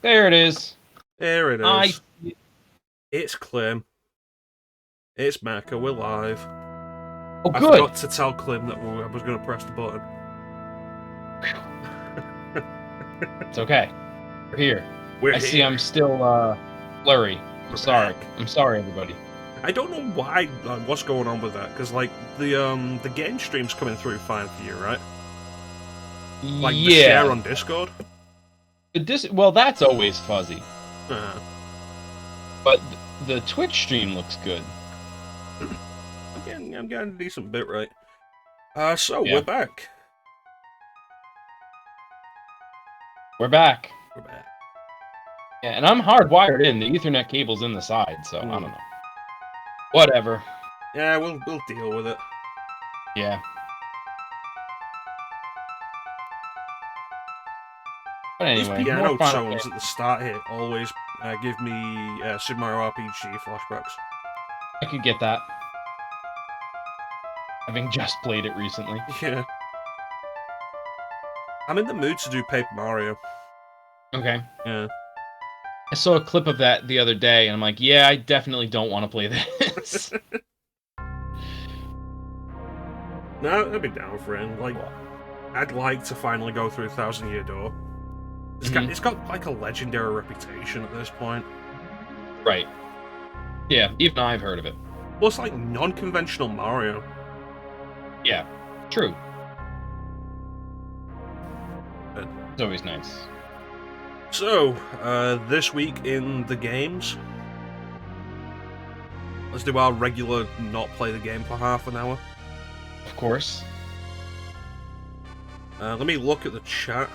There it is. There it I. is. It's Clim. It's Mecha. We're live. Oh, I good. forgot to tell Clim that I was going to press the button. It's okay. We're here. We're see here. I'm still blurry. I'm sorry. back. I'm sorry, everybody. I don't know why. What's going on with that? Because like the game stream's coming through fine for you, right? Like the share on Discord. Well, that's always fuzzy. Uh, But the Twitch stream looks good. I'm getting a decent bit right. So Yeah. we're back. We're back. We're back. Yeah, and I'm hardwired in. The Ethernet cable's in the side, so I don't know. Whatever. Yeah, we'll deal with it. Yeah. But anyway, These piano more fun. tones at the start here always give me Super Mario RPG flashbacks. I could get that. Having just played it recently. Yeah. I'm in the mood to do Paper Mario. Okay. Yeah. I saw a clip of that the other day, and I'm like, yeah, I definitely don't want to play this. No, I'd be down for it. Like, I'd like to finally go through Thousand Year Door. It's got like a legendary reputation at this point. Right. Yeah, even I've heard of it. Well, it's like non-conventional Mario. Yeah, true. But, It's always nice. so, this week in the games, let's do our regular not play the game for half an hour. Of course. Let me look at the chat.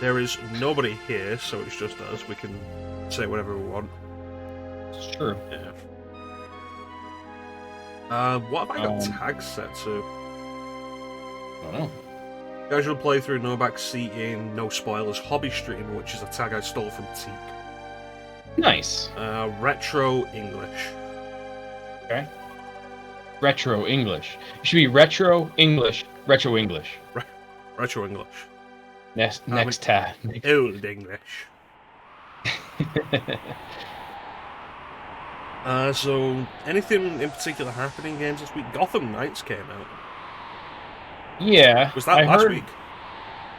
There is nobody here, so it's just us. We can say whatever we want. It's true. Yeah. What have I got tags set to? I don't know. Casual playthrough, no backseating, no spoilers, hobby stream, which is a tag I stole from Teak. Nice. Retro English. Okay. Retro English. It should be Retro English. Retro English. Retro English. Next tab. Old English. So, anything in particular happening in games this week? Gotham Knights came out. Yeah. Was that last week?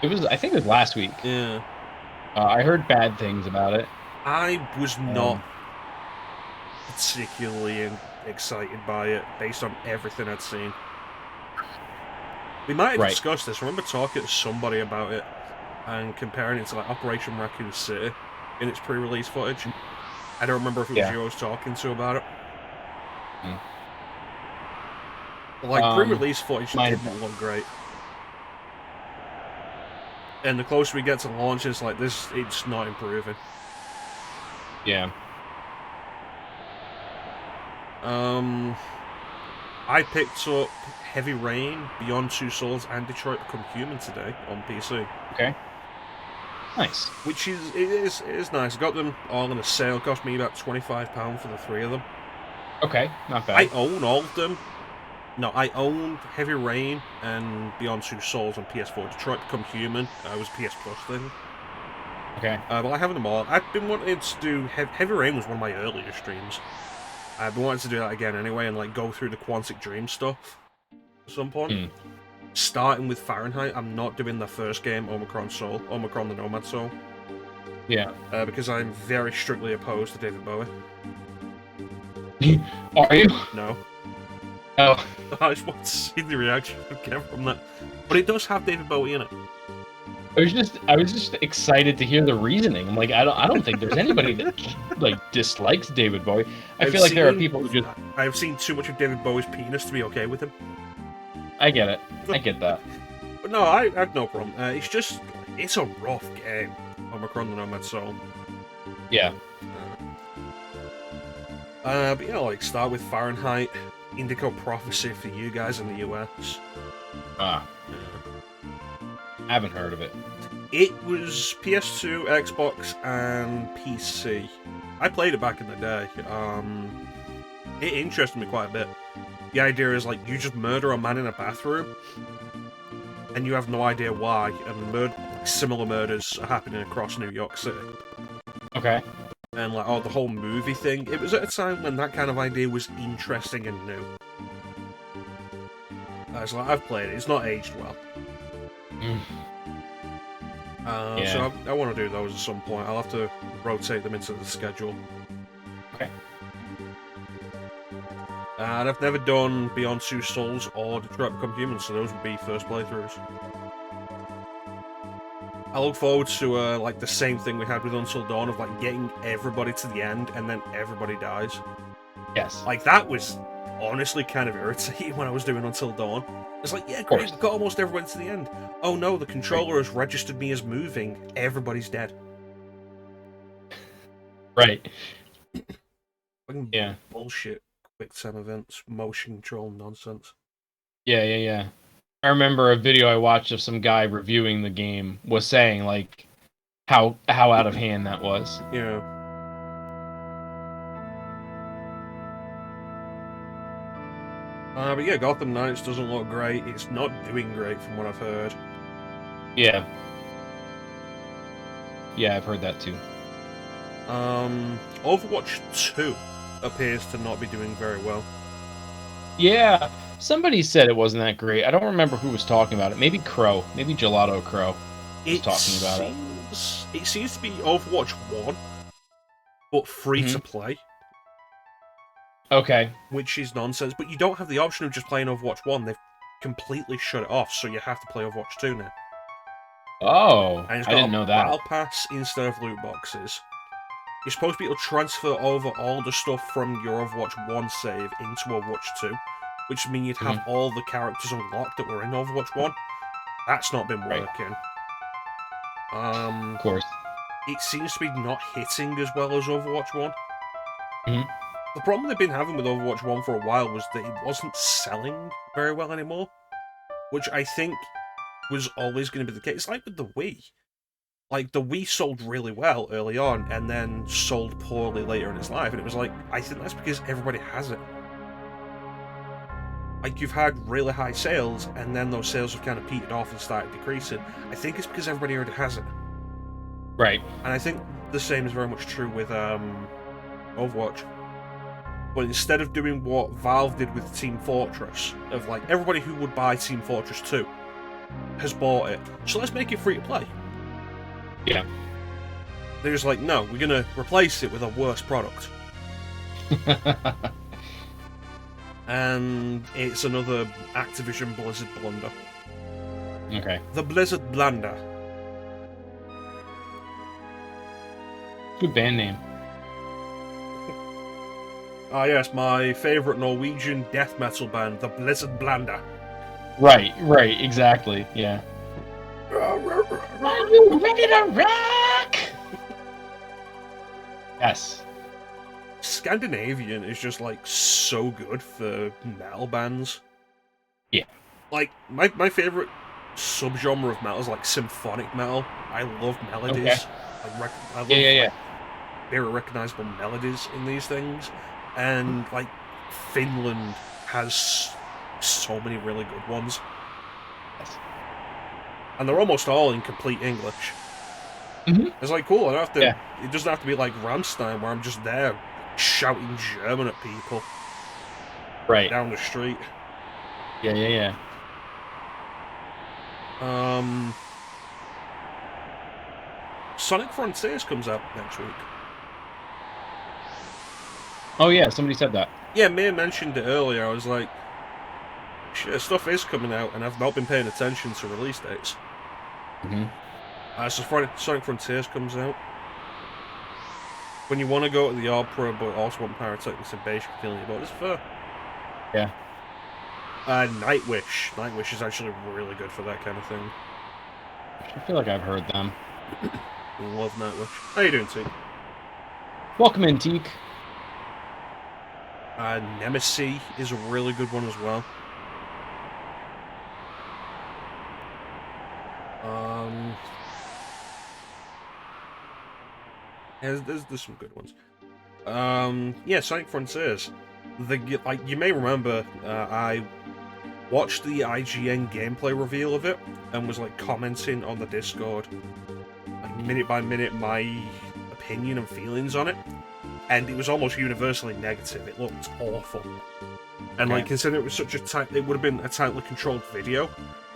It was. I think it was last week. Yeah. I heard bad things about it. I was not particularly excited by it, based on everything I'd seen. We might have discussed this. I remember talking to somebody about it and comparing it to like Operation Raccoon City in its pre-release footage. I don't remember if it was you I was talking to about it. Like, pre-release footage did not look great. And the closer we get to launch, it's like this, it's not improving. Yeah. I picked up Heavy Rain, Beyond Two Souls, and Detroit Become Human today on PC. Okay. Nice. Which is nice. I got them all in a sale. It cost me about £25 for the three of them. Okay, not bad. I own all of them. No, I own Heavy Rain and Beyond Two Souls on PS4. Detroit Become Human was a PS Plus thing. Okay. But I have them all. I've been wanting to do... Heavy Rain was one of my earlier streams. I've been wanting to do that again anyway and like go through the Quantic Dream stuff at some point. Starting with Fahrenheit, I'm not doing the first game, Omicron the Nomad Soul. Yeah. Because I'm very strictly opposed to David Bowie. Are you? No. Oh. I just want to see the reaction I get from that. But it does have David Bowie in it. I was just excited to hear the reasoning. I'm like, I don't think there's anybody that like dislikes David Bowie. I feel like there are people who just... I've seen too much of David Bowie's penis to be okay with him. I get it. I get that. But no, I have no problem. It's a rough game, Omicron the Nomad Soul. Yeah. But yeah, like, start with Fahrenheit, Indigo Prophecy for you guys in the US. I haven't heard of it. It was PS2, Xbox, and PC. I played it back in the day. It interested me quite a bit. The idea is, like, you just murder a man in a bathroom, and you have no idea why, and similar murders are happening across New York City. Okay. And like, oh, the whole movie thing. It was at a time when that kind of idea was interesting and new. So like, I've played it. It's not aged well. Yeah. So I want to do those at some point. I'll have to rotate them into the schedule. Okay. And I've never done Beyond Two Souls or Detroit Become Human, so those would be first playthroughs. I look forward to like the same thing we had with Until Dawn of like getting everybody to the end and then everybody dies. Yes. Like that was honestly kind of irritating when I was doing Until Dawn. It's like, yeah, great, we've got almost everyone to the end. Oh no, the controller has registered me as moving. Everybody's dead. Right. Fucking bullshit. Quick time events, motion control nonsense. Yeah. I remember a video I watched of some guy reviewing the game was saying like how out of hand that was. Yeah. But yeah, Gotham Knights doesn't look great. It's not doing great from what I've heard. Yeah. Yeah, I've heard that too. Overwatch 2 appears to not be doing very well. Yeah, somebody said it wasn't that great. I don't remember who was talking about it. Maybe Crow. Maybe Gelato Crow was talking about it. It seems to be Overwatch 1, but free to play. Okay. Which is nonsense, but you don't have the option of just playing Overwatch 1. They've completely shut it off, so you have to play Overwatch 2 now. Oh, and it's I got didn't know that. Battle Pass instead of loot boxes. You're supposed to be able to transfer over all the stuff from your Overwatch 1 save into Overwatch 2, which means you'd have all the characters unlocked that were in Overwatch 1. That's not been working. Of course. It seems to be not hitting as well as Overwatch 1. Mm-hmm. The problem they've been having with Overwatch 1 for a while was that it wasn't selling very well anymore, which I think was always going to be the case. It's like with the Wii. Like, the Wii sold really well early on, and then sold poorly later in its life, and it was like, I think that's because everybody has it. Like, you've had really high sales, and then those sales have kind of petered off and started decreasing. I think it's because everybody already has it. Right. And I think the same is very much true with Overwatch. But instead of doing what Valve did with Team Fortress, of like, everybody who would buy Team Fortress 2 has bought it, so let's make it free to play. Yeah. They're just like, no, we're going to replace it with a worse product. And it's another Activision Blizzard blunder. Okay. The Blizzard blunder. Good band name. Ah yes, my favourite Norwegian death metal band, the Blizzard Blunder. Right, exactly, yeah. Are you ready to rock? Yes. Scandinavian is just like so good for metal bands. Yeah. Like my favorite subgenre of metal is like symphonic metal. I love melodies. Okay. I love Yeah. very recognizable melodies in these things, and like Finland has so many really good ones. Yes. And they're almost all in complete English. Mm-hmm. It's like cool. I don't have to. Yeah. It doesn't have to be like Rammstein, where I'm just there shouting German at people. Right. Down the street. Yeah. Sonic Frontiers comes out next week. Oh yeah, somebody said that. Yeah, Mia mentioned it earlier. I was like, shit, stuff is coming out, and I've not been paying attention to release dates. So Sonic Frontiers comes out. When you want to go to the opera, but also want pyrotechnics and bass, feeling about this fair. Yeah. Nightwish. Nightwish is actually really good for that kind of thing. I feel like I've heard them. Love Nightwish. How you doing, Teak? Welcome in, Teak. Nemesis is a really good one as well. There's some good ones. Yeah, Sonic Frontiers. Like you may remember, I watched the IGN gameplay reveal of it and was like commenting on the Discord, like minute by minute, my opinion and feelings on it, and it was almost universally negative. It looked awful. And like, considering it was such it would have been a tightly controlled video,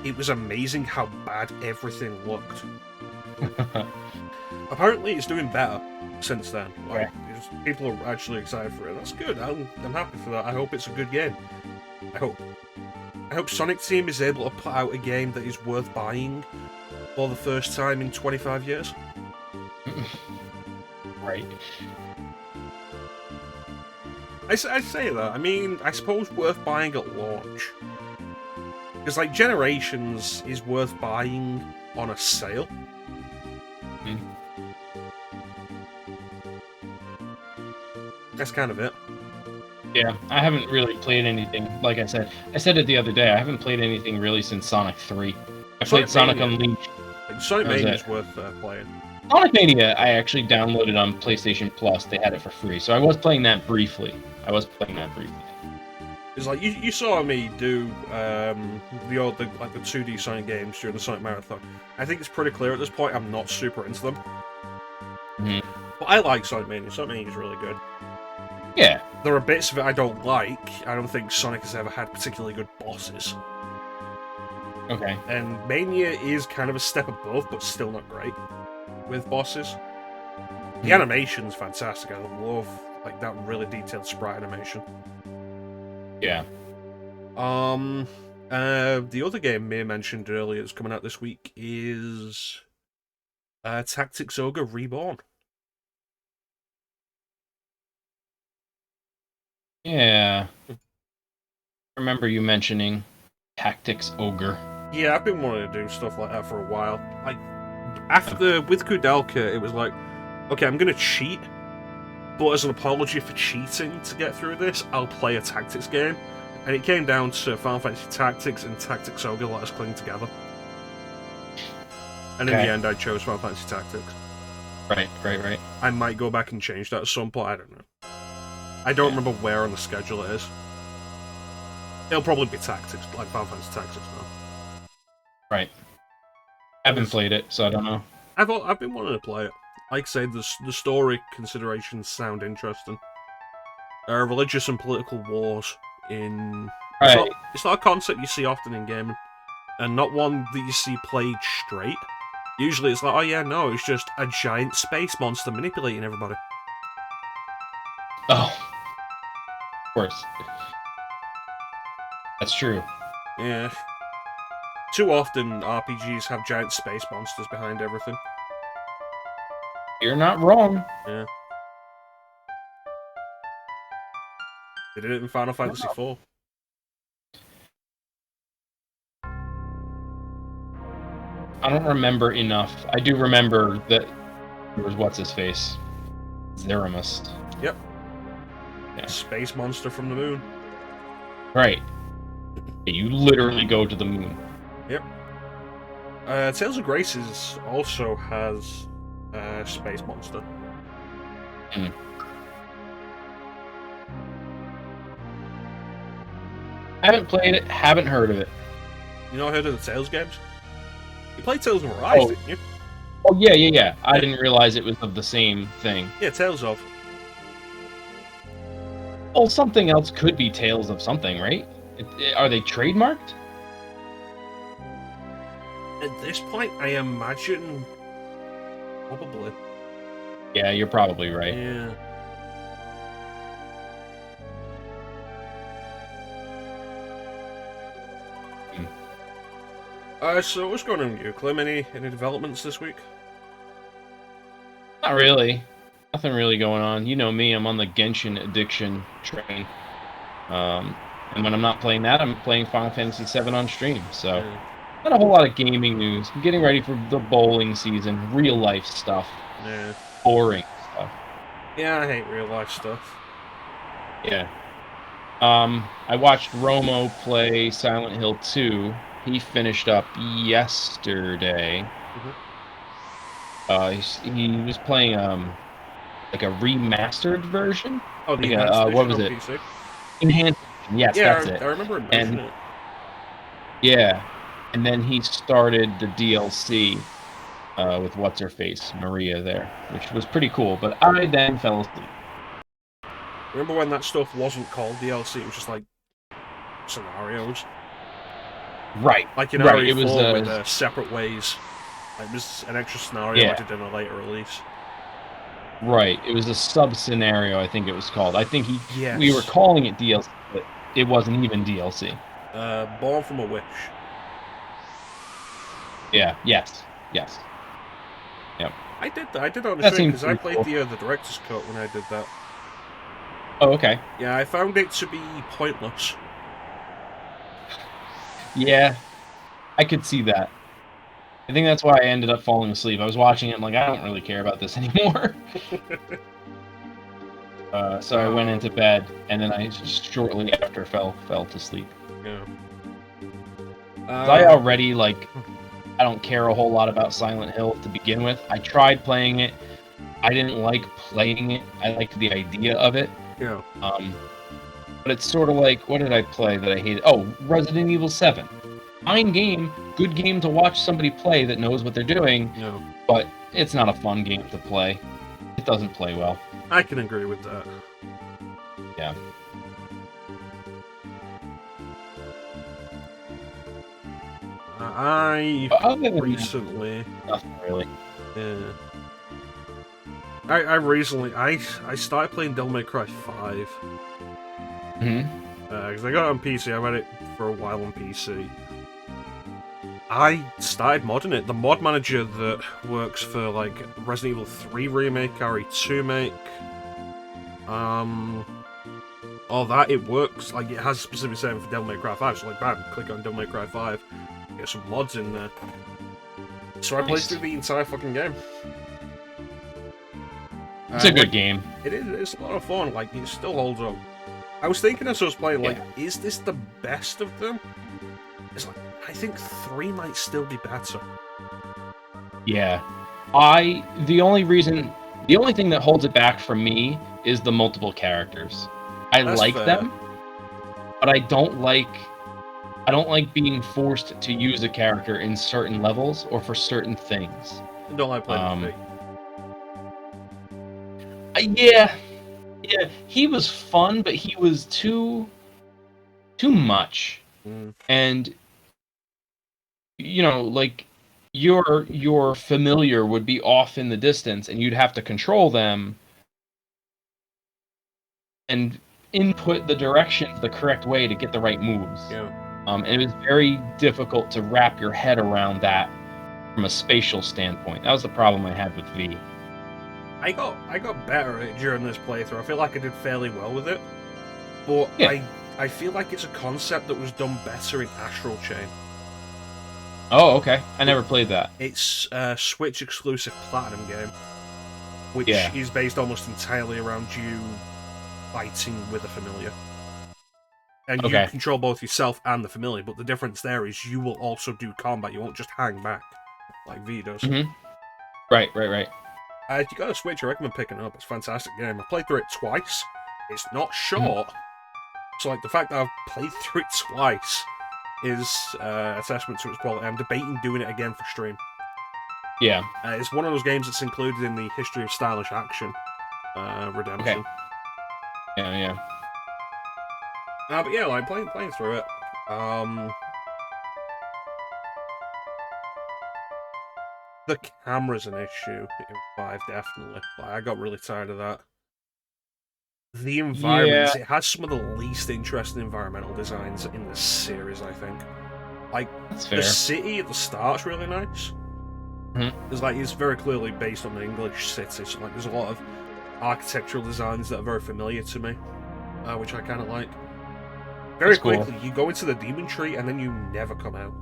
it was amazing how bad everything looked. Apparently, it's doing better since then. Like, people are actually excited for it. That's good. I'm happy for that. I hope it's a good game. I hope Sonic Team is able to put out a game that is worth buying for the first time in 25 years. Right. I say that. I mean, I suppose worth buying at launch. Because, like, Generations is worth buying on a sale. That's kind of it. Yeah, I haven't really played anything. Like I said it the other day. I haven't played anything really since Sonic 3. I played Sonic Unleashed. Sonic Mania is worth playing. Sonic Mania, I actually downloaded on PlayStation Plus. They had it for free, so I was playing that briefly. It's like you saw me do the 2D Sonic games during the Sonic Marathon. I think it's pretty clear at this point I'm not super into them. But I like Sonic Mania. Sonic Mania is really good. Yeah. There are bits of it I don't like. I don't think Sonic has ever had particularly good bosses. Okay. And Mania is kind of a step above, but still not great with bosses. The animation's fantastic. I love like that really detailed sprite animation. Yeah. The other game Mia mentioned earlier that's coming out this week is Tactics Ogre Reborn. Yeah. I remember you mentioning Tactics Ogre. Yeah, I've been wanting to do stuff like that for a while. Like, with Kudelka, it was like, okay, I'm gonna cheat, but as an apology for cheating to get through this, I'll play a tactics game. And it came down to Final Fantasy Tactics and Tactics Ogre Let Us Cling Together. And in the end, I chose Final Fantasy Tactics. Right. I might go back and change that at some point, I don't know. I don't remember where on the schedule it is. It'll probably be Tactics, like Final Fantasy Tactics now. Right. I haven't played it, so I don't know. I've been wanting to play it. Like I say, the story considerations sound interesting. There are religious and political wars in... Right. It's not a concept you see often in gaming. And not one that you see played straight. Usually it's like, oh yeah, no, it's just a giant space monster manipulating everybody. Oh. Of course. That's true. Yeah. Too often, RPGs have giant space monsters behind everything. You're not wrong. Yeah. They did it in Final Fantasy IV. I don't remember enough. I do remember that there was what's-his-face? Zeramus. Yep. Yeah. Space monster from the moon. Right. You literally go to the moon. Yep. Tales of Graces also has a space monster. Haven't played it, haven't heard of it. You not heard of the Tales games? You played Tales of Arise, didn't you? Oh, yeah. I didn't realize it was of the same thing. Yeah, Tales of. Well, something else could be Tales of something, right? Are they trademarked? At this point, I imagine... Probably. Yeah, you're probably right. Yeah. So what's going on with you, Clim? Any developments this week? Not really. Nothing really going on. You know me, I'm on the Genshin addiction train. And when I'm not playing that, I'm playing Final Fantasy VII on stream. So, not a whole lot of gaming news. I'm getting ready for the bowling season. Real life stuff. Yeah. Boring stuff. Yeah, I hate real life stuff. Yeah. I watched Romo play Silent Hill 2. He finished up yesterday. He was playing like a remastered version. Oh, the like what was it? PC? Enhanced. Yes, yeah, that's it. I remember him mentioning it. Yeah, and then he started the DLC, with what's her face, Maria there, which was pretty cool. But I then fell asleep. Remember when that stuff wasn't called DLC? It was just like scenarios. Right. Like in right. RE4 It was with separate ways. Like, it was an extra scenario added in a later release. Right. It was a sub-scenario, I think it was called. I think we were Yes. calling it DLC, but it wasn't even DLC. Born from a Wish. Yeah. Yes. Yep. I did that. I did that on the stream because I played cool. the director's cut when I did that. Oh, okay. Yeah, I found it to be pointless. Yeah, I could see that. I think that's why I ended up falling asleep. I was watching it and like, I don't really care about this anymore. So I went into bed, and then I just shortly after fell to sleep. Yeah. I already, like, I don't care a whole lot about Silent Hill to begin with. I tried playing it. I didn't like playing it. I liked the idea of it. Yeah. But it's sort of like, what did I play that I hated? Oh, Resident Evil 7. Fine game, good game to watch somebody play that knows what they're doing, but it's not a fun game to play. It doesn't play well. I can agree with that. Yeah. I recently... Nothing really. Yeah. I recently... I started playing Devil May Cry 5. Because I got it on PC, I've had it for a while on PC. I started modding it. The mod manager that works for, like, Resident Evil 3 remake, RE2 make, all that, it works. Like, it has a specific setting for Devil May Cry 5, so like, bam, click on Devil May Cry 5, get some mods in there. So I played through the entire fucking game. It's a good game. It's a lot of fun, like, it still holds up. I was thinking as I was playing, like, is this the best of them? It's like, I think 3 might still be better. Yeah. The only thing that holds it back from me is the multiple characters. That's like fair. Them, but I don't like being forced to use a character in certain levels or for certain things. I don't like playing Yeah, he was fun, but he was too much. And you know, like your familiar would be off in the distance, and you'd have to control them and input the directions the correct way to get the right moves. Yeah. And it was very difficult to wrap your head around that from a spatial standpoint. That was the problem I had with V. I got better at it during this playthrough. I feel like I did fairly well with it. But I feel like it's a concept that was done better in Astral Chain. Oh, okay. I never played that. It's a Switch exclusive Platinum game, which is based almost entirely around you fighting with a familiar. And you control both yourself and the familiar, but the difference there is you will also do combat. You won't just hang back like V does. Right. If you got a Switch, I recommend picking it up. It's a fantastic game. I played through it twice. It's not short, so like the fact that I've played through it twice is a testament to its quality. I'm debating doing it again for stream. Yeah. It's one of those games that's included in the History of Stylish Action Redemption. Okay. Yeah. But yeah, like playing through it. The camera's an issue in 5, definitely. Like, I got really tired of that. The environments, it has some of the least interesting environmental designs in the series, I think. Like, the city at the start's really nice. It's like, it's very clearly based on an English city, so like, there's a lot of architectural designs that are very familiar to me, which I kind of like. Very quickly, you go into the demon tree and then you never come out.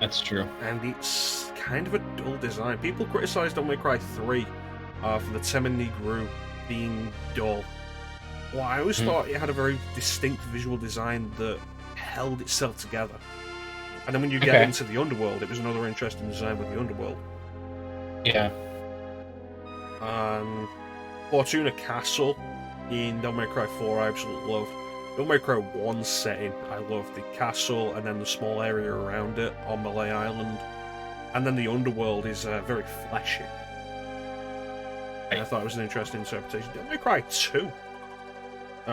That's true. And it's kind of a dull design. People criticised Devil May Cry 3 for the Temen being dull. Well, I always thought it had a very distinct visual design that held itself together. And then when you get into the Underworld, it was another interesting design with the Underworld. Yeah. Fortuna Castle in Devil May Cry 4 I absolutely loved. Devil May Cry 1 setting, I love the castle and then the small area around it on Malay Island. And then the underworld is very fleshy. And I thought it was an interesting interpretation. Devil May Cry 2,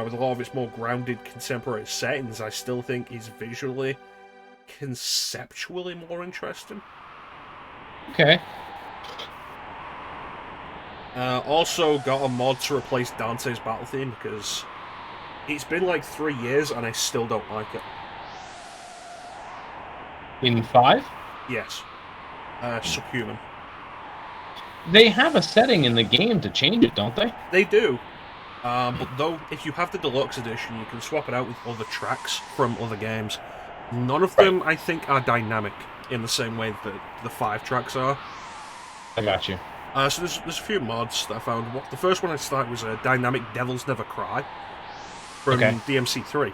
with a lot of its more grounded contemporary settings, I still think is visually, conceptually more interesting. Okay. Also got a mod to replace Dante's battle theme because it's been like 3 years and I still don't like it. In 5? Yes. Subhuman. They have a setting in the game to change it, don't they? They do. But though, if you have the deluxe edition, you can swap it out with other tracks from other games. None of them, I think, are dynamic in the same way that the 5 tracks are. I got you. So there's a few mods that I found. The first one I started was a dynamic Devils Never Cry from DMC3.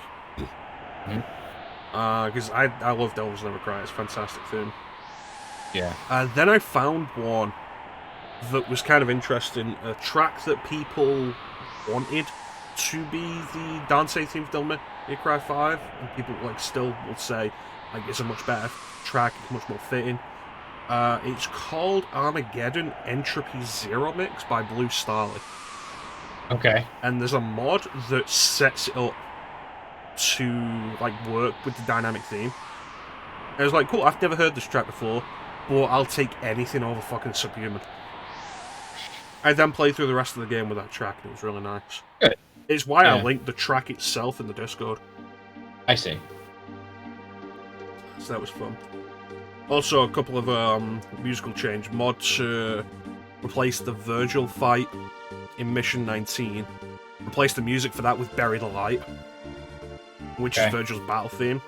Because I love Devils Never Cry. It's a fantastic theme. Yeah. Then I found one that was kind of interesting. A track that people wanted to be the Dante theme for Devil May Cry 5, and people still will say it's a much better track, it's much more fitting. It's called Armageddon Entropy Zero Mix by Blue Starly. Okay. And there's a mod that sets it up to work with the dynamic theme. And I was like, cool, I've never heard this track before, but I'll take anything over fucking Subhuman. I then played through the rest of the game with that track, and it was really nice. Good. It's why I linked the track itself in the Discord. I see. So that was fun. Also, a couple of musical change. Mod to replace the Virgil fight in Mission 19. Replace the music for that with Bury the Light, which is Virgil's battle theme.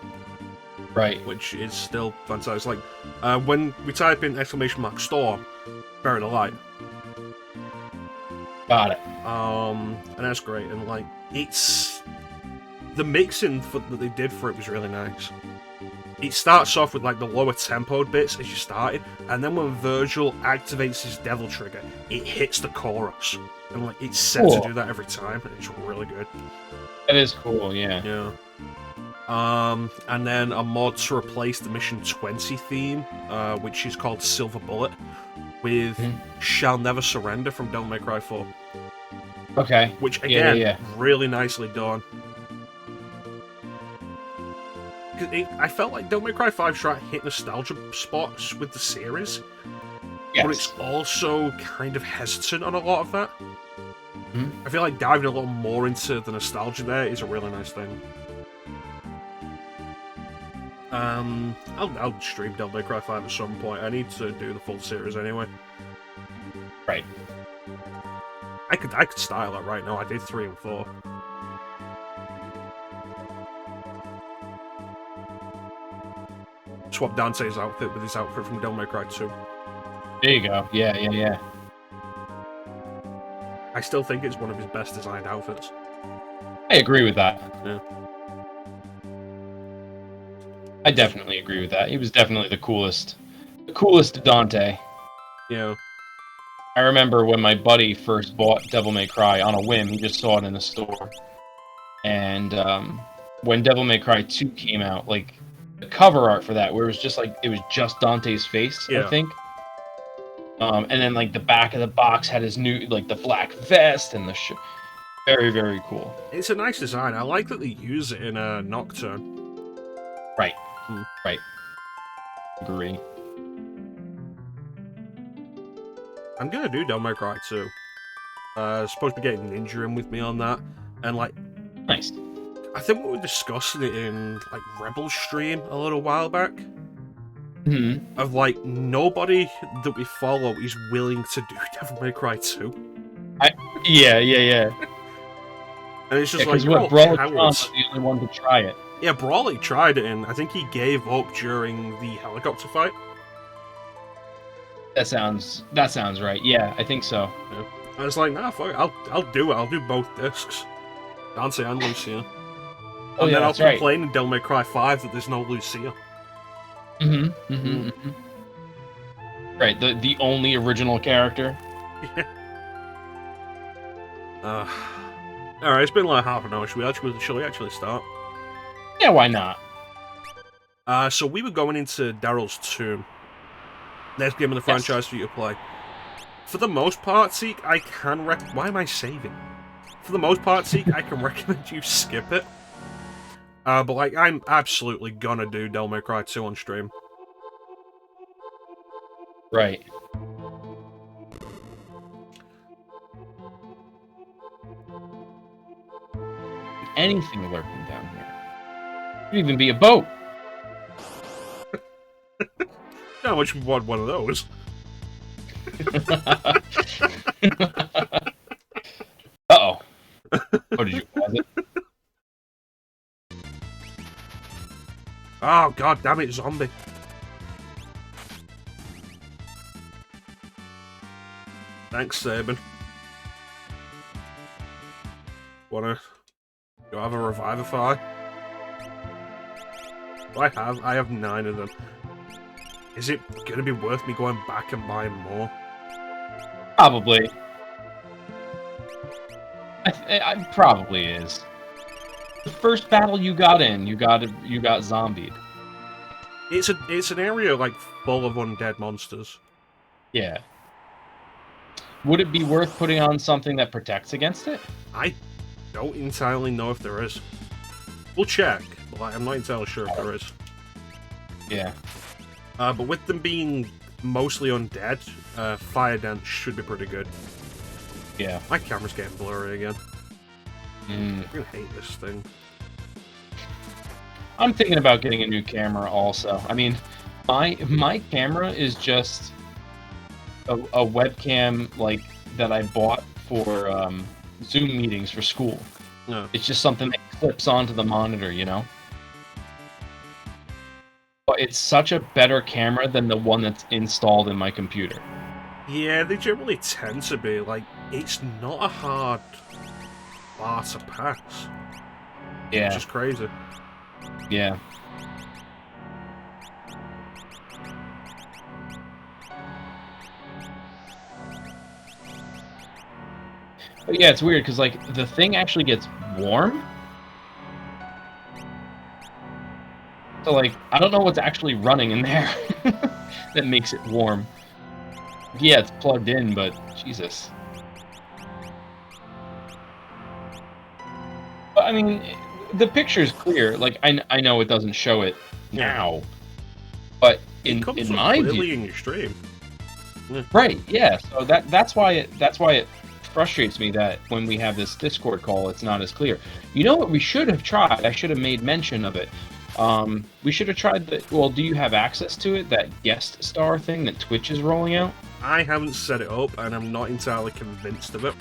Right. Which is still fantastic. When we type in !Storm, Bury the Light. Got it. And that's great. And it's the mixing that they did for it was really nice. It starts off with the lower tempoed bits as you started, and then when Virgil activates his devil trigger, it hits the chorus, and it's set to do that every time, and it's really good. That is cool, yeah. Yeah. And then a mod to replace the Mission 20 theme, which is called Silver Bullet, with Shall Never Surrender from Devil May Cry 4. Okay. Which, again, really nicely done. I felt like Devil May Cry 5 tried to hit nostalgia spots with the series, but it's also kind of hesitant on a lot of that. I feel like diving a little more into the nostalgia there is a really nice thing. I'll stream Devil May Cry 5 at some point. I need to do the full series anyway. Right. I could style that right now. I did 3 and 4. Swap Dante's outfit with his outfit from Devil May Cry 2. There you go. Yeah. I still think it's one of his best designed outfits. I agree with that. Yeah. I definitely agree with that. He was definitely the coolest. The coolest Dante. Yeah. I remember when my buddy first bought Devil May Cry on a whim. He just saw it in the store. And when Devil May Cry 2 came out, the cover art for that, where it was just Dante's face, I think. And then the back of the box had his new the black vest and the very, very cool. It's a nice design. I like that they use it in a Nocturne. Right. Right. Agree. I'm gonna do Devil May Cry 2. Supposed to be getting Ninja in with me on that, and nice. I think we were discussing it in Rebel stream a little while back. Of nobody that we follow is willing to do Devil May Cry 2. Yeah. And it's just Brawley's the only one to try it. Yeah, Brawley tried it, and I think he gave up during the helicopter fight. That sounds right. Yeah, I think so. Yeah. I was like, nah, fuck it. I'll do it. I'll do both discs. Dante and Lucia. And then I'll complain in Devil May Cry 5 that there's no Lucia. Right, the only original character. Yeah. Alright, it's been like half an hour. Shall we actually start? Yeah, why not? So we were going into Darril's Tomb. Next game in the franchise for you to play. For the most part, Seek, I can why am I saving? For the most part, Seek, I can recommend you skip it. But like, I'm absolutely gonna do Devil May Cry 2 on stream. Right. Anything lurking down here. Could even be a boat. How much would want one of those? Uh-oh. Oh, did you pause it? Oh, god damn it, zombie. Thanks, Sabin. Do I have a Revivify? I have 9 of them. Is it gonna be worth me going back and buying more? Probably. I probably is. The first battle you got in, you got zombied. It's an area like full of undead monsters. Yeah. Would it be worth putting on something that protects against it? I don't entirely know if there is. We'll check, but like, I'm not entirely sure if there is. Yeah. But with them being mostly undead, fire dance should be pretty good. Yeah. My camera's getting blurry again. I'm gonna hate this thing. I'm thinking about getting a new camera also. I mean, my camera is just a webcam like that I bought for Zoom meetings for school. No. It's just something that clips onto the monitor, you know? But it's such a better camera than the one that's installed in my computer. Yeah, they generally tend to be. Like, it's not a hard bar to pass. Yeah. Which is crazy. Yeah. But yeah, it's weird, because, like, the thing actually gets warm. So, like, I don't know what's actually running in there that makes it warm. Yeah, it's plugged in, but Jesus. But, I mean, the picture's clear. Like, I know it doesn't show it now, but in my view, in your stream. Yeah. Right? Yeah. So that's why it frustrates me that when we have this Discord call, it's not as clear. You know what we should have tried? I should have made mention of it. We should have tried the. Well, do you have access to it? That guest star thing that Twitch is rolling out? I haven't set it up, and I'm not entirely convinced of it.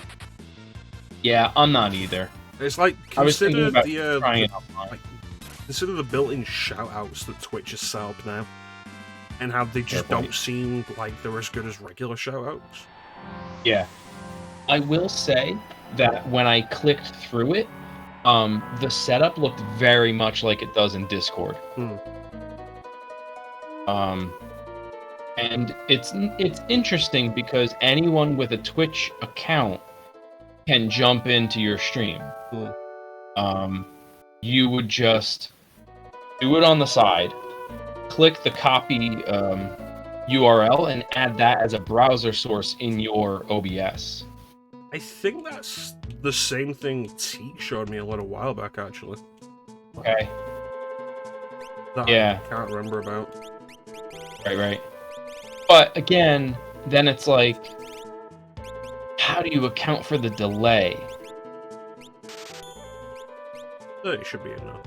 Yeah, I'm not either. It's like consider consider the built-in shout-outs that Twitch has set up now, and how they just don't seem like they're as good as regular shout-outs. Yeah, I will say that when I clicked through it, the setup looked very much like it does in Discord. And it's interesting because anyone with a Twitch account can jump into your stream. You would just do it on the side, click the copy URL, and add that as a browser source in your OBS. I think that's the same thing Teak showed me a little while back, actually. Okay. That yeah. I can't remember about. Right. But again, then it's like, how do you account for the delay? It should be enough.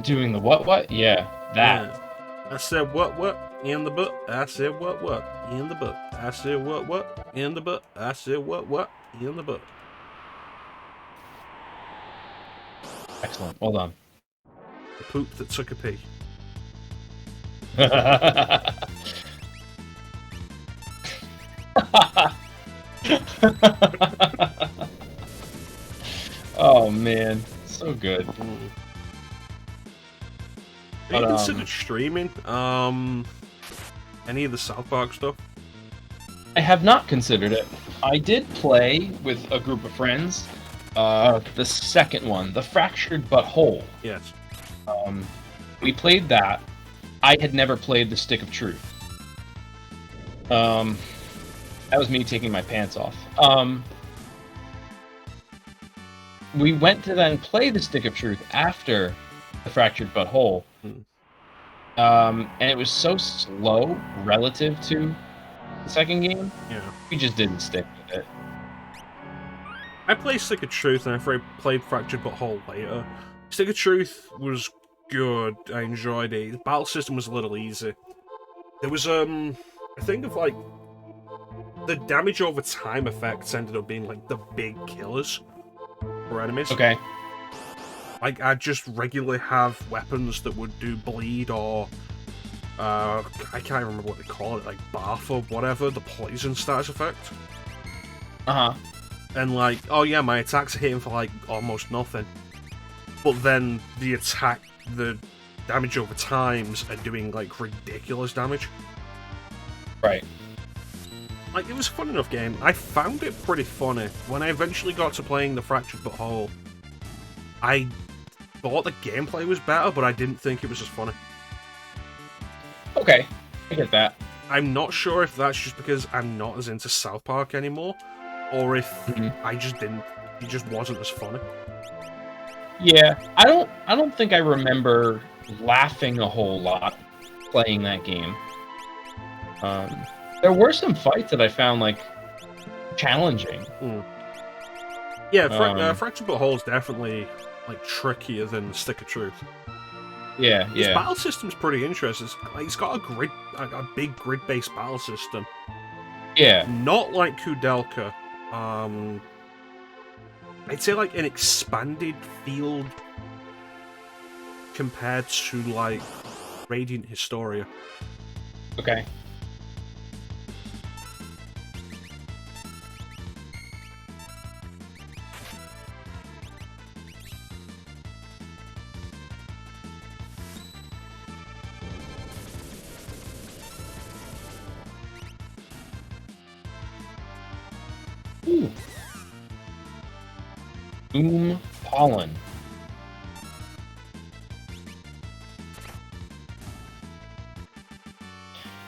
Doing the what? Yeah, that. Yeah. I said what in the book. I said what in the book. I said what in the book. I said what in the book. Excellent. Well done. The poop that took a pee. Oh man, so good. Have you considered streaming any of the South Park stuff? I have not considered it. I did play with a group of friends The second one, the Fractured But Whole. Yes. We played that. I had never played the Stick of Truth. That was me taking my pants off. We went to then play the Stick of Truth after the Fractured But Whole. And it was so slow relative to the second game. Yeah. We just didn't stick with it. I played Stick of Truth and I played Fractured But Whole later. Stick of Truth was good. I enjoyed it. The battle system was a little easy. There was I think of like the damage over time effects ended up being like the big killers for enemies. Okay. Like I'd just regularly have weapons that would do bleed or I can't remember what they call it, like bath or whatever, the poison status effect. And like, oh yeah, my attacks are hitting for like almost nothing. But then the damage over times are doing like ridiculous damage. Right. Like, it was a fun enough game. I found it pretty funny. When I eventually got to playing the Fractured But Whole, I thought the gameplay was better, but I didn't think it was as funny. Okay, I get that. I'm not sure if that's just because I'm not as into South Park anymore, or if it just wasn't as funny. Yeah, I don't think I remember laughing a whole lot playing that game. There were some fights that I found like challenging. Yeah, Fractured But Whole is definitely like trickier than Stick of Truth. Yeah, His battle system's pretty interesting. He's got a big grid-based battle system. Yeah. Not like Kudelka. I'd say like an expanded field compared to like Radiant Historia. Okay. Ooh. Pollen.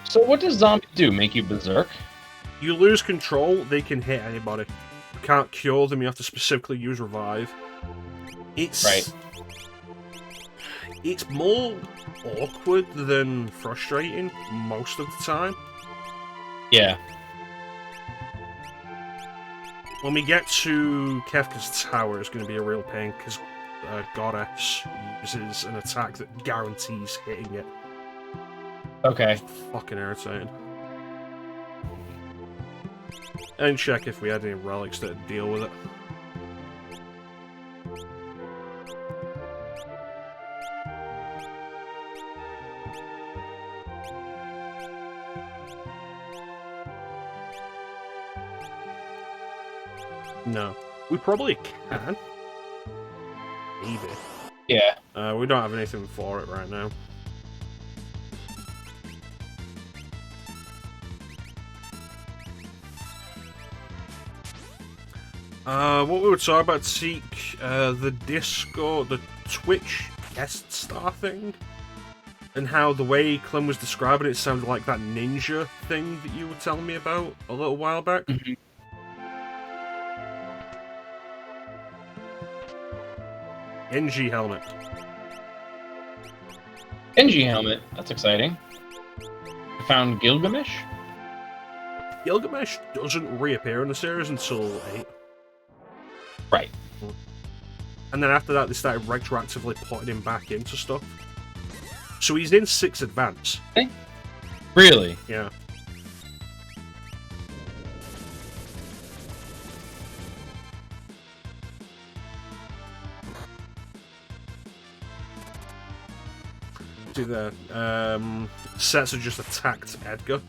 So what does zombie do? Make you berserk? You lose control, they can hit anybody. You can't cure them, you have to specifically use revive. It's more awkward than frustrating most of the time. Yeah. When we get to Kefka's Tower, it's going to be a real pain, because Goddess uses an attack that guarantees hitting it. Okay. It's fucking irritating. And check if we had any relics that deal with it. No. We probably can. Maybe. Yeah. We don't have anything for it right now. What we were talking about, Seek, the Discord, the Twitch guest star thing, and how the way Clim was describing it sounded like that ninja thing that you were telling me about a little while back. NG helmet. NG helmet. That's exciting. I found Gilgamesh. Gilgamesh doesn't reappear in the series until 8. Right. And then after that, they started retroactively putting him back into stuff. So he's in 6 Advance. Really? Yeah. See there. Setsu just attacked Edgar.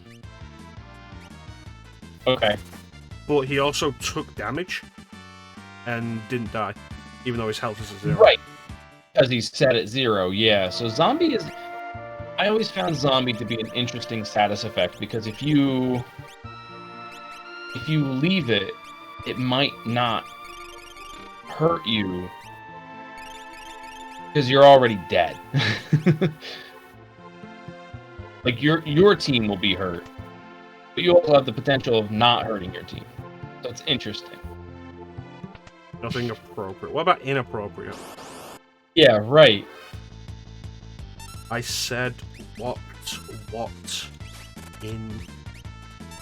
Okay. But he also took damage and didn't die, even though his health is at 0. Right. Because he's set at 0, yeah. So zombie is... I always found zombie to be an interesting status effect, because if you leave it, it might not hurt you because you're already dead. Like your team will be hurt, but you also have the potential of not hurting your team. So it's interesting. Nothing appropriate. What about inappropriate? Yeah, right. I said what in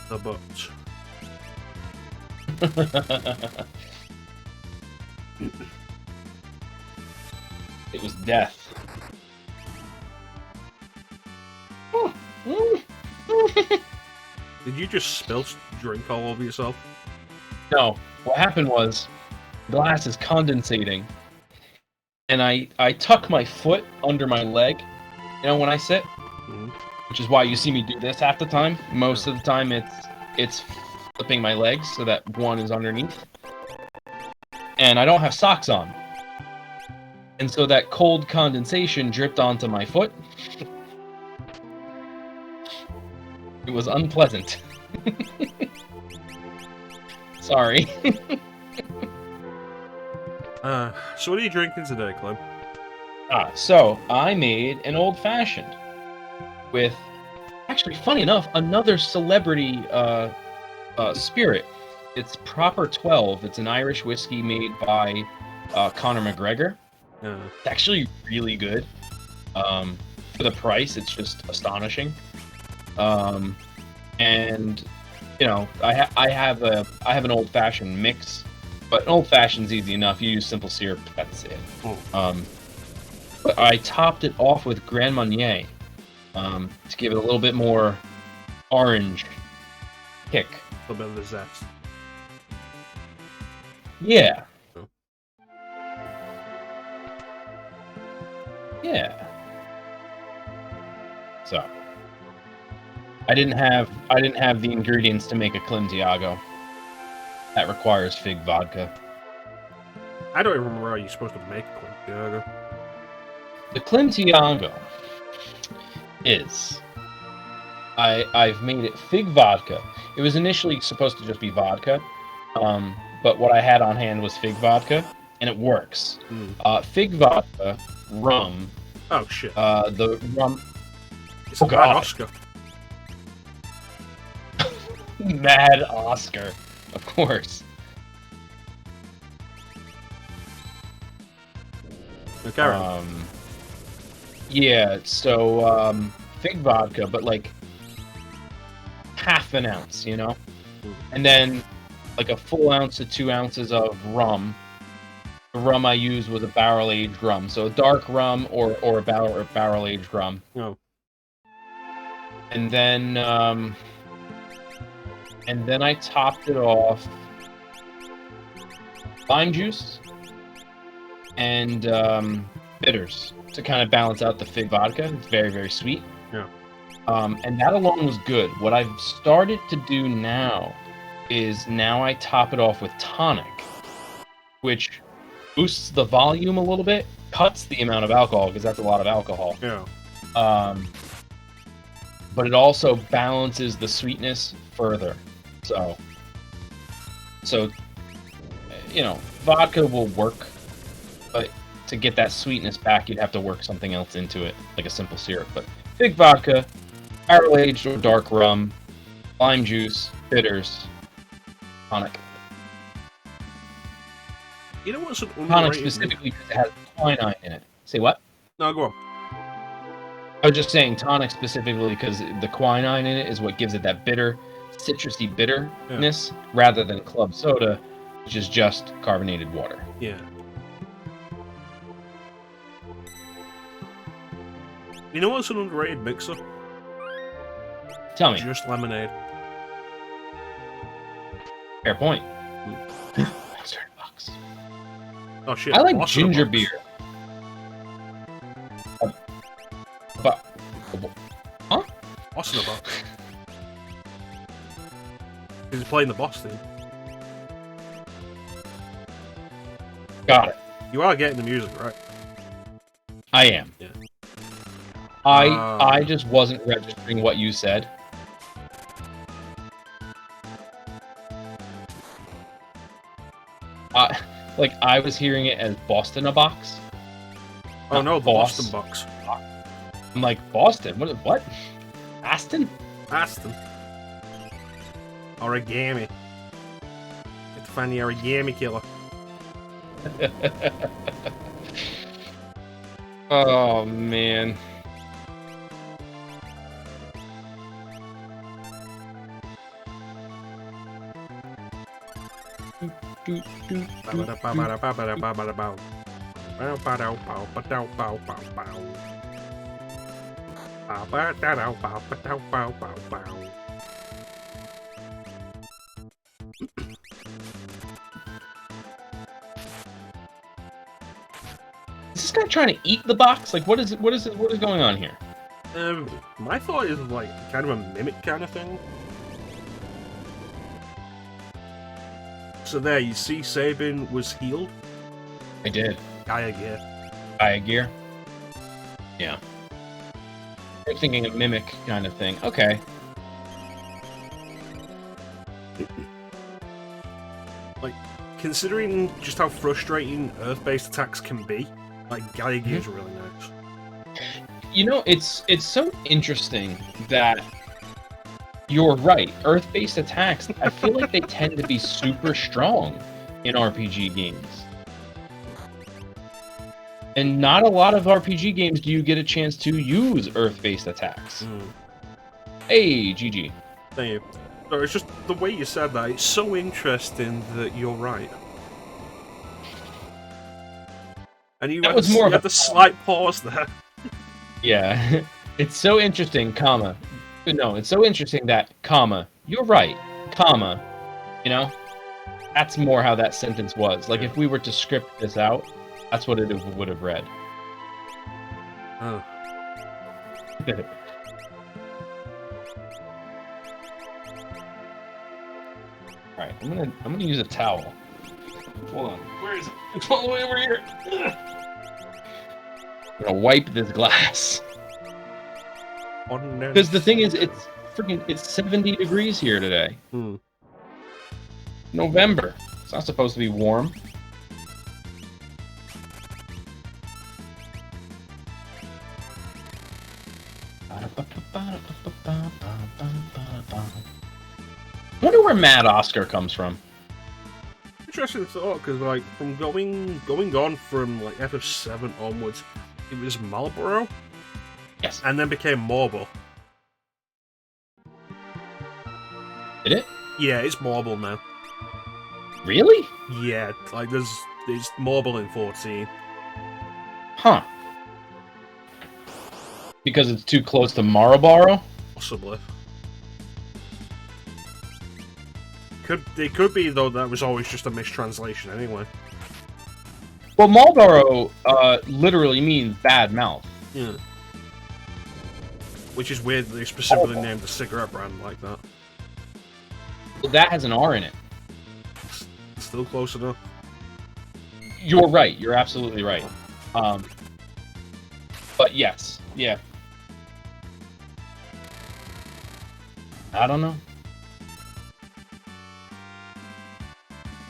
the butt. It was death. Did you just spill drink all over yourself? No. What happened was, the glass is condensating, and I tuck my foot under my leg, you know, when I sit, which is why you see me do this half the time. Most of the time it's flipping my legs so that one is underneath. And I don't have socks on. And so that cold condensation dripped onto my foot. It was unpleasant. Sorry. So what are you drinking today, Clim? So I made an old-fashioned with, actually, funny enough, another celebrity spirit. It's Proper 12. It's an Irish whiskey made by Conor McGregor. It's actually really good. For the price, it's just astonishing. And you know, I have an old-fashioned mix, but an old-fashioned's easy enough. You use simple syrup. That's it. But I topped it off with Grand Marnier to give it a little bit more orange kick. A little bit of the zest. Yeah. Yeah. So I didn't have the ingredients to make a Clim Tiago. That requires fig vodka. I don't even remember how you're supposed to make Clim Tiago. The Clim Tiago is I've made it fig vodka. It was initially supposed to just be vodka, but what I had on hand was fig vodka, and it works. Fig vodka, rum. Oh shit. The rum. It's a Mad Oscar. Mad Oscar, of course. Okay. Yeah, so fig vodka, but like half an ounce, you know? And then like a full ounce to 2 ounces of rum. The rum I used was a barrel-aged rum, so a dark rum or a barrel-aged rum. Oh. And then I topped it off lime juice and bitters to kind of balance out the fig vodka. It's very, very sweet. Yeah. And that alone was good. What I've started to do now is I top it off with tonic, which boosts the volume a little bit, cuts the amount of alcohol, because that's a lot of alcohol. Yeah. But it also balances the sweetness further. So, you know, vodka will work, but to get that sweetness back, you'd have to work something else into it, like a simple syrup. But fig vodka, barrel-aged or dark rum, lime juice, bitters, tonic. You know what's an underrated... Tonic specifically because it has quinine in it. Say what? No, go on. I was just saying tonic specifically because the quinine in it is what gives it that bitter, citrusy bitterness, rather than club soda, which is just carbonated water. Yeah. You know what's an underrated mixer? Tell me. Just lemonade. Fair point. $30. Oh shit. I like ginger beer. But huh? What's in the box? He's playing the boss theme. Got it. You are getting the music, right? I am. Yeah. I just wasn't registering what you said. like I was hearing it as Boston a box. Oh no, the Boston box. I'm like, Boston? What? Aston? Aston. Origami. Get to find the origami killer. Oh man. Is this guy trying to eat the box? Like, what is going on here? My thought is like kind of a mimic kind of thing. So there, you see Sabin was healed? I did. Gaia gear. Gaia gear? Yeah. I'm thinking a mimic kind of thing. Okay. Like, considering just how frustrating Earth-based attacks can be, like, Gaia gear is really nice. You know, it's so interesting that you're right. Earth-based attacks, I feel like they tend to be super strong in RPG games. And not a lot of RPG games do you get a chance to use Earth-based attacks. Hey, GG. Thank you. So it's just the way you said that, it's so interesting that you're right. And you had the slight pause there. Yeah. It's so interesting, comma. No, it's so interesting that, comma, you're right, comma, you know? That's more how that sentence was. Like, if we were to script this out, that's what it would have read. Oh. Alright, I'm gonna use a towel. Hold on. Where is it? It's all the way over here. I'm gonna wipe this glass. Because the thing is, it's 70 degrees here today. November. It's not supposed to be warm. I wonder where Mad Oscar comes from. Interesting thought, because like from going on from like FF7 onwards, it was Marlborough. Yes. And then became Marble. Did it? Yeah, it's Marble now. Really? Yeah, like there's Marble in 14. Huh. Because it's too close to Marlborough? Possibly. It could be though that was always just a mistranslation anyway. Well, Marlborough literally means bad mouth. Yeah. Which is weird that they specifically named a cigarette brand like that. Well, that has an R in it. Still close enough. You're right. You're absolutely right. But yes. Yeah. I don't know.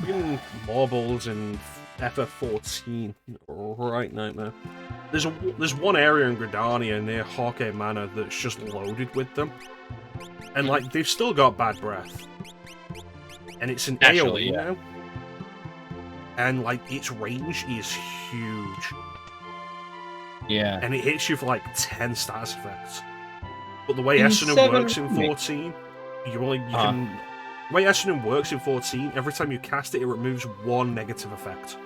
Freaking marbles in FF14. Right nightmare. There's one area in Gridania near Hawke Manor that's just loaded with them. And like they've still got bad breath. And it's an AoE now. And like its range is huge. Yeah. And it hits you for like 10 status effects. But the way Essunan works in 14, the way Essunan works in 14, every time you cast it, it removes one negative effect.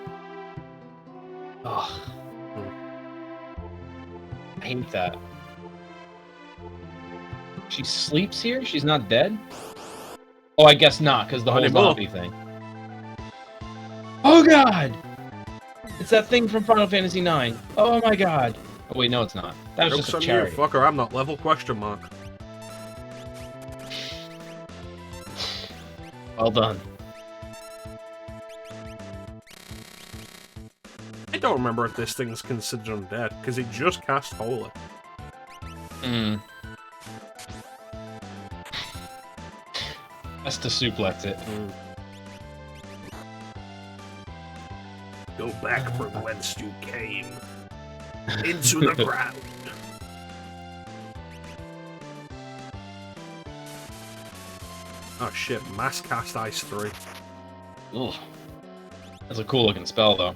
Ugh. I hate that. She sleeps here? She's not dead? Oh, I guess not, because the whole zombie thing. Oh god! It's that thing from Final Fantasy IX. Oh my god. Oh wait, no it's not. That was just a charity. Fucker, I'm not level, question mark. Well done. I don't remember if this thing's considered undead, because it just cast Holy. That's to suplex it. Go back from whence you came. Into the ground. Oh shit, Mass Cast Ice 3. Ugh. That's a cool looking spell, though.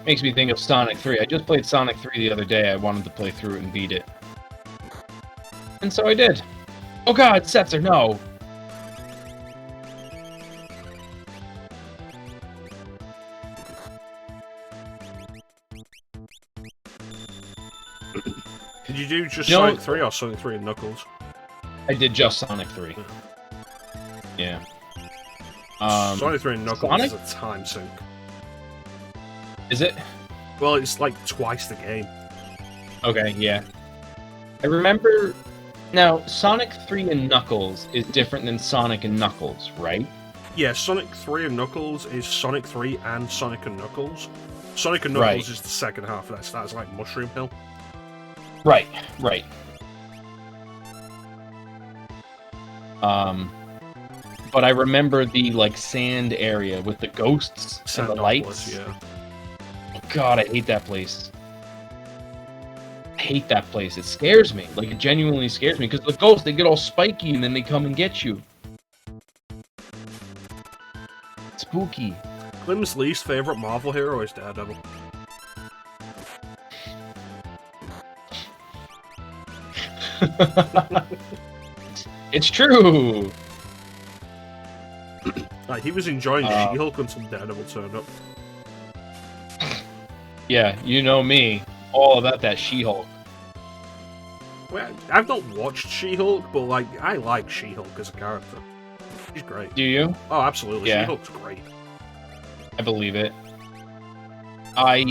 Makes me think of Sonic 3. I just played Sonic 3 the other day. I wanted to play through it and beat it. And so I did. Oh god, Setzer, no! Did you do just Sonic 3 or Sonic 3 and Knuckles? I did just Sonic 3. Yeah. Sonic 3 and Knuckles is a time sink. Is it? Well, it's like twice the game. Okay, yeah. I remember... Now, Sonic 3 and Knuckles is different than Sonic and Knuckles, right? Yeah, Sonic 3 and Knuckles is Sonic 3 and Sonic and Knuckles. Sonic and Knuckles is the second half of that. That's like Mushroom Hill. Right, right. But I remember the, like, sand area with the ghosts and the lights. Yeah. Oh god, I hate that place. I hate that place. It scares me. Like, it genuinely scares me, because the ghosts, they get all spiky and then they come and get you. Spooky. Clim's least favorite Marvel hero is Daredevil. It's true! Like, he was enjoying She-Hulk until Daredevil turned up. Yeah, you know me. All about that She-Hulk. Well, I've not watched She-Hulk, but like, I like She-Hulk as a character. She's great. Do you? Oh, absolutely. Yeah. She-Hulk's great. I believe it. I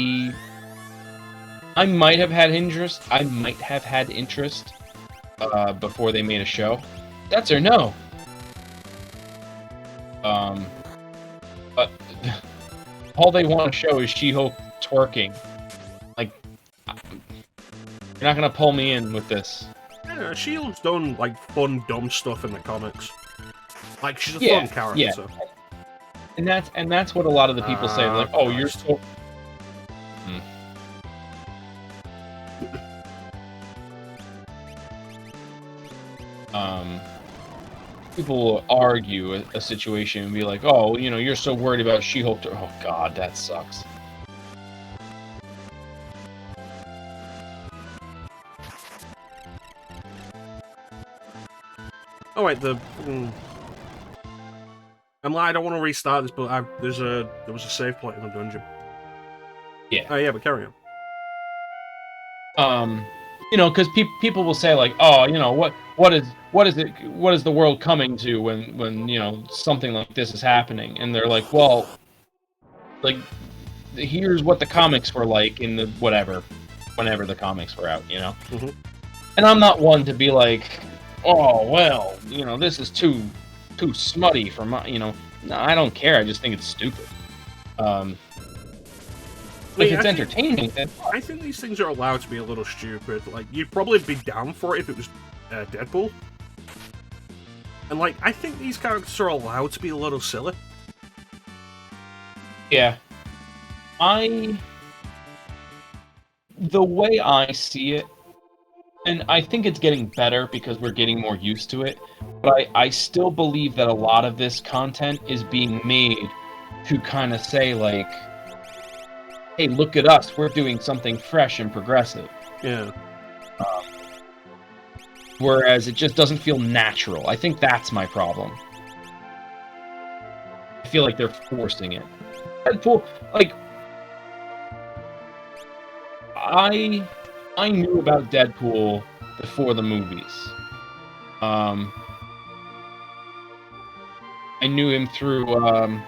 might have had interest. I might have had interest before they made a show. That's or no. But all they want to show is She-Hulk twerking. Like, you're not gonna pull me in with this. Yeah, She-Hulk's done like fun, dumb stuff in the comics. Like, she's a fun character. Yeah. So. And that's what a lot of the people say. Like, oh, you're so. People will argue a situation and be like, oh, you know, you're so worried about She-Hulk. Oh, God, that sucks. Oh, wait, I don't want to restart this, but there was a save point in the dungeon. Yeah. Oh, yeah, but carry on. You know, because people will say like, oh, you know, what is the world coming to when you know something like this is happening? And they're like, well, like, here's what the comics were like in the whenever the comics were out, you know. Mm-hmm. And I'm not one to be like, oh well, you know, this is too smutty for my, you know. No, I don't care. I just think it's stupid. If it's entertaining, then I think these things are allowed to be a little stupid. Like, you'd probably be down for it if it was Deadpool. And, like, I think these characters are allowed to be a little silly. Yeah. The way I see it, and I think it's getting better because we're getting more used to it, but I still believe that a lot of this content is being made to kind of say, like, hey, look at us, we're doing something fresh and progressive. Yeah. Whereas it just doesn't feel natural. I think that's my problem. I feel like they're forcing it. Deadpool, like, I knew about Deadpool before the movies. I knew him through one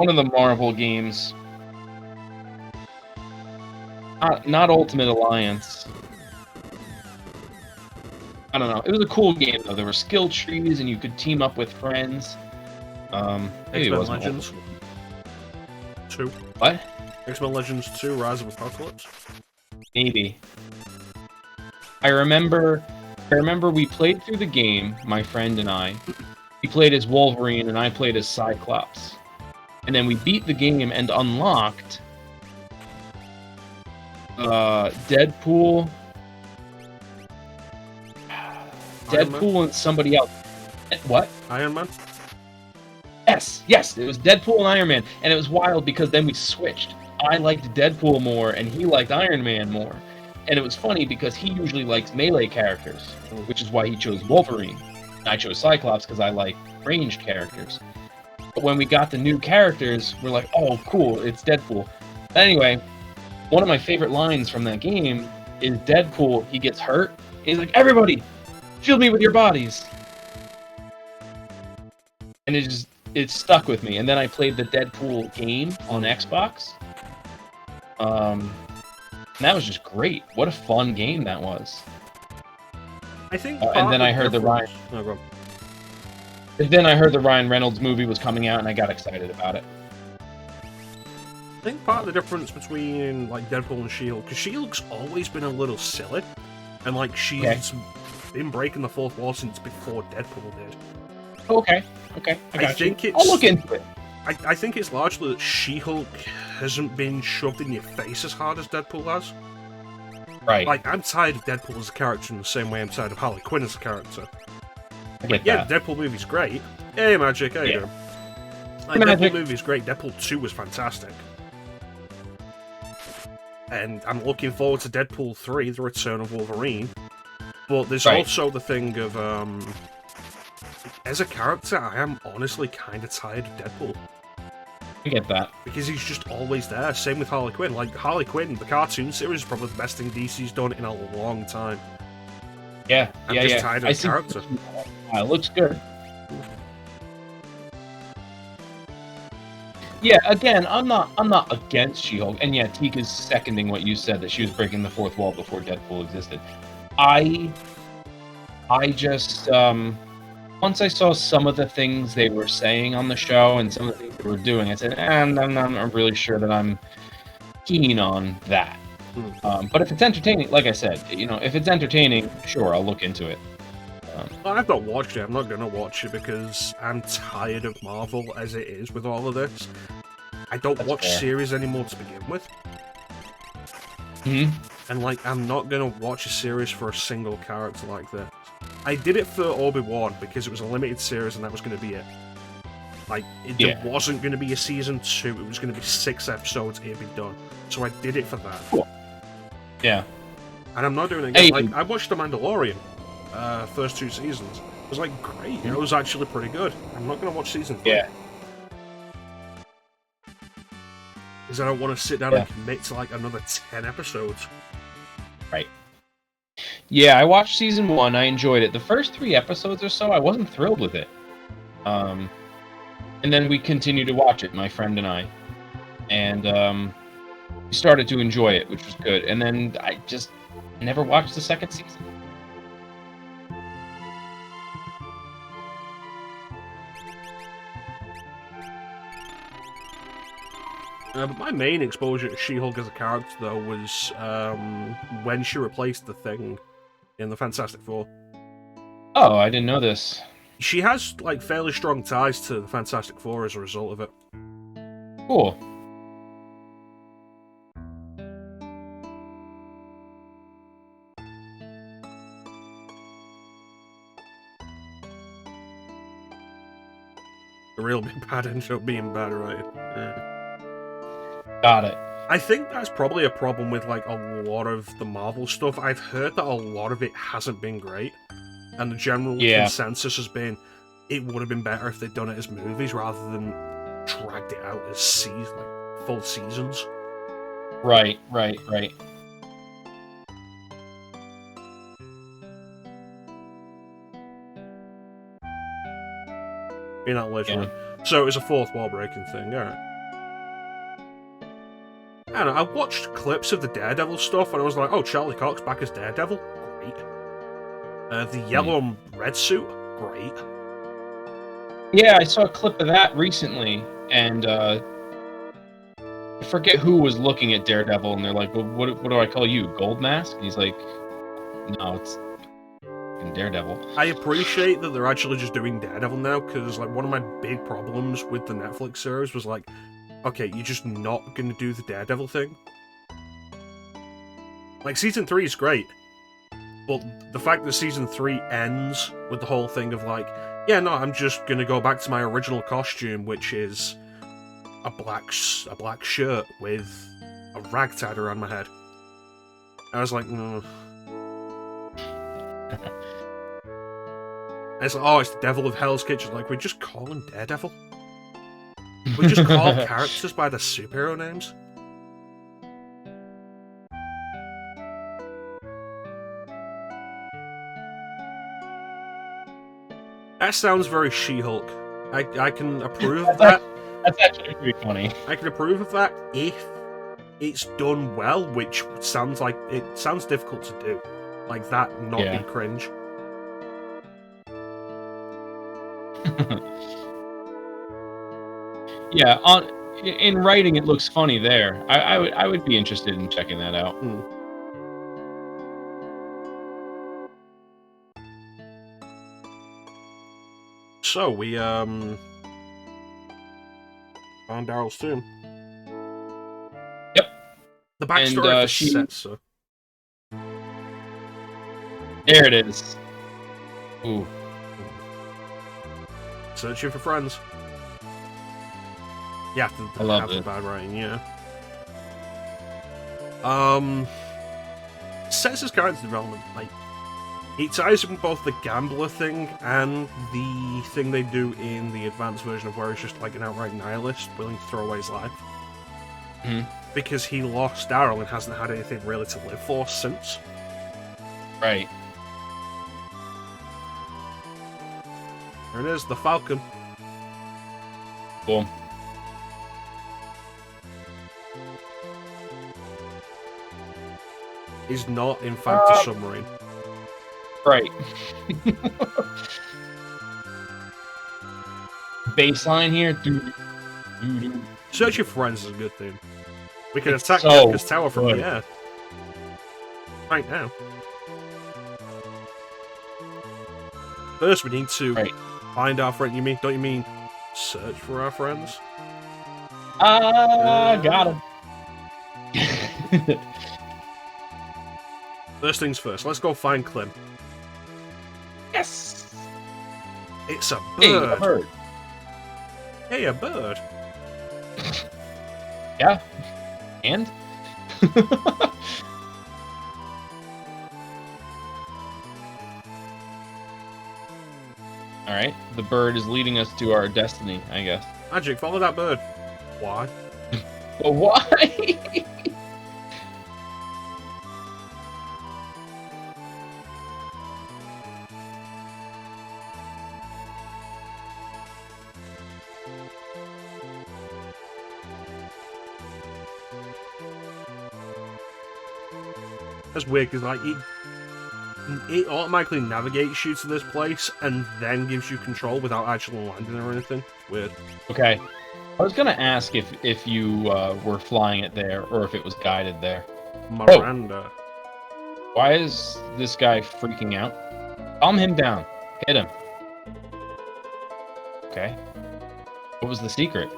of the Marvel games. Not Ultimate Alliance. I don't know. It was a cool game, though. There were skill trees, and you could team up with friends. Maybe it wasn't Legends 2. What? X-Men Legends 2, Rise of Apocalypse? Maybe. I remember I remember we played through the game, my friend and I. He played as Wolverine, and I played as Cyclops. And then we beat the game and unlocked Deadpool, and somebody else. What? Iron Man? Yes, it was Deadpool and Iron Man, and it was wild because then we switched. I liked Deadpool more, and he liked Iron Man more. And it was funny because he usually likes melee characters, which is why he chose Wolverine. I chose Cyclops because I like ranged characters. But when we got the new characters, we're like, oh, cool, it's Deadpool. Anyway, one of my favorite lines from that game is Deadpool, he gets hurt. He's like, everybody, shield me with your bodies. And it stuck with me. And then I played the Deadpool game on Xbox. And that was just great. What a fun game that was. I think. And then I heard the Ryan. And then I heard the Ryan Reynolds movie was coming out, and I got excited about it. I think part of the difference between like Deadpool and She-Hulk, because She-Hulk's always been a little silly, and like she's been breaking the fourth wall since before Deadpool did. Okay. I'll look into it. I think it's largely that She-Hulk hasn't been shoved in your face as hard as Deadpool has. Right. Like, I'm tired of Deadpool as a character in the same way I'm tired of Harley Quinn as a character. I get yeah, that. the Deadpool movie's great. Hey, Magic, how you doing? Like, Deadpool movie's great. Deadpool 2 was fantastic. And I'm looking forward to Deadpool 3, The Return of Wolverine. But there's also the thing of, as a character, I am honestly kind of tired of Deadpool. I get that. Because he's just always there. Same with Harley Quinn. Like, Harley Quinn, the cartoon series is probably the best thing DC's done in a long time. I'm just tired of the character. It looks good. Yeah, again, I'm not against She-Hulk, and yeah, Tika's seconding what you said, that she was breaking the fourth wall before Deadpool existed. I just once I saw some of the things they were saying on the show and some of the things they were doing, I said, I'm not really sure that I'm keen on that. But if it's entertaining, like I said, if it's entertaining, sure, I'll look into it. Well, I've not watched it. I'm not going to watch it because I'm tired of Marvel as it is with all of this. I don't watch series anymore to begin with. And, like, I'm not going to watch a series for a single character like this. I did it for Obi-Wan because it was a limited series and that was going to be it. Like, there wasn't going to be a season 2. It was going to be 6 episodes, it'd be done. So I did it for that. Cool. Yeah. And I'm not doing it again. Like, I watched The Mandalorian. First 2 seasons. It was like great. It was actually pretty good. I'm not going to watch season 3. Yeah. Because I don't want to sit down and commit to like another 10 episodes. Right. Yeah, I watched season 1. I enjoyed it. The first 3 episodes or so, I wasn't thrilled with it. And then we continued to watch it, my friend and I. And we started to enjoy it, which was good. And then I just never watched the second season. But my main exposure to She-Hulk as a character, though, was when she replaced the Thing in the Fantastic Four. Oh, I didn't know this. She has, like, fairly strong ties to the Fantastic Four as a result of it. Cool. The real bad ends up being bad, right? Got it. I think that's probably a problem with, like, a lot of the Marvel stuff. I've heard that a lot of it hasn't been great. And the general consensus has been, it would have been better if they'd done it as movies rather than dragged it out as full seasons. Right. You're not literally. Yeah. So it was a fourth wall breaking thing, alright. I don't know, I watched clips of the Daredevil stuff and I was like, oh, Charlie Cox back as Daredevil? Great. The yellow and red suit? Great. Yeah, I saw a clip of that recently, and I forget who was looking at Daredevil, and they're like, well, what do I call you, Gold Mask? And he's like, no, fucking Daredevil. I appreciate that they're actually just doing Daredevil now, because like one of my big problems with the Netflix series was like, okay, you're just not going to do the Daredevil thing. Like, Season 3 is great, but the fact that Season 3 ends with the whole thing of like, yeah, no, I'm just going to go back to my original costume, which is a black shirt with a rag tied around my head. I was like, no. It's like, oh, it's the Devil of Hell's Kitchen. Like, we just call him Daredevil. We just call characters by their superhero names. That sounds very She-Hulk. I can approve of that. That's actually pretty funny. I can approve of that if it's done well, which sounds like it sounds difficult to do. Like that, not be cringe. Yeah, in writing it looks funny there. I would be interested in checking that out. So we found Darryl's tomb. Yep. The backstory and, of the set, so. There it is. Ooh. Searching for friends. Yeah, I love have it. the bad writing, yeah. Sets his character development, like, it ties in both the gambler thing and the thing they do in the advanced version of where he's just like an outright nihilist, willing to throw away his life. Because he lost Darril and hasn't had anything really to live for since. Right. There it is, the Falcon. Cool. Is not, in fact, a submarine. Right. Baseline here. Searching for friends is a good thing. We can attack Kefka's tower from the air. Right now. First, we need to find our friend. Don't you mean search for our friends? Got him. First things first, let's go find Clim. Yes! It's a bird. Hey, a bird. Hey, a bird. Yeah. And? Alright, the bird is leading us to our destiny, I guess. Magic, follow that bird. Why? But why? That's weird, because like it automatically navigates you to this place and then gives you control without actually landing or anything. Weird. Okay. I was gonna ask if you were flying it there or if it was guided there. Miranda. Oh. Why is this guy freaking out? Calm him down. Hit him. Okay. What was the secret?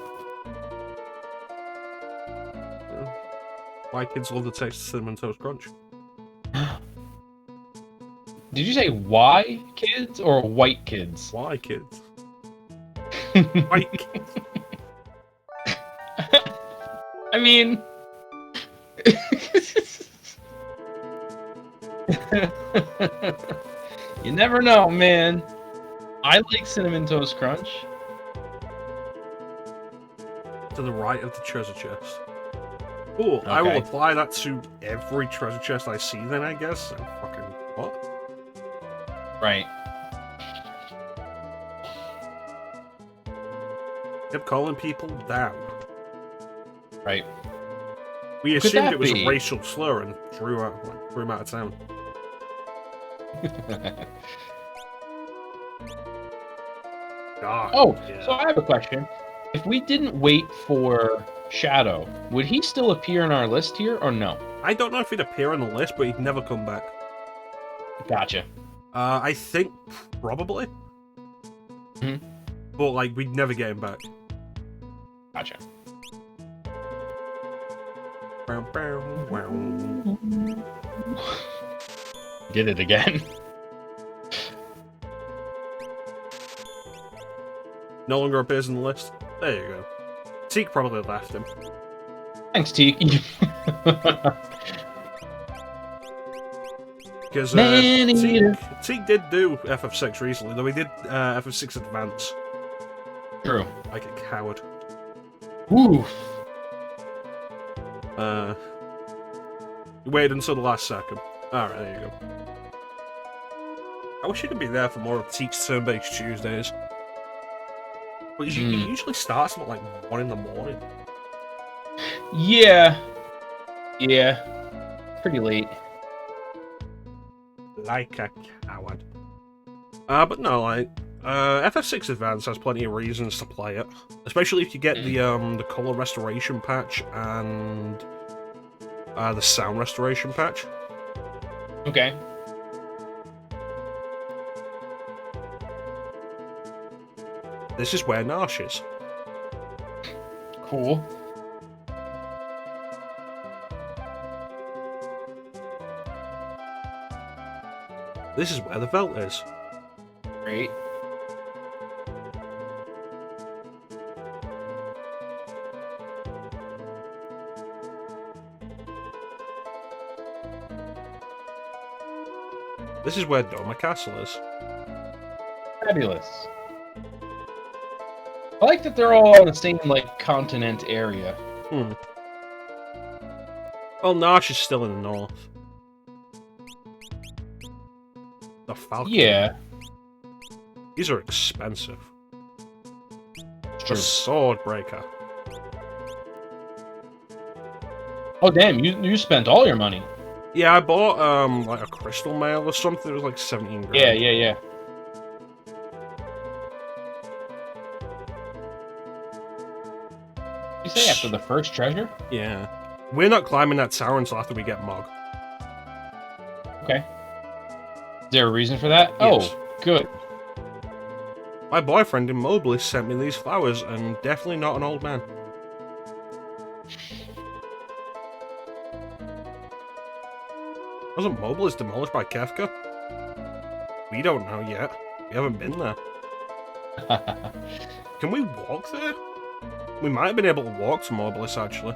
Why kids love the taste of Cinnamon Toast Crunch. Did you say why kids or white kids? Why kids? White kids. I mean... You never know, man. I like Cinnamon Toast Crunch. To the right of the treasure chest. Cool, okay. I will apply that to every treasure chest I see then, I guess. And fucking what? Right. Kept calling people down. Right. We assumed it was a racial slur and threw him out of town. So I have a question. If we didn't wait for Shadow, would he still appear on our list here or no? I don't know if he'd appear on the list, but he'd never come back. Gotcha. I think probably. Mm-hmm. But, like, we'd never get him back. Gotcha. Did it again. No longer appears in the list. There you go. Teak probably left him. Thanks, Teak. Because Teak did do FF6 recently, though he did FF6 Advance. True. Like a coward. Oof. You waited until the last second. Alright, there you go. I wish you could be there for more of Teak's turn-based Tuesdays. But he usually starts at like 1 in the morning. Yeah. Yeah. Pretty late. Like a coward. But no, like, FF6 Advance has plenty of reasons to play it. Especially if you get the color restoration patch and the sound restoration patch. Okay. This is where Nash is. Cool. This is where the Velt is. Great. This is where Doma Castle is. Fabulous. I like that they're all in the same, like, continent area. Well, Nash is still in the north. The Falcon. Yeah. These are expensive. True. The Swordbreaker. Oh, damn, you spent all your money. Yeah, I bought, like a crystal mail or something. It was like 17 grand. Yeah. You say after the first treasure? Yeah. We're not climbing that tower until after we get Mog. Okay. Is there a reason for that? Yes. Oh, good. My boyfriend in Mobley sent me these flowers, and definitely not an old man. Wasn't Mobley's demolished by Kefka? We don't know yet. We haven't been there. Can we walk there? We might have been able to walk to Mobilis, actually.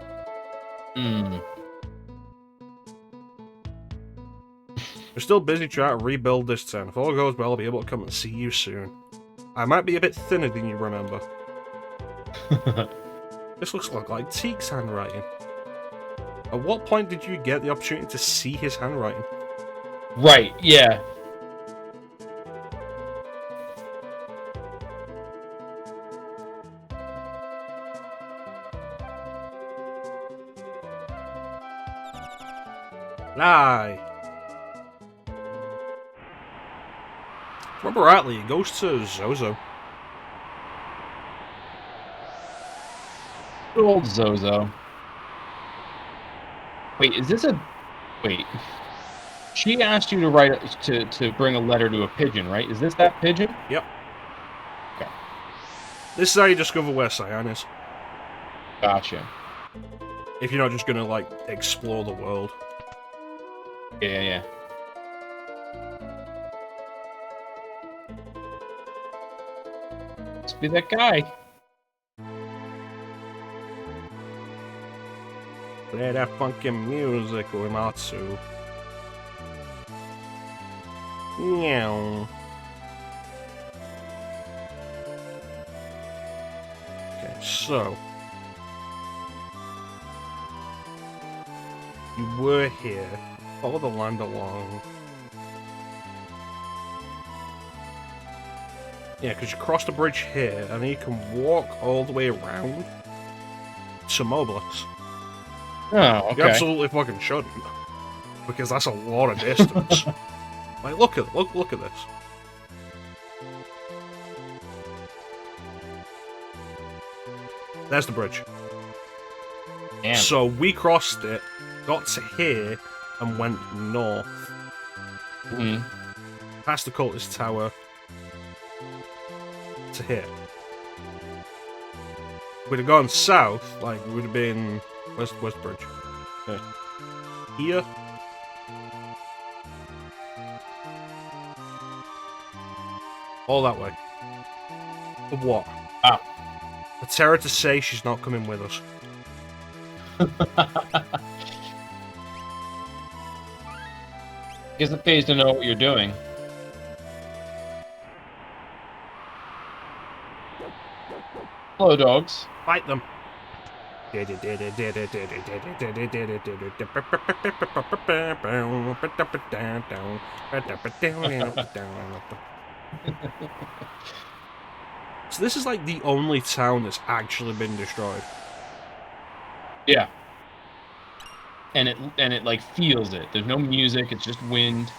We're still busy trying to rebuild this town. If all goes well, I'll be able to come and see you soon. I might be a bit thinner than you remember. This looks like Teak's handwriting. At what point did you get the opportunity to see his handwriting? Right, yeah. Lie. Remember rightly, he goes to Zozo. Good old Zozo. Wait, is this a... Wait. She asked you to write to bring a letter to a pigeon, right? Is this that pigeon? Yep. Okay. This is how you discover where Cyan is. Gotcha. If you're not just gonna, like, explore the world. Yeah. Let's be that guy. Play that funky music, Uematsu. Meow. Okay, so. You were here. Follow the land along. Yeah, because you cross the bridge here, and then you can walk all the way around to Mobilis. Oh, okay. You absolutely fucking shouldn't, because that's a lot of distance. Like, look at this. There's the bridge. Damn. So we crossed it, got to here, and went north. past the cultist tower to here. We'd have gone south, like we would have been Westbridge. Here. All that way. For what? Ah. For Terra to say she's not coming with us. Guess it pays to know what you're doing. Hello, dogs. Fight them. So this is like the only town that's actually been destroyed. Yeah. And it like feels it. There's no music, it's just wind.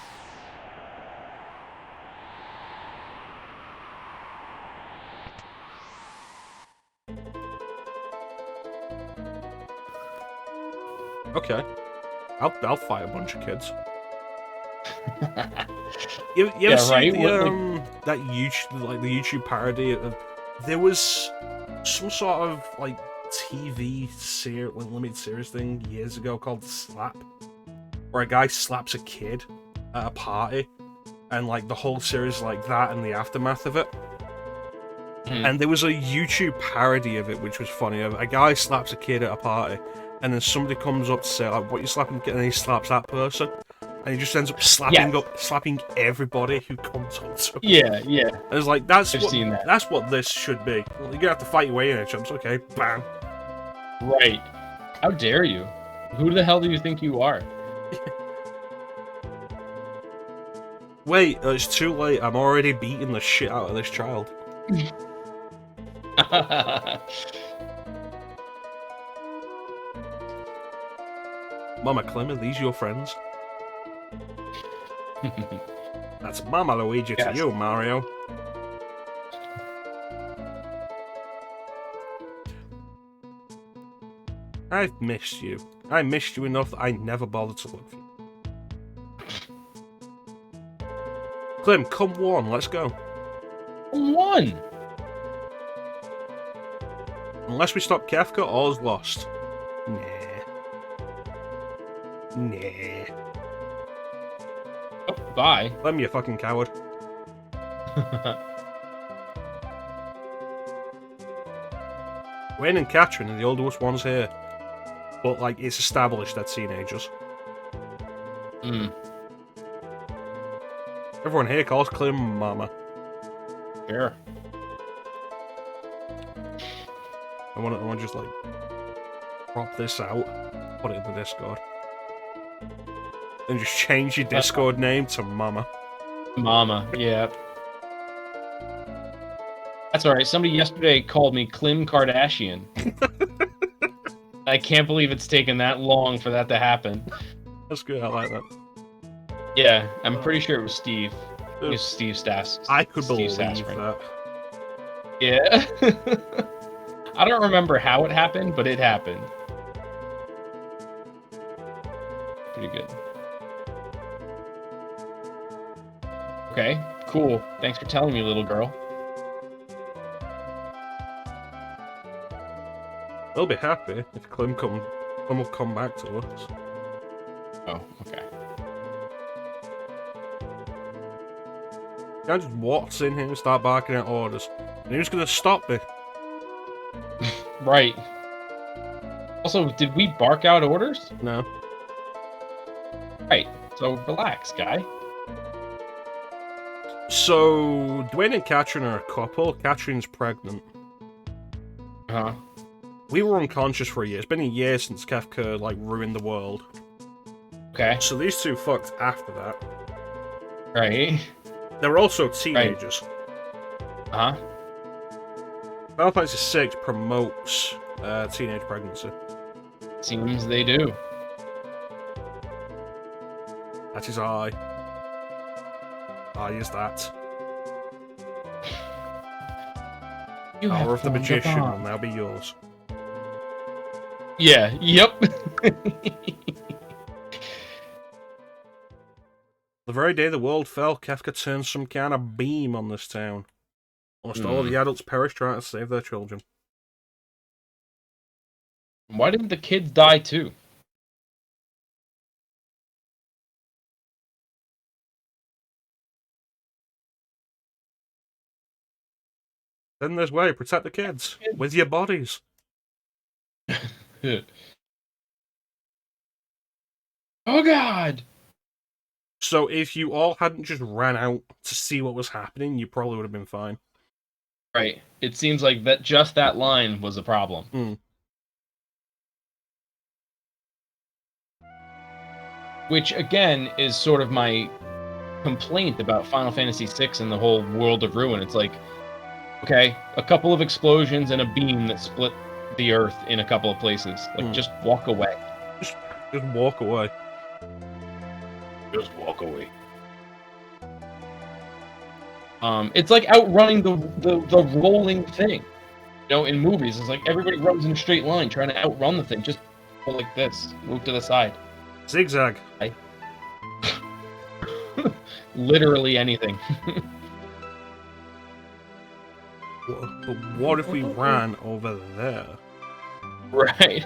Okay. I'll fight a bunch of kids. you ever see right? that YouTube parody of there was some sort of like TV series, limited series thing years ago called Slap, where a guy slaps a kid at a party, and like the whole series like that and the aftermath of it. And there was a YouTube parody of it which was funny. A guy slaps a kid at a party, and then somebody comes up to say like, "What you slapping?" And he slaps that person, and he just ends up slapping everybody who comes up to him. Yeah. And it's like that's what this should be. Well, you're gonna have to fight your way in it, chumps. Okay, bam. Right. How dare you? Who the hell do you think you are? Wait, it's too late. I'm already beating the shit out of this child. Mama Clim, are these your friends? That's Mama Luigi to you, Mario. I've missed you. I missed you enough that I never bothered to look for you. Clim, come on, let's go. Come on! Unless we stop Kefka, all's lost. Nah. Oh, bye. Clim, you fucking coward. Wayne and Catherine are the oldest ones here. But, like, it's established they're teenagers. Everyone here calls Clim Mama. Fair. I want to just, like, crop this out, put it in the Discord. And just change your Discord name to Mama. Mama, yeah. That's alright. Somebody yesterday called me Clim Kardashian. I can't believe it's taken that long for that to happen. That's good, I like that. Yeah, I'm pretty sure it was Steve. It was Steve Stass. I could believe that. Yeah. I don't remember how it happened, but it happened. Pretty good. Okay, cool. Thanks for telling me, little girl. They'll be happy if Clim will come back to us. Oh, okay. I just waltz in here and start barking out orders. And who's gonna stop me? Right. Also, did we bark out orders? No. Right. So relax, guy. So, Dwayne and Catherine are a couple. Catherine's pregnant. Uh-huh. We were unconscious for a year. It's been a year since Kefka, like, ruined the world. Okay. So these two fucked after that. Right. They were also teenagers. Right. Uh-huh. Final Fantasy VI promotes teenage pregnancy. Seems they do. That is I. I is that. Power of the Magician will now be yours. Yeah, yep. The very day the world fell, Kefka turned some kind of beam on this town. Almost all of the adults perished trying to save their children. Why didn't the kids die too? Then there's way, protect the kids with your bodies. Oh God! So if you all hadn't just ran out to see what was happening, you probably would have been fine. Right. It seems like that just that line was a problem. Mm. Which again is sort of my complaint about Final Fantasy VI and the whole World of Ruin. It's like, okay, a couple of explosions and a beam that split the Earth in a couple of places. Like, just walk away. Just walk away. Just walk away. It's like outrunning the rolling thing. You know, in movies, it's like everybody runs in a straight line trying to outrun the thing. Just go like this. Move to the side. Zigzag. Literally anything. But what if we ran over there? Right.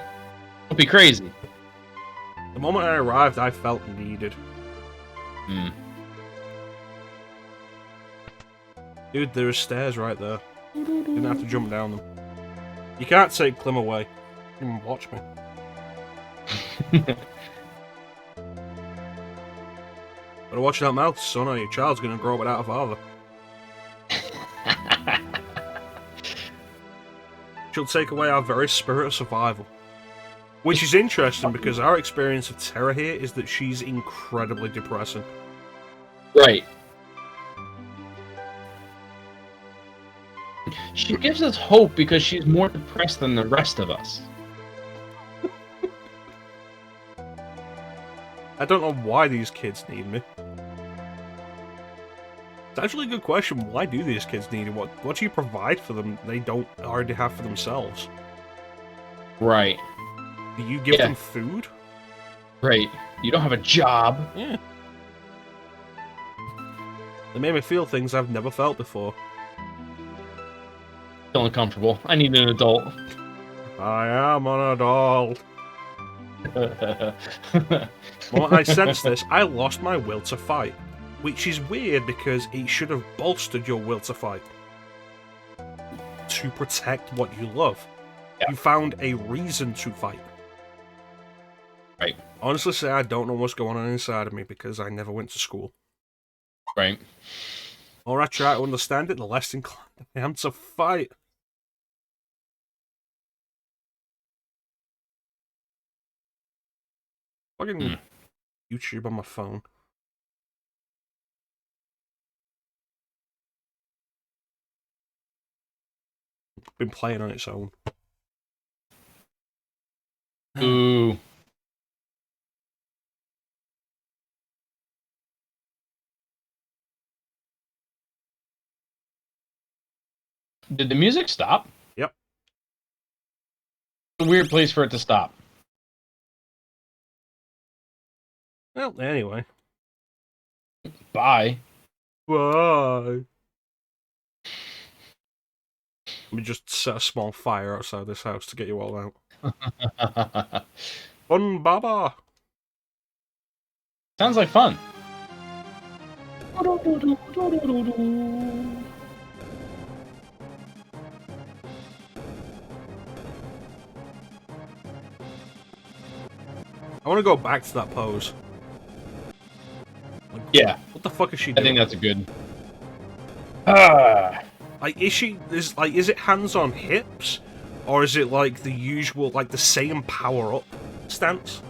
It'd be crazy. The moment I arrived, I felt needed. Dude, there are stairs right there. Didn't have to jump down them. You can't take Clim away. You can watch me. Better watch that mouth, son, or your child's gonna grow up without a father. She'll take away our very spirit of survival. Which is interesting because our experience of Terra here is that she's incredibly depressing. Right. She gives us hope because she's more depressed than the rest of us. I don't know why these kids need me. It's actually a good question. Why do these kids need it? What do you provide for them they don't already have for themselves? Right. Do you give them food? Right. You don't have a job. Yeah. They made me feel things I've never felt before. Feel uncomfortable. I need an adult. I am an adult. The moment I sensed this, I lost my will to fight. Which is weird because it should have bolstered your will to fight. To protect what you love. Yeah. You found a reason to fight. Right. Honestly say I don't know what's going on inside of me because I never went to school. Right. The more I try to understand it, the less inclined I am to fight. Fucking YouTube on my phone. Been playing on its own. Ooh. Did the music stop? Yep. A weird place for it to stop. Well, anyway. Bye. Bye. Let me just set a small fire outside this house to get you all out. Fun baba! Sounds like fun. I want to go back to that pose. Like, yeah. What the fuck is she doing? I think that's a good... Like, is it hands on hips? Or is it like the usual, like the same power up stance?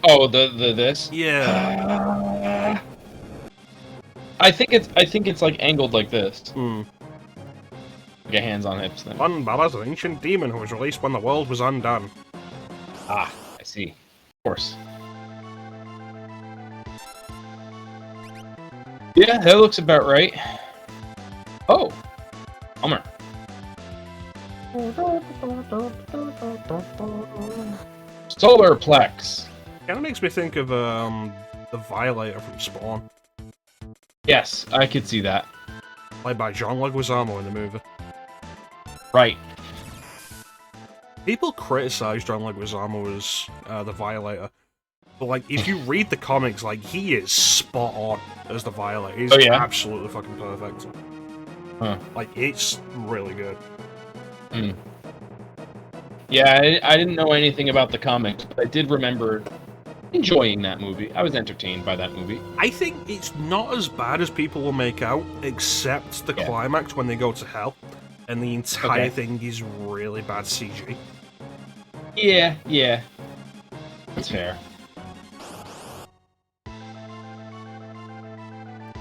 Oh, the this? Yeah. I think it's like angled like this. Hmm. Like a hands on hips thing. Fun Baba's an ancient demon who was released when the world was undone. Ah, I see. Of course. Yeah, that looks about right. Oh, Hummer. Solarplex. Kind of makes me think of the Violator from Spawn. Yes, I could see that. Played by John Leguizamo in the movie. Right. People criticize John Leguizamo as the Violator. But, like, if you read the comics, like, he is spot on as the Violator. He's absolutely fucking perfect. Huh. Like, it's really good. Mm. Yeah, I didn't know anything about the comics, but I did remember enjoying that movie. I was entertained by that movie. I think it's not as bad as people will make out, except the climax when they go to hell. And the entire thing is really bad CG. Yeah. That's fair.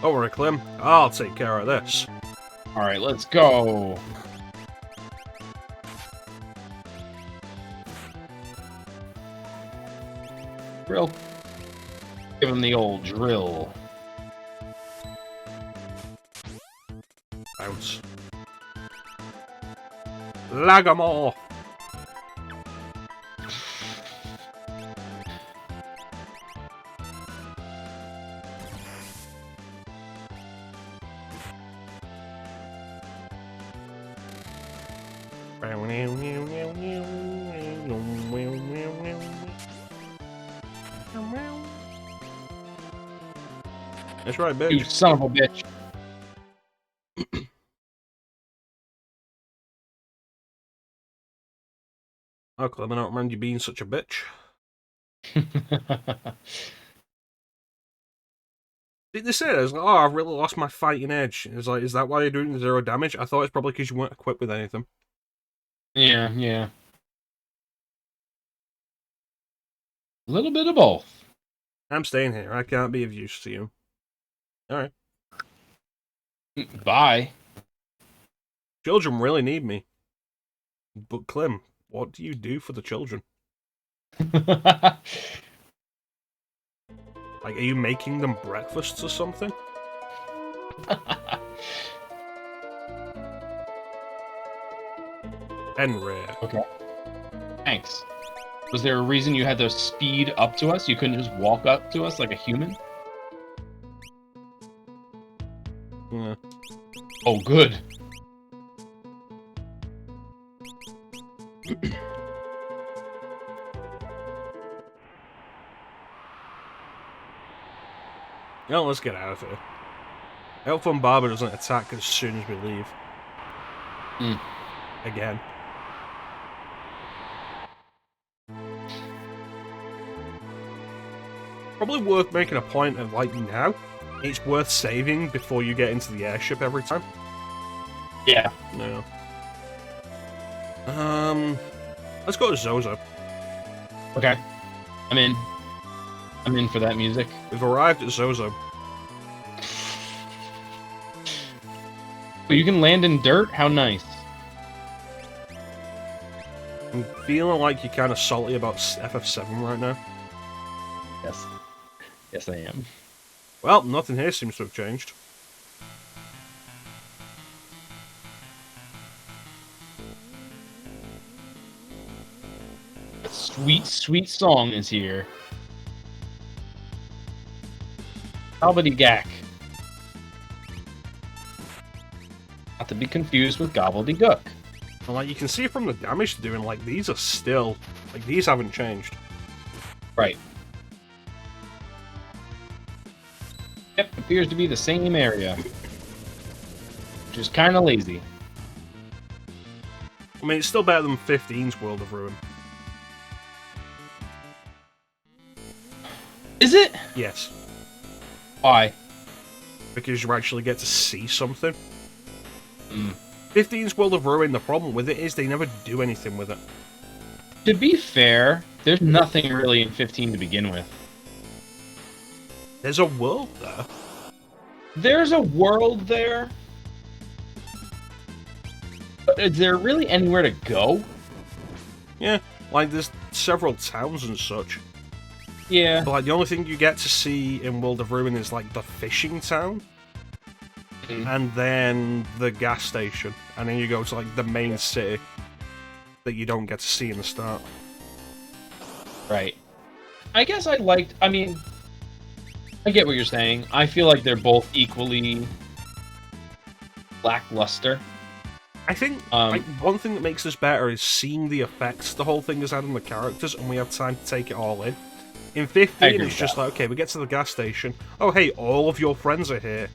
Don't worry, Clim. I'll take care of this. Alright, let's go. Drill. Give him the old drill. Bounce. Lagamore! That's right, bitch. You son of a bitch. Oh, Clem, I don't remember you being such a bitch. They said, I was like, oh, I've really lost my fighting edge. It's like, is that why you're doing 0 damage? I thought it's probably because you weren't equipped with anything. Yeah. A little bit of both. I'm staying here. I can't be of use to you. Alright. Bye. Children really need me. But, Clem, what do you do for the children? Like, are you making them breakfasts or something? Henry. Okay. Thanks. Was there a reason you had to speed up to us? You couldn't just walk up to us like a human? Yeah. Oh, good. Now let's get out of here. Elf and Barber doesn't attack as soon as we leave. Again. Probably worth making a point of, like, now, it's worth saving before you get into the airship every time. Yeah. No. Let's go to Zozo. Okay. I'm in. I'm in for that music. We've arrived at Zozo. Oh, you can land in dirt? How nice. I'm feeling like you're kind of salty about FF7 right now. Yes. Yes, I am. Well, nothing here seems to have changed. A sweet, sweet song is here. Gobbledygook. Not to be confused with gobbledygook. And like you can see from the damage they're doing, like these are still, like these haven't changed. Right. Yep, appears to be the same area. Which is kind of lazy. I mean, it's still better than 15's World of Ruin. Is it? Yes. Why? Because you actually get to see something. 15's World of Ruin, the problem with it is they never do anything with it. To be fair, there's nothing really in 15 to begin with. There's a world there. There's a world there. But is there really anywhere to go? Yeah, like there's several towns and such. Yeah. But like the only thing you get to see in World of Ruin is like the fishing town. And then the gas station. And then you go to like the main city that you don't get to see in the start. Right. I guess I mean, I get what you're saying. I feel like they're both equally lackluster. I think like one thing that makes this better is seeing the effects the whole thing has had on the characters, and we have time to take it all in. In 15, it's just like, okay, we get to the gas station. Oh, hey, all of your friends are here.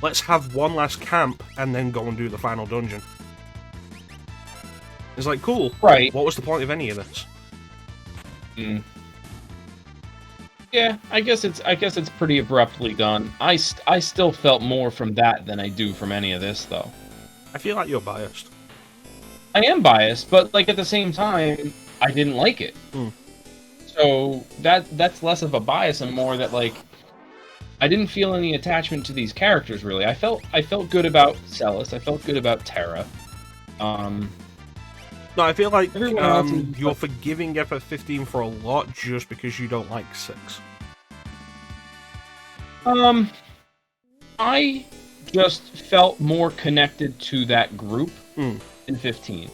Let's have one last camp and then go and do the final dungeon. It's like, cool. Right. What was the point of any of this? Yeah, I guess it's pretty abruptly done. I still felt more from that than I do from any of this, though. I feel like you're biased. I am biased, but like at the same time, I didn't like it. So that's less of a bias and more that like I didn't feel any attachment to these characters really. I felt good about Celis. I felt good about Terra. No, I feel like you're forgiving FF15 for a lot just because you don't like 6. I just felt more connected to that group in 15.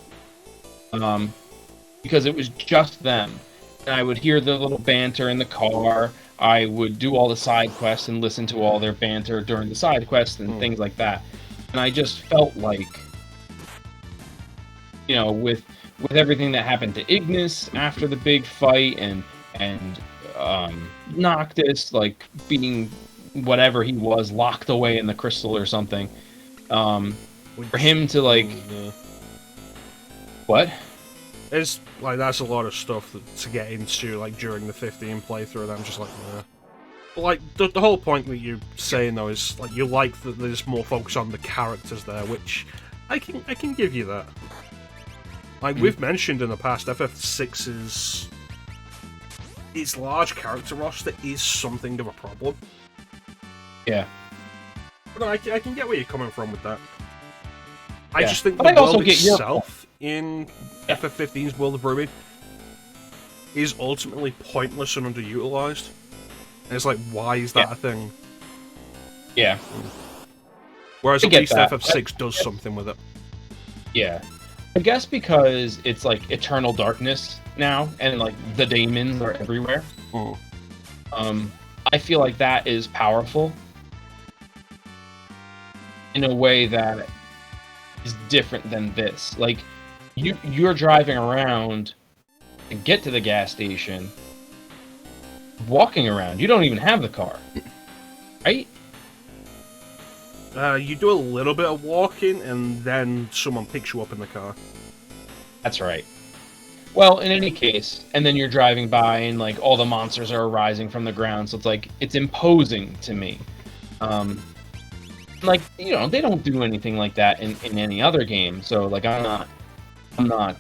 Because it was just them. And I would hear the little banter in the car. I would do all the side quests and listen to all their banter during the side quests and things like that. And I just felt like, you know, with everything that happened to Ignis after the big fight and Noctis like being whatever he was locked away in the crystal or something, for him to like what? It's like that's a lot of stuff to get into like during the 15 playthrough, and I'm just like, nah. But like the whole point that you're saying though is like you like that there's more focus on the characters there, which I can give you that. Like we've mentioned in the past, FF6's its large character roster is something of a problem. Yeah. But I can get where you're coming from with that. I Yeah. just think But the I also world get your itself in FF15's World of Ruin is ultimately pointless and underutilized. And it's like, why is that a thing? Yeah. Whereas I at get least that. FF6 does something with it. Yeah. I guess because it's like eternal darkness now, and like the daemons are everywhere. I feel like that is powerful in a way that is different than this. Like you're driving around to get to the gas station, walking around. You don't even have the car, right? You do a little bit of walking, and then someone picks you up in the car. That's right. Well, in any case, and then you're driving by, and like all the monsters are arising from the ground, so it's like it's imposing to me. Like you know, they don't do anything like that in any other game. So like I'm not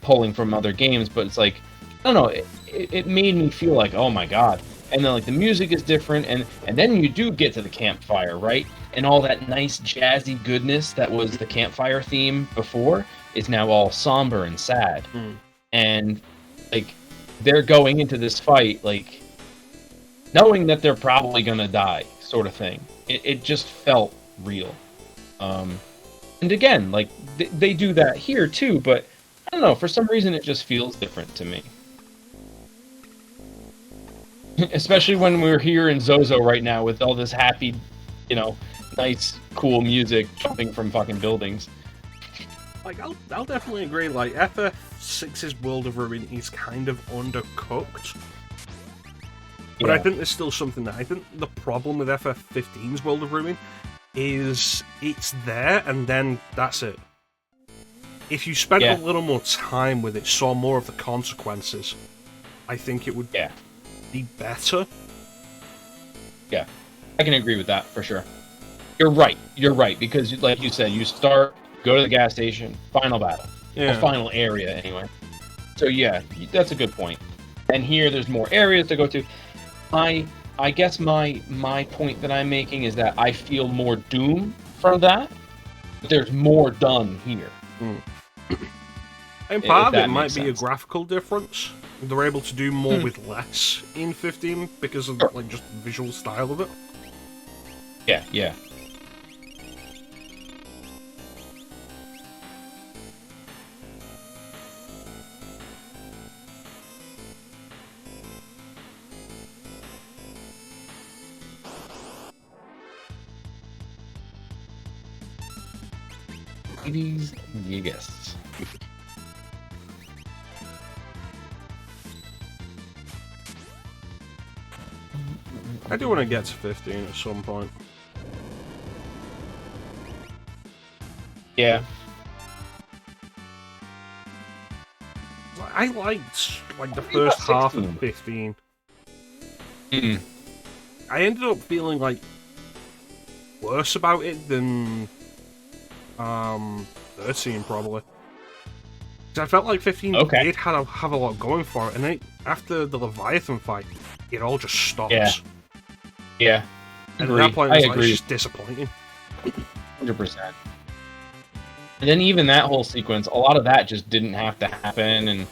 pulling from other games, but it's like I don't know. It made me feel like oh my god. And then like the music is different, and then you do get to the campfire, right? And all that nice jazzy goodness that was the campfire theme before is now all somber and sad. And like they're going into this fight like knowing that they're probably gonna die, sort of thing. It just felt real. And again, like they do that here too, but I don't know. For some reason, it just feels different to me. Especially when we're here in Zozo right now with all this happy, you know, nice, cool music jumping from fucking buildings. Like, I'll definitely agree, like, FF6's World of Ruin is kind of undercooked. But I think there's still something there. I think the problem with FF15's World of Ruin is it's there, and then that's it. If you spent a little more time with it, saw more of the consequences, I think it would be better. Yeah, I can agree with that for sure. You're right, because like you said, you start, go to the gas station, final battle. Or final area, anyway. So yeah, that's a good point. And here, there's more areas to go to. I guess my point that I'm making is that I feel more doom from that, but there's more done here. And part of it might be a graphical difference. They're able to do more with less in 15 because of like just the visual style of it. Yeah. ladies and yes. I do want to get to 15 at some point. Yeah. I liked like the first half of 15. Mm. I ended up feeling like worse about it than 13 probably. Because I felt like 15 did have a lot going for it, and then after the Leviathan fight, it all just stops. Yeah. Yeah. And at that point, it's just disappointing. 100%. And then even that whole sequence, a lot of that just didn't have to happen, and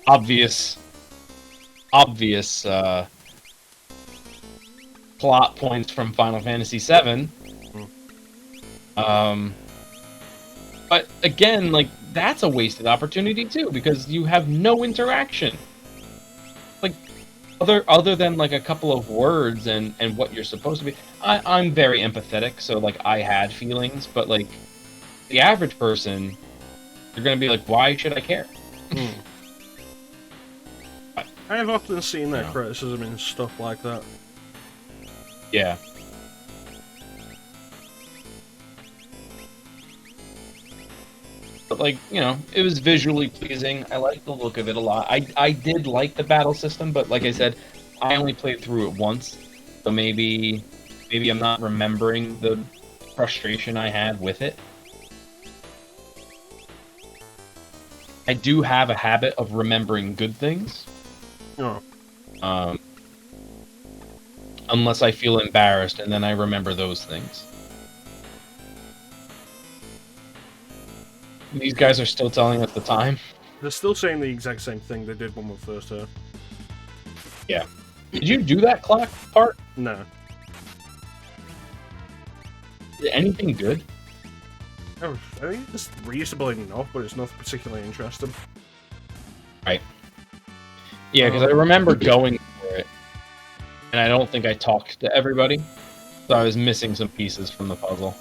obvious plot points from Final Fantasy VII. But again, like, that's a wasted opportunity too, because you have no interaction. Like, other than like a couple of words and what you're supposed to be. I'm very empathetic, so like I had feelings, but like the average person, you're gonna be like, why should I care? I have often seen that criticism in stuff like that. Yeah. But, like, you know, it was visually pleasing. I liked the look of it a lot. I did like the battle system, but like I said, I only played through it once. So maybe I'm not remembering the frustration I had with it. I do have a habit of remembering good things. Oh. Unless I feel embarrassed, and then I remember those things. These guys are still telling us the time. They're still saying the exact same thing they did when we first heard. Yeah. Did you do that clock part? No. Anything good? I think it's reasonable enough, but it's not particularly interesting. Right. Yeah, because I remember going for it, and I don't think I talked to everybody, so I was missing some pieces from the puzzle.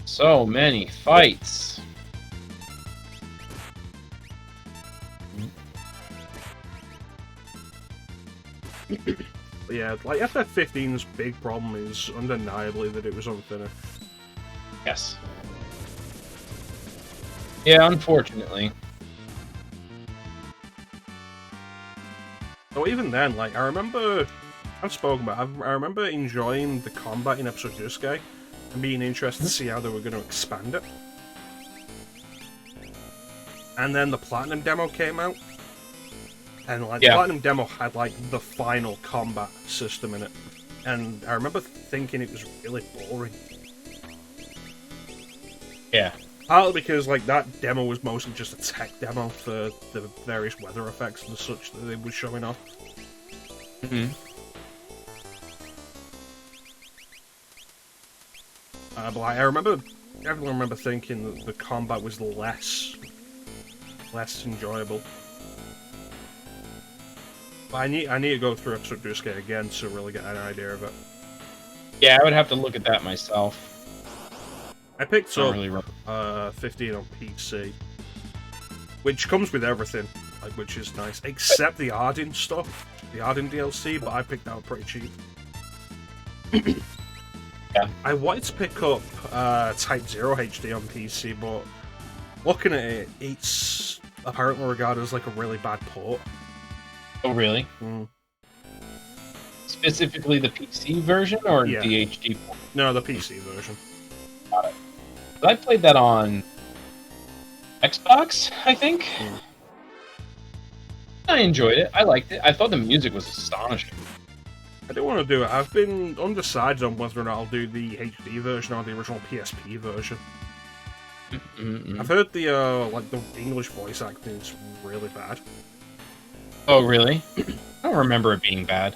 So many fights. Yeah, like FF15's big problem is undeniably that it was unfinished. Yes. Yeah, unfortunately. So even then, like, I remember... I've spoken about I remember enjoying the combat in episode Yusuke and being interested to see how they were going to expand it. And then the Platinum demo came out. And, like, the Platinum demo had, like, the final combat system in it. And I remember thinking it was really boring. Yeah. Partly because, like, that demo was mostly just a tech demo for the various weather effects and such that they were showing off. Mm-hmm. But like, I definitely remember thinking that the combat was less enjoyable. But I need to go through episode Yusuke again to really get an idea of it. Yeah, I would have to look at that myself. I picked up 15 on PC, which comes with everything, like, which is nice, except the Arden stuff, the Arden DLC. But I picked that up pretty cheap. Yeah. I wanted to pick up Type 0 HD on PC, but looking at it, it's apparently regarded as like a really bad port. Oh, really? Mm. Specifically the PC version or the HD port? No, the PC version. Got it. I played that on Xbox, I think. Mm. I enjoyed it. I liked it. I thought the music was astonishing. I do want to do it. I've been undecided on whether or not I'll do the HD version or the original PSP version. Mm-hmm. I've heard the like the English voice acting is really bad. Oh, really? I don't remember it being bad.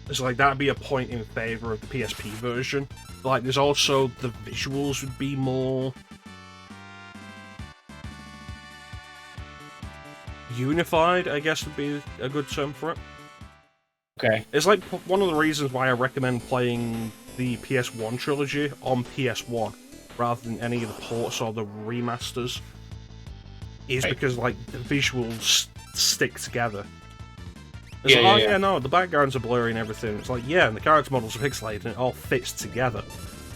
It's like that'd be a point in favor of the PSP version. Like, there's also the visuals would be more unified, I guess would be a good term for it. Okay. It's like one of the reasons why I recommend playing the PS1 trilogy on PS1 rather than any of the ports or the remasters, is because like the visuals stick together. It's no, the backgrounds are blurry and everything. It's like, yeah, and the character models are pixelated and it all fits together,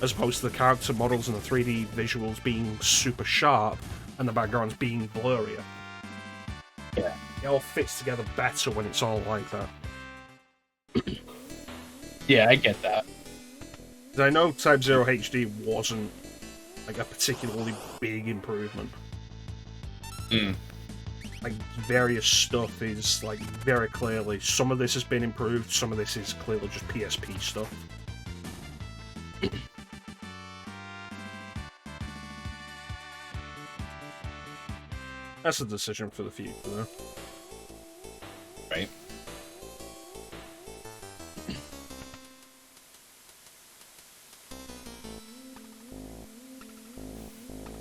as opposed to the character models and the 3D visuals being super sharp and the backgrounds being blurrier. Yeah. It all fits together better when it's all like that. Yeah, I get that. I know Type 0 HD wasn't like a particularly big improvement. Like, various stuff is like very clearly, some of this has been improved, some of this is clearly just PSP stuff. That's a decision for the future, though. Right.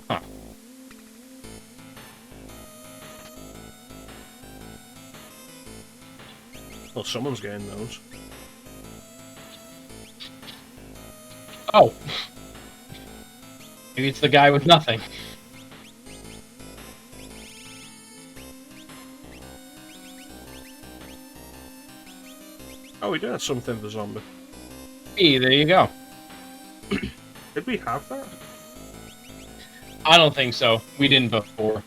Huh. Well, someone's getting those. Oh. Maybe it's the guy with nothing. Oh, we did have something for zombie. Hey, there you go. Did we have that? I don't think so. We didn't before.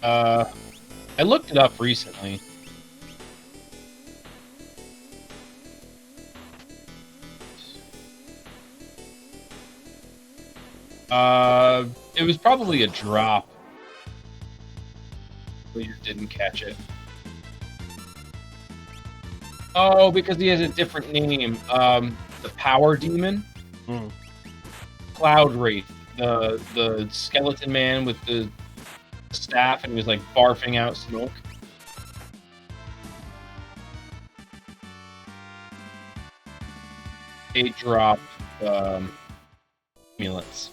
I looked it up recently. It was probably a drop. We just didn't catch it. Oh, because he has a different name. The Power Demon? Cloud Wraith. The skeleton man with the staff, and he was like barfing out smoke. They drop amulets.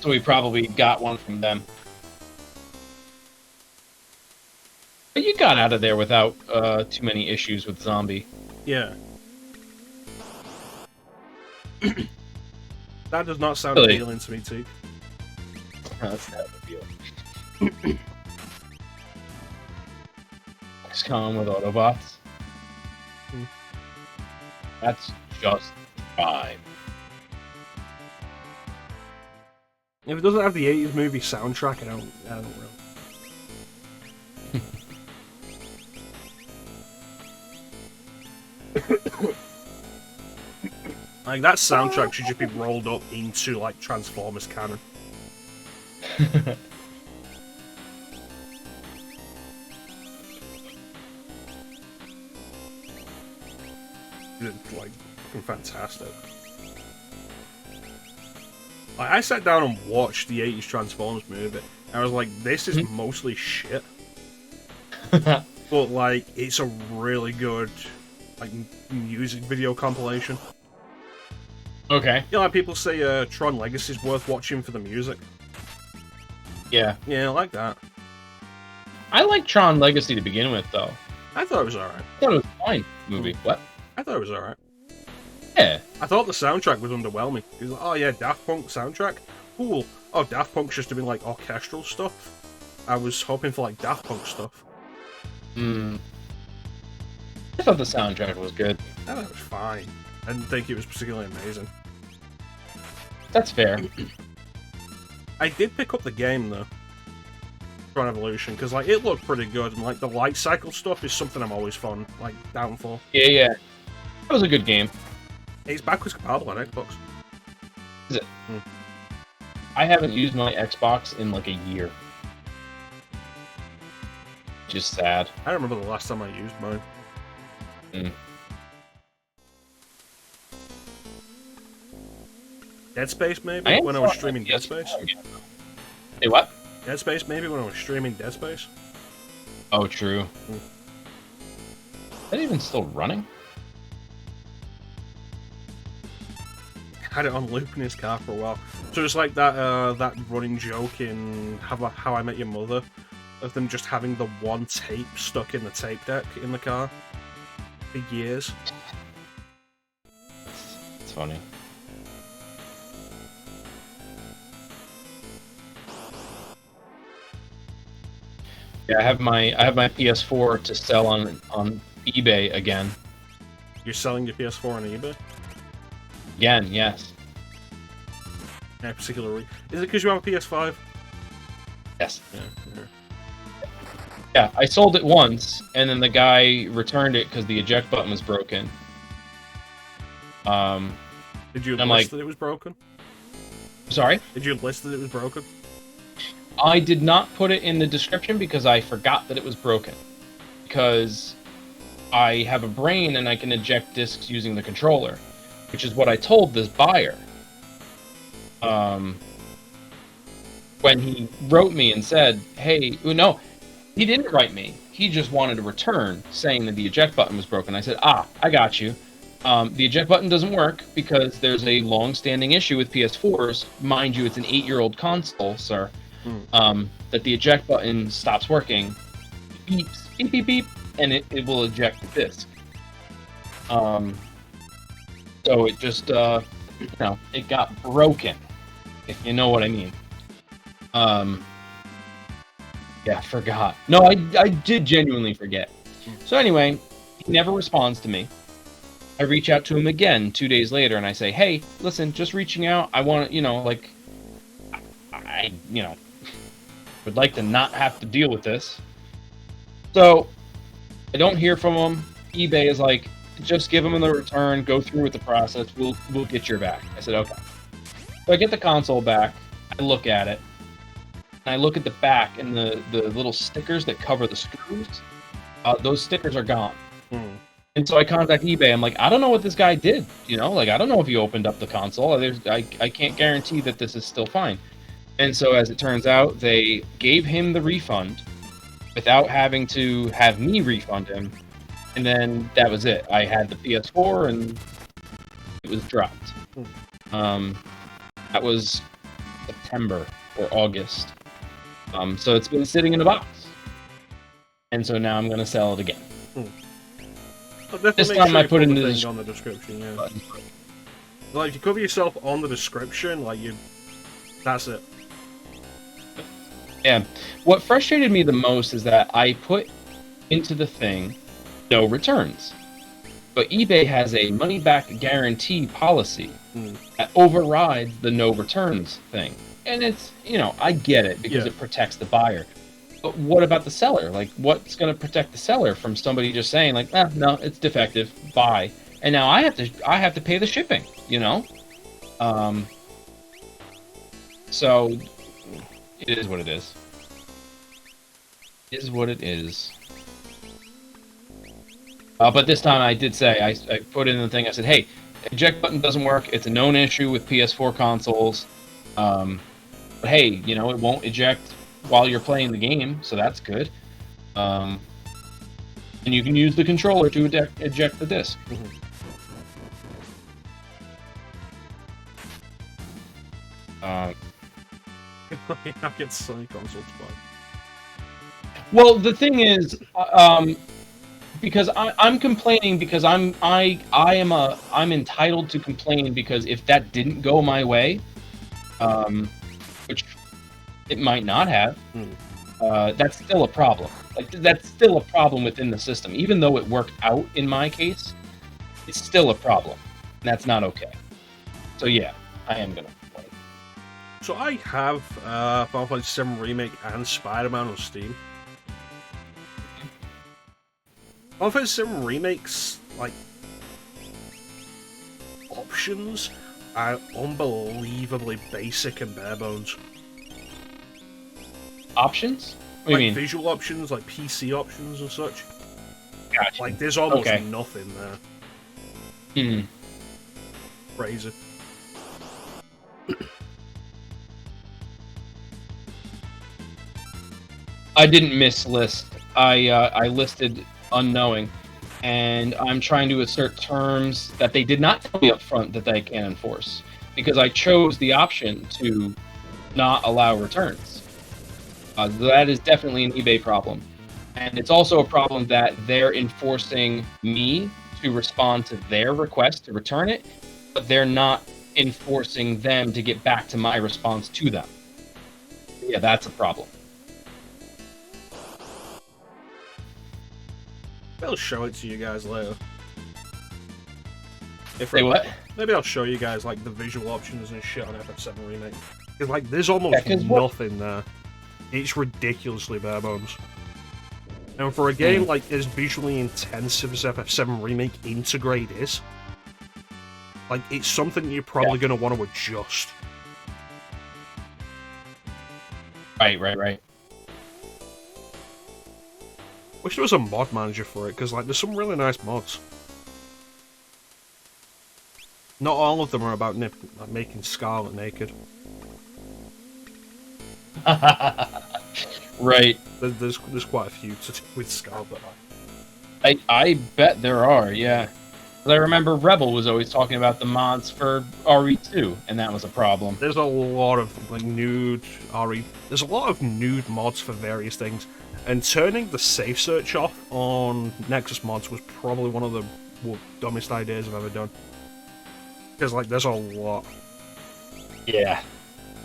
So we probably got one from them. But you got out of there without too many issues with zombie. Yeah. That does not sound appealing to me, too. That's not appealing. XCOM with Autobots. That's just fine. If it doesn't have the 80s movie soundtrack, I don't really. Like, that soundtrack should just be rolled up into, like, Transformers canon. It's, like, fantastic. Like, I sat down and watched the 80s Transformers movie, and I was like, this is mostly shit. But, like, it's a really good, like, music video compilation. Okay. You know, like people say Tron Legacy is worth watching for the music. Yeah. Yeah, I like that. I like Tron Legacy to begin with, though. I thought it was alright. I thought it was a fine movie. What? I thought it was alright. Yeah. I thought the soundtrack was underwhelming. It was like, oh yeah, Daft Punk soundtrack? Cool. Oh, Daft Punk's just doing, like, orchestral stuff? I was hoping for, like, Daft Punk stuff. I thought the soundtrack was good. I thought it was fine. I didn't think it was particularly amazing. That's fair. I did pick up the game, though. Tron Evolution, because, like, it looked pretty good, and, like, the light cycle stuff is something I'm always down for. Yeah. That was a good game. It's backwards compatible on Xbox. Is it? I haven't used my Xbox in, like, a year. Just sad. I don't remember the last time I used mine. Dead Space, maybe? When I was streaming Dead Space? Hey, what? Dead Space, maybe? When I was streaming Dead Space? Oh, true. Is that even still running? Had it on loop in his car for a while. So it's like that that running joke in How I Met Your Mother. of them just having the one tape stuck in the tape deck in the car for years. It's funny. Yeah, I have my PS4 to sell on eBay again. You're selling your PS4 on eBay? Again, yes. Yeah, particularly. Is it because you have a PS5? Yes. Yeah. Yeah, I sold it once, and then the guy returned it because the eject button was broken. Did you list that it was broken? Sorry? Did you list that it was broken? I did not put it in the description because I forgot that it was broken. Because I have a brain and I can eject discs using the controller, which is what I told this buyer. When he wrote me and said, hey, no, he didn't write me. He just wanted a return saying that the eject button was broken. I said, I got you. The eject button doesn't work because there's a long-standing issue with PS4s. Mind you, it's an 8-year-old console, sir. That the eject button stops working, beeps, beep, beep, beep, and it will eject the disc. So it just, it got broken, if you know what I mean. Yeah, forgot. No, I did genuinely forget. So anyway, he never responds to me. I reach out to him again 2 days later, and I say, hey, listen, just reaching out. I want to, I would like to not have to deal with this. So I don't hear from him. eBay is like, just give him the return, go through with the process, we'll get your back. I said, okay. So I get the console back, I look at it, and I look at the back and the little stickers that cover the screws. Those stickers are gone. And so I contact eBay. I'm like, I don't know what this guy did. I don't know if he opened up the console. I can't guarantee that this is still fine. And so, as it turns out, they gave him the refund without having to have me refund him. And then that was it. I had the PS4, and it was dropped. That was September or August. So it's been sitting in a box. And so now I'm going to sell it again. This time I put it in the description, yeah. Like, if you cover yourself on the description, that's it. Yeah. What frustrated me the most is that I put into the thing no returns. But eBay has a money-back guarantee policy that overrides the no returns thing. And it's, I get it because it protects the buyer. But what about the seller? What's going to protect the seller from somebody just saying, no, it's defective, bye. And now I have to pay the shipping, So it is what it is. It is what it is. But this time I did say, I put in the thing, I said, hey, eject button doesn't work. It's a known issue with PS4 consoles. But hey, it won't eject while you're playing the game, so that's good. And you can use the controller to eject the disc. I get Sony consoles fine. Well, the thing is, because I'm complaining because I'm entitled to complain because if that didn't go my way, which it might not have, that's still a problem. That's still a problem within the system. Even though it worked out in my case, it's still a problem. And that's not okay. So yeah, I am gonna complain. So I have Final Fantasy VII Remake and Spider-Man on Steam. Final Fantasy VII Remake's options are unbelievably basic and bare bones. Options? What do you mean? Visual options, PC options and such. Gotcha. There's almost nothing there. Crazy. I didn't mislist. I listed unknowing, and I'm trying to assert terms that they did not tell me up front that they can enforce, because I chose the option to not allow returns. That is definitely an eBay problem. And it's also a problem that they're enforcing me to respond to their request to return it, but they're not enforcing them to get back to my response to them. Yeah, that's a problem. I'll show it to you guys later. Say what? Maybe I'll show you guys like the visual options and shit on FF7 Remake. Because like there's almost nothing there. It's ridiculously bare bones. And for a game like as visually intensive as FF7 Remake Integrate is, like it's something you're probably going to want to adjust. Right. Wish there was a mod manager for it, because like there's some really nice mods. Not all of them are about making Scarlet naked. Right. There's quite a few to do with Scarlet. I bet there are, yeah. I remember Rebel was always talking about the mods for RE2, and that was a problem. There's a lot of like nude RE. There's a lot of nude mods for various things, and turning the safe search off on Nexus mods was probably one of the dumbest ideas I've ever done. Because like there's a lot. Yeah.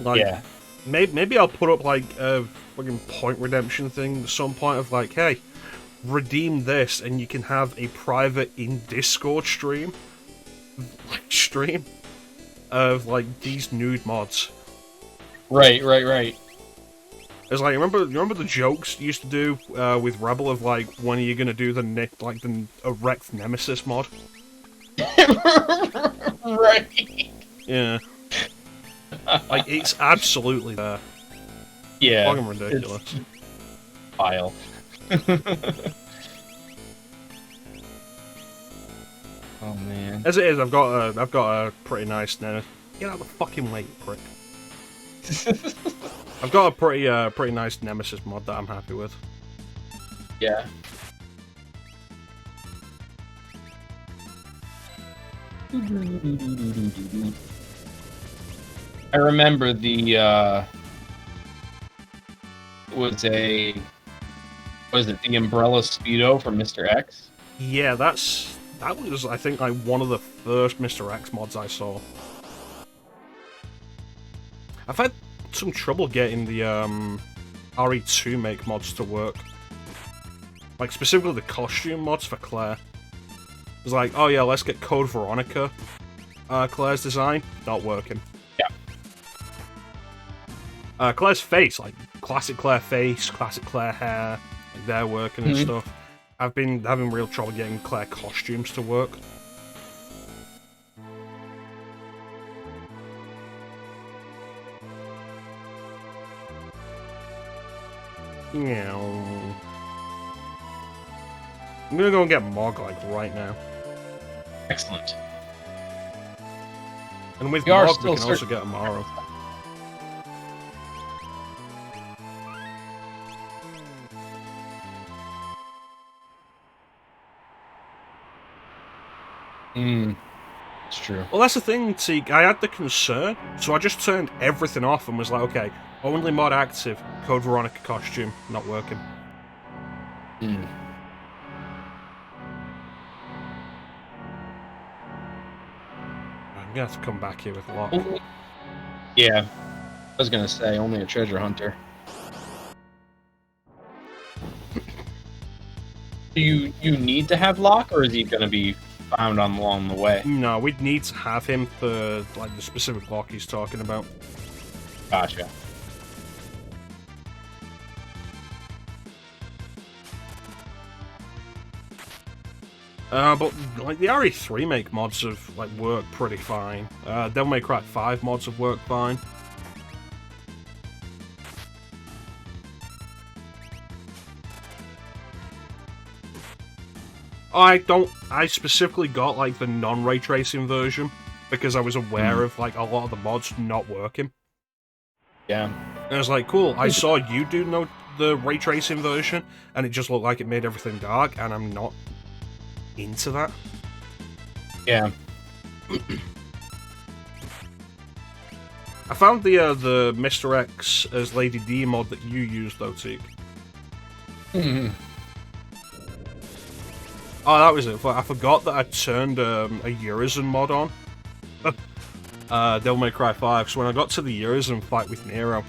Like, yeah. Maybe I'll put up like a fucking point redemption thing at some point of like, hey, redeem this and you can have a private in Discord stream of like these nude mods. Right. It's like remember the jokes you used to do with Rebel of like when are you gonna do the erect Nemesis mod? Right. Yeah. Like it's absolutely there. Yeah. Fucking ridiculous. Vile. Oh man. As it is, I've got a pretty nice Get out of the fucking way, you prick. I've got a pretty nice Nemesis mod that I'm happy with. Yeah. I remember the the Umbrella Speedo from Mr. X? Yeah, that was I think like one of the first Mr. X mods I saw. I've had some trouble getting the RE2 make mods to work. Like specifically the costume mods for Claire. It's like, oh yeah, let's get Code Veronica Claire's design. Not working. Yeah. Claire's face, like classic Claire face, classic Claire hair, like they're working and stuff. I've been having real trouble getting Claire costumes to work. Yeah. I'm gonna go and get Mog like right now. Excellent. And with Mog, we can also get Amaro. It's true. Well, that's the thing, see, I had the concern, so I just turned everything off and was like, okay, only mod active, Code Veronica costume, not working. I'm gonna have to come back here with Lock. Yeah, I was gonna say, only a treasure hunter. Do you need to have Locke, or is he gonna be found along the way? No, we'd need to have him for like the specific Lock he's talking about. Gotcha. But like the RE3 make mods have like worked pretty fine. Devil May Cry 5 mods have worked fine. I specifically got like the non-ray tracing version because I was aware of like a lot of the mods not working. Yeah. And I was like, cool, I saw you do the ray tracing version and it just looked like it made everything dark and I'm not into that. Yeah. I found the Mr. X as Lady D mod that you used though, Teak. Oh, that was it. I forgot that I turned a Urizen mod on. Devil May Cry 5. So when I got to the Urizen fight with Nero,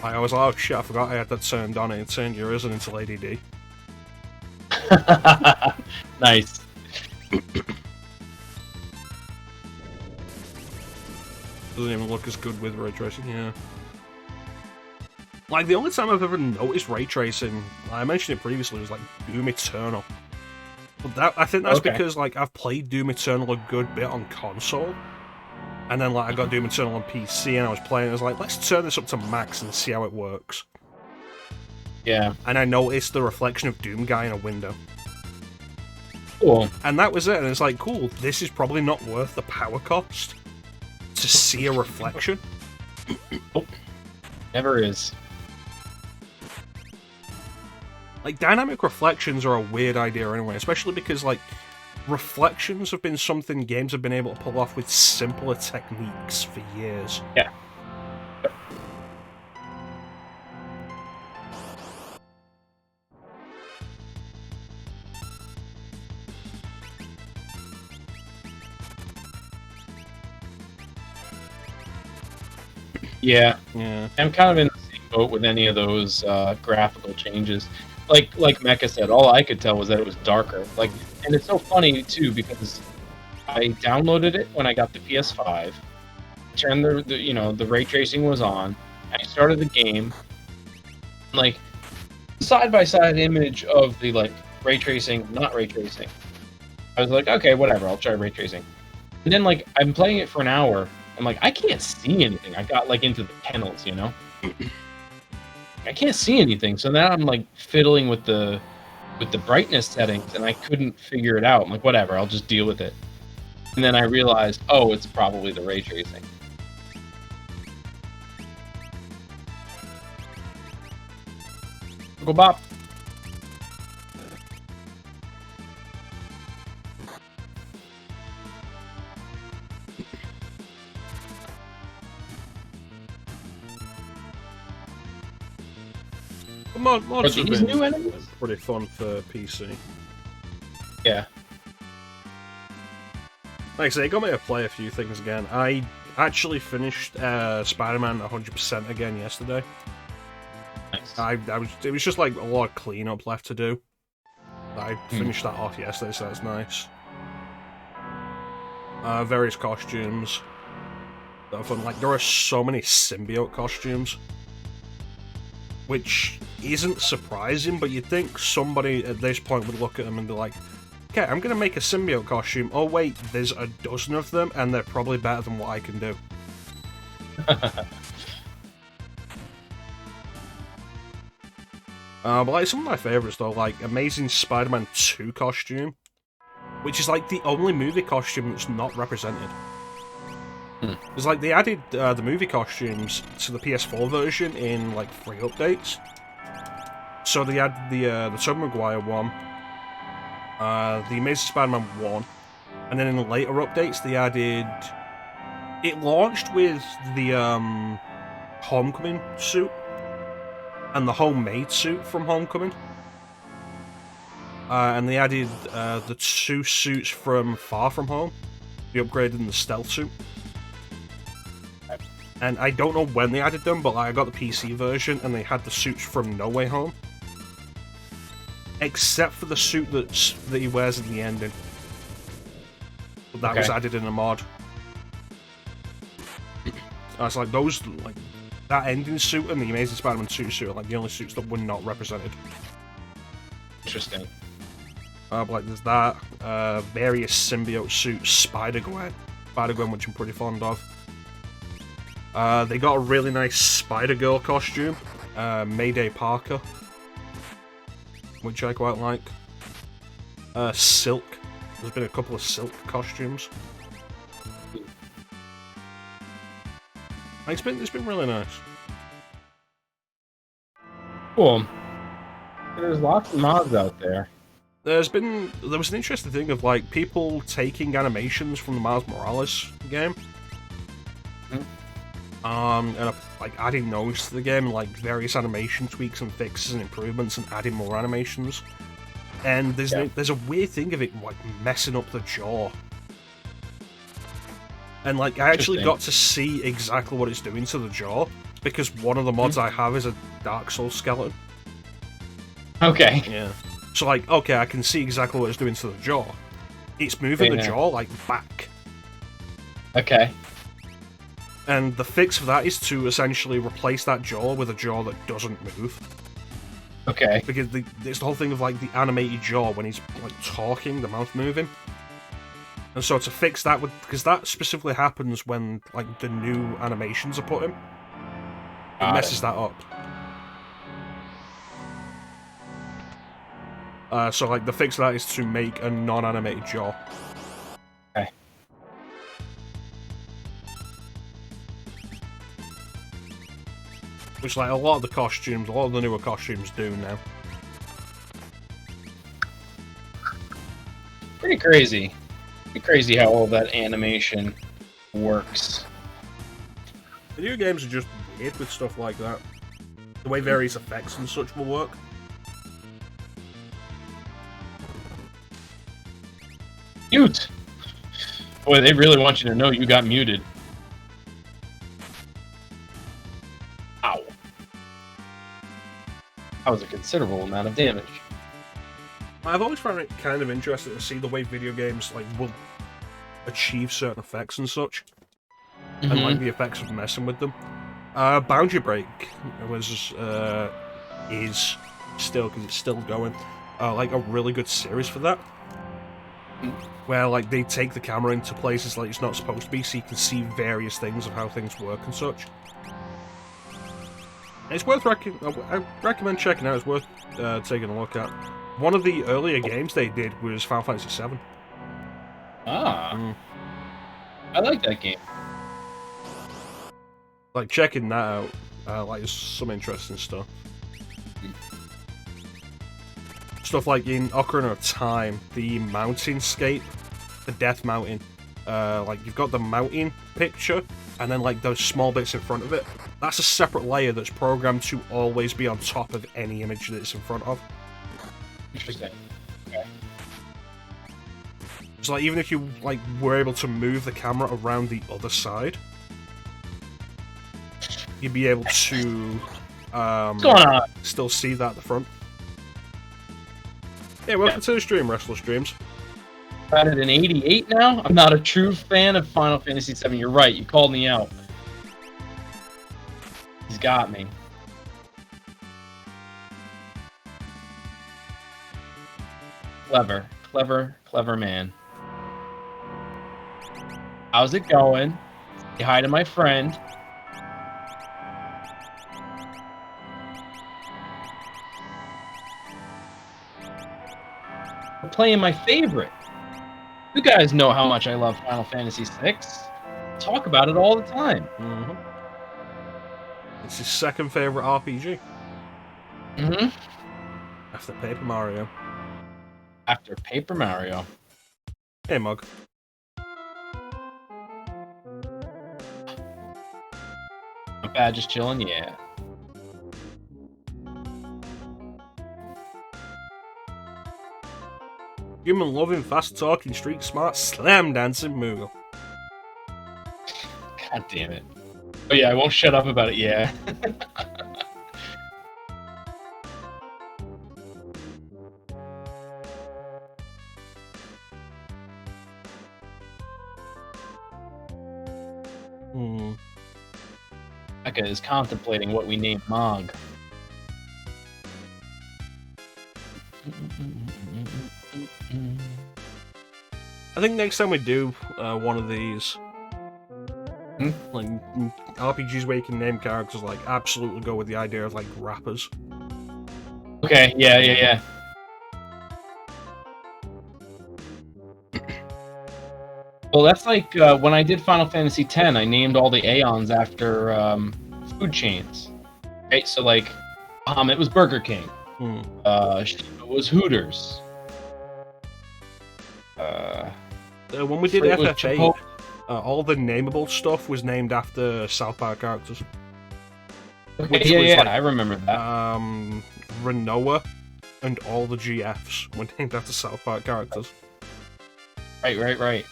I was like, oh shit, I forgot I had that turned on, and it turned Urizen into Lady D. Nice. Doesn't even look as good with ray tracing, yeah. Like, the only time I've ever noticed ray tracing, I mentioned it previously, was like Doom Eternal. But I think that's because, like, I've played Doom Eternal a good bit on console. And then, like, I got Doom Eternal on PC and I was playing, I was like, let's turn this up to max and see how it works. Yeah. And I noticed the reflection of Doom Guy in a window. Cool. And that was it, and it's like, cool, this is probably not worth the power cost to see a reflection. Oh, never is. Like, dynamic reflections are a weird idea anyway, especially because, like, reflections have been something games have been able to pull off with simpler techniques for years. Yeah. Yeah. I'm kind of in the same boat with any of those graphical changes. Like Mecha said, all I could tell was that it was darker. Like, and it's so funny too because I downloaded it when I got the PS5. Turned the ray tracing was on. I started the game. Like, side by side image of the like ray tracing, not ray tracing. I was like, okay, whatever, I'll try ray tracing. And then like I'm playing it for an hour. I'm like, I can't see anything. I got like into the kennels, you know? I can't see anything. So now I'm like fiddling with the brightness settings and I couldn't figure it out. I'm like, whatever, I'll just deal with it. And then I realized, oh, it's probably the ray tracing. Go Bop. Mods have been new enemies? pretty fun for PC. Yeah. Like I say, it got me to play a few things again. I actually finished Spider-Man 100% again yesterday. Nice. It was just like a lot of cleanup left to do. I finished that off yesterday, so that's nice. Various costumes that are fun. Like, there are so many symbiote costumes, which isn't surprising, but you'd think somebody at this point would look at them and be like, okay, I'm gonna make a symbiote costume. Oh wait, there's a dozen of them, and they're probably better than what I can do. But like some of my favourites though, like Amazing Spider-Man 2 costume, which is like the only movie costume that's not represented. It's like they added the movie costumes to the PS4 version in like 3 updates. So they had the Tobey Maguire one, the Amazing Spider-Man 1, and then in the later updates they added... It launched with the Homecoming suit, and the homemade suit from Homecoming. And they added the 2 suits from Far From Home, the upgraded and the stealth suit. And I don't know when they added them, but like, I got the PC version and they had the suits from No Way Home. Except for the suit that he wears in the ending. But that was added in a mod. It's like those, like, that ending suit and the Amazing Spider-Man 2 suit are like the only suits that were not represented. Interesting. But like there's that, various symbiote suits, Spider-Gwen, which I'm pretty fond of. They got a really nice Spider-Girl costume, Mayday Parker, which I quite like. Silk. There's been a couple of Silk costumes. It's been really nice. Cool. There's lots of mods out there. There was an interesting thing of like people taking animations from the Miles Morales game. And like adding those to the game, like various animation tweaks and fixes and improvements, and adding more animations. And there's a weird thing of it like messing up the jaw. And like I actually got to see exactly what it's doing to the jaw because one of the mods I have is a Dark Souls skeleton. Okay. Yeah. So like, okay, I can see exactly what it's doing to the jaw. It's moving the jaw like back. Okay. And the fix for that is to essentially replace that jaw with a jaw that doesn't move. Okay. Because it's the whole thing of like the animated jaw when he's like talking, the mouth moving. And so to fix that, because that specifically happens when like the new animations are put in, it messes that up. So like the fix for that is to make a non-animated jaw. Okay. Which like a lot of the costumes, a lot of the newer costumes do now. Pretty crazy. Pretty crazy how all that animation works. Video games are just weird with stuff like that. The way various effects and such will work. Mute! Boy, they really want you to know you got muted. Ow. That was a considerable amount of damage. I've always found it kind of interesting to see the way video games like will achieve certain effects and such. And like the effects of messing with them. Boundary Break is still, because it's still going, like a really good series for that. Where like they take the camera into places like it's not supposed to be, so you can see various things of how things work and such. It's worth I recommend checking out. It's worth taking a look at. One of the earlier games they did was Final Fantasy VII. I like that game. Like checking that out, like there's some interesting stuff. Stuff like in Ocarina of Time, the mountainscape, the Death Mountain. Like you've got the mountain picture, and then like those small bits in front of it. That's a separate layer that's programmed to always be on top of any image that it's in front of. Interesting. Okay. So like even if you like were able to move the camera around the other side, you'd be able to still see that at the front. Yeah, welcome to the stream, Restless Dreams. Got it in 88 now? I'm not a true fan of Final Fantasy VII. You're right, you called me out. He's got me. Clever. Clever, clever man. How's it going? Say hi to my friend. We're playing my favorite. You guys know how much I love Final Fantasy VI. Talk about it all the time. It's his second favorite RPG. After Paper Mario. After Paper Mario. Hey, Mug. Not bad, just chilling, yeah. Human loving, fast talking, street smart, slam dancing Moogle. God damn it. Oh yeah, I won't shut up about it, yeah. Becca is contemplating what we name Mog. I think next time we do one of these, like RPGs where you can name characters, like absolutely go with the idea of like rappers. Okay, yeah. Well, that's like when I did Final Fantasy X, I named all the Aeons after food chains. Okay, so like, it was Burger King. It was Hooters. When we did FF8, All the nameable stuff was named after South Park characters. Okay, yeah, like, I remember that. Renoa and all the GFs were named after South Park characters. Right.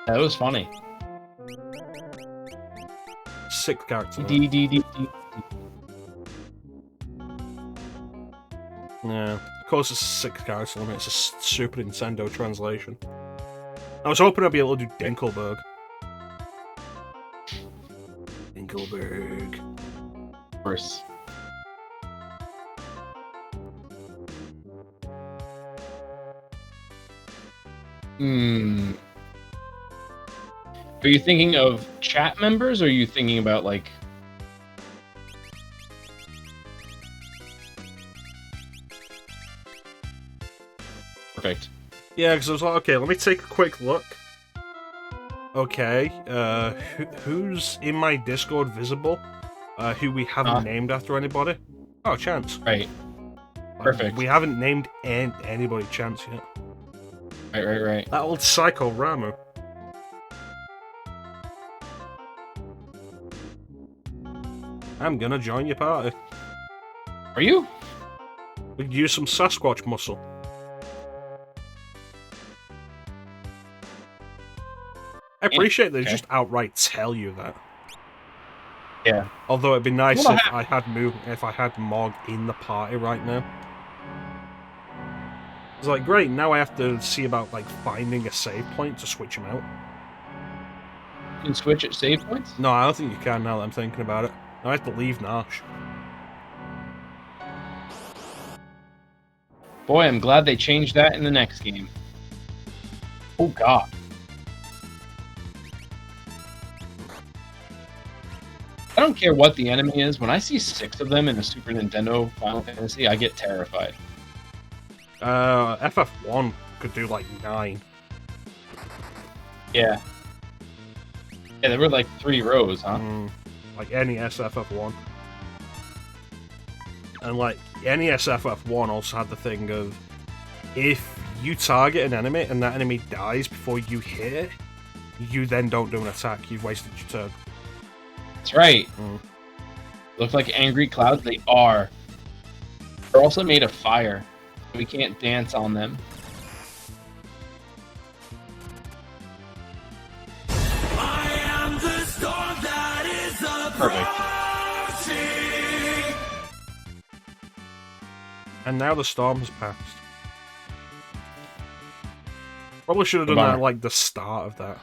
That was funny. 6 characters. D. Yeah, of course it's a 6 character limit. It's a Super Nintendo translation. I was hoping I'd be able to do Dinkelberg. Of course. Are you thinking of chat members, or are you thinking about, like... Perfect. Yeah, because I was like, okay, let me take a quick look. Okay, who's in my Discord visible? Who we haven't named after anybody? Oh, Chance. Right. Perfect. We haven't named anybody Chance yet. Right. That old psycho Ramu. I'm gonna join your party. Are you? We could use some Sasquatch muscle. I appreciate they just outright tell you that. Yeah. Although it'd be nice if I had Mog in the party right now. It's like, great, now I have to see about, like, finding a save point to switch him out. You can switch at save points? No, I don't think you can now that I'm thinking about it. I have to leave Nash. Boy, I'm glad they changed that in the next game. Oh, God. I don't care what the enemy is. When I see 6 of them in a Super Nintendo Final Fantasy, I get terrified. FF1 could do like 9. Yeah. Yeah, there were like 3 rows, huh? Like NES FF1. And like NES FF1 also had the thing of, if you target an enemy and that enemy dies before you hit it, you then don't do an attack. You've wasted your turn. That's right. Look like angry clouds? They are. They're also made of fire. We can't dance on them. I am the storm that is approaching. And now the storm has passed. Probably should have done that like the start of that.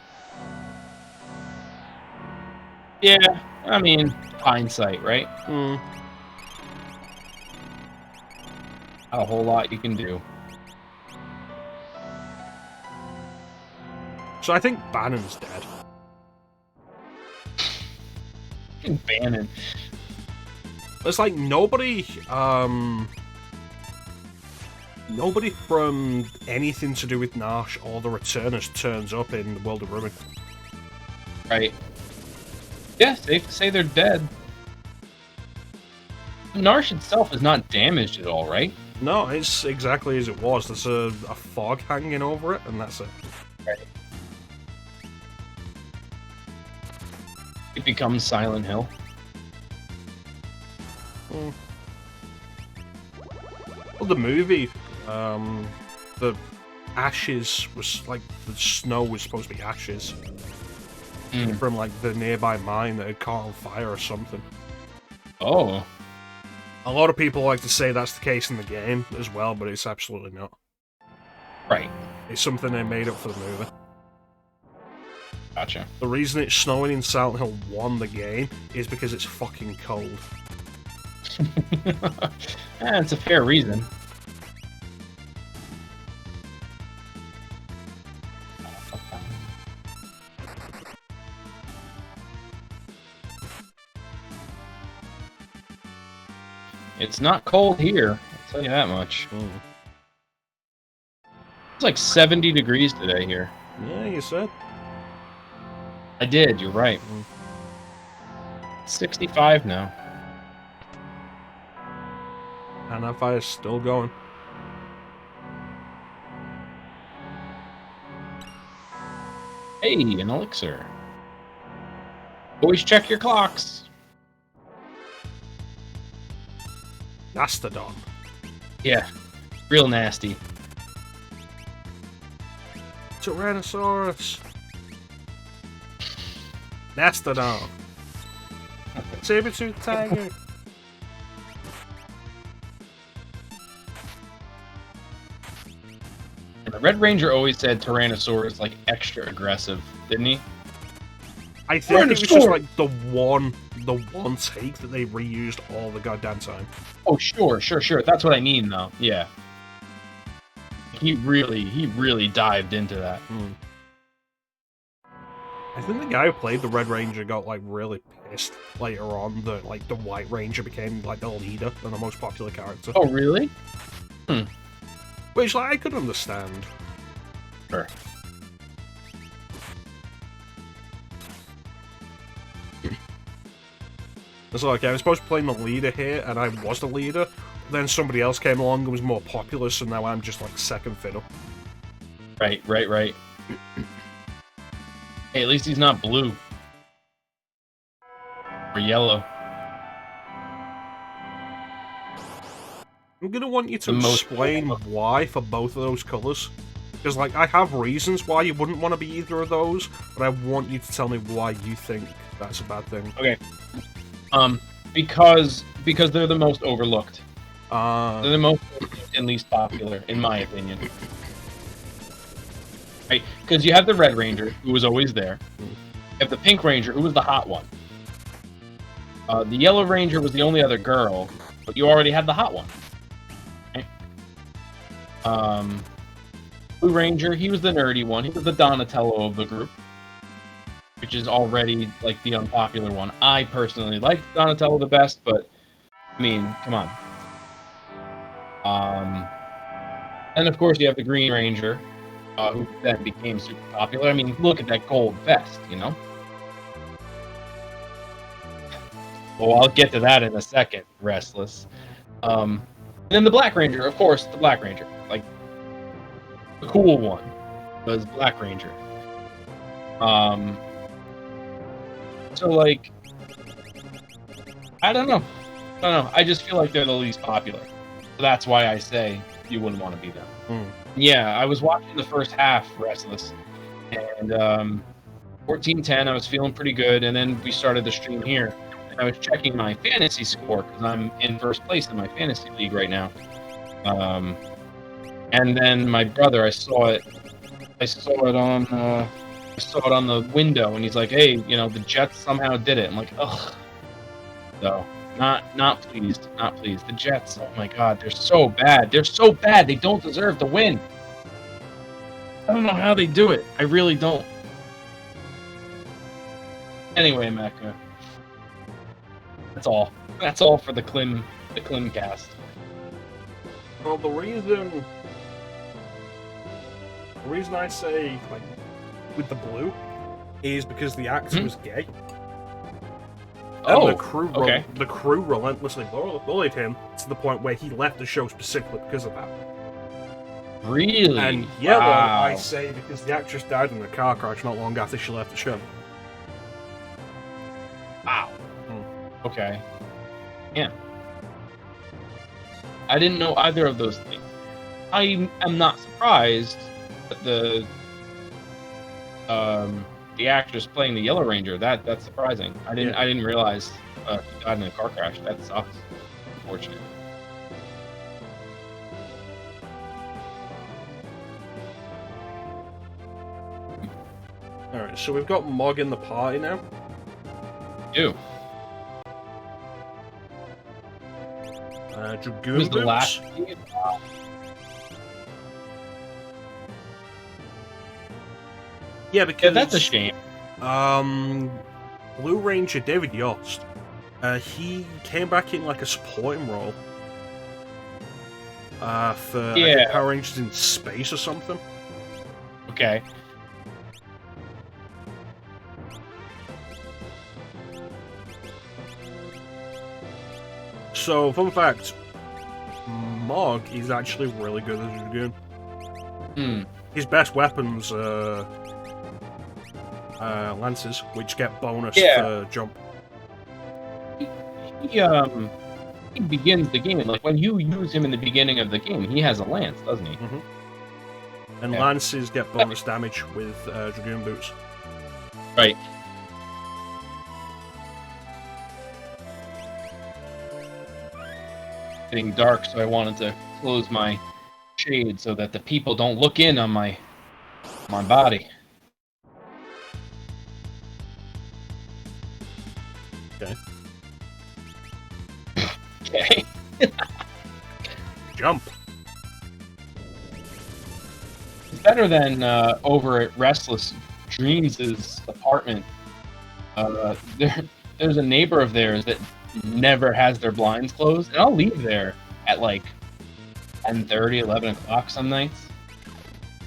Yeah, I mean, hindsight, right? Not a whole lot you can do. So I think Bannon's dead. Bannon. It's like nobody from anything to do with Nash or the Returners turns up in the World of Ruin. Right. Yeah, safe to say they're dead. Nash itself is not damaged at all, right? No, it's exactly as it was. There's a fog hanging over it, and that's it. Right. It becomes Silent Hill. Well, the movie, the ashes was like, the snow was supposed to be ashes from like the nearby mine that had caught on fire or something. Oh. A lot of people like to say that's the case in the game as well, but it's absolutely not. Right. It's something they made up for the movie. Gotcha. The reason it's snowing in Silent Hill 1, the game, is because it's fucking cold. It's a fair reason. It's not cold here, I'll tell you that much. It's like 70 degrees today here. Yeah, you said. I did, you're right. 65 now. And that fire's still going. Hey, an elixir. Always check your clocks. Mastodon. Yeah, real nasty. Tyrannosaurus. Mastodon. Saber-tooth tiger. And the Red Ranger always said Tyrannosaurus like extra aggressive, didn't he? I think it was just like the one take that they reused all the goddamn time. Oh, sure. That's what I mean, though. Yeah. He really dived into that. I think the guy who played the Red Ranger got like really pissed later on that like the White Ranger became like the leader and the most popular character. Oh, really? Which like I could understand. Sure. It's like I was supposed to play the leader here, and I was the leader. Then somebody else came along and was more popular, so now I'm just like second fiddle. Right. Hey, at least he's not blue. Or yellow. I'm gonna want you to explain why for both of those colours. Because, like, I have reasons why you wouldn't want to be either of those, but I want you to tell me why you think that's a bad thing. Okay. Because they're the most overlooked. They're the most and least popular, in my opinion. Right? Because you have the Red Ranger, who was always there. You have the Pink Ranger, who was the hot one. The Yellow Ranger was the only other girl, but you already had the hot one. Right? Blue Ranger, he was the nerdy one. He was the Donatello of the group, which is already like the unpopular one. I personally like Donatello the best, but I mean, come on. And of course you have the Green Ranger, who then became super popular. I mean, look at that gold vest, you know? Well, I'll get to that in a second, Restless. And then the Black Ranger, of course, the Black Ranger. Like, the cool one was Black Ranger. So, like, I don't know. I just feel like they're the least popular. So that's why I say you wouldn't want to be them. Yeah, I was watching the first half, Restless, and 14-10, I was feeling pretty good, and then we started the stream here, and I was checking my fantasy score, because I'm in first place in my fantasy league right now. And then my brother, I saw it on the window, and he's like, "Hey, you know, the Jets somehow did it." I'm like, "Ugh." So, not pleased. The Jets, oh my god, they're so bad. They don't deserve to win. I don't know how they do it. I really don't. Anyway, Mecha. That's all. That's all for the Clim cast. Well, the reason I say, like, with the blue is because the actor was gay. And the crew relentlessly bullied him to the point where he left the show specifically because of that. Really? And yellow, I say, because the actress died in a car crash not long after she left the show. Wow. Okay. Yeah. I didn't know either of those things. I am not surprised that the actress playing the Yellow Ranger, that's surprising. I didn't realize she died in a car crash. That sucks. Unfortunate. Alright, so we've got Mog in the party now. Ew. Dragoon Who's the boots. last? Yeah, because that's a shame. Blue Ranger David Yost, he came back in like a supporting role for I think Power Rangers in Space or something. Okay. So, fun fact, Mog is actually really good as a Dragoon. His best weapons lances, which get bonus for jump. He begins the game, like when you use him in the beginning of the game, he has a lance, doesn't he? And lances get bonus damage with Dragoon boots. Right. Getting dark, so I wanted to close my shade so that the people don't look in on my body. Okay. Okay. Jump. It's better than over at Restless Dreams' apartment. There's a neighbor of theirs that never has their blinds closed, and I'll leave there at like 10:30, 11 o'clock some nights.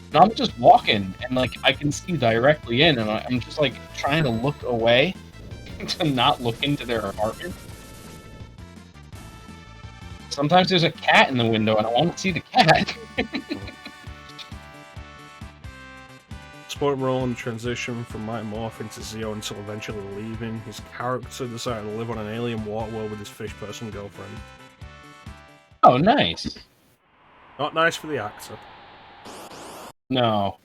And I'm just walking, and like I can see directly in, and I'm just like trying to look away to not look into their apartment. Sometimes there's a cat in the window, and I want to see the cat. Sport role and transition from Mighty Morph into Zeo until eventually leaving. His character decided to live on an alien water world with his fish person girlfriend. Oh, nice. Not nice for the actor. No,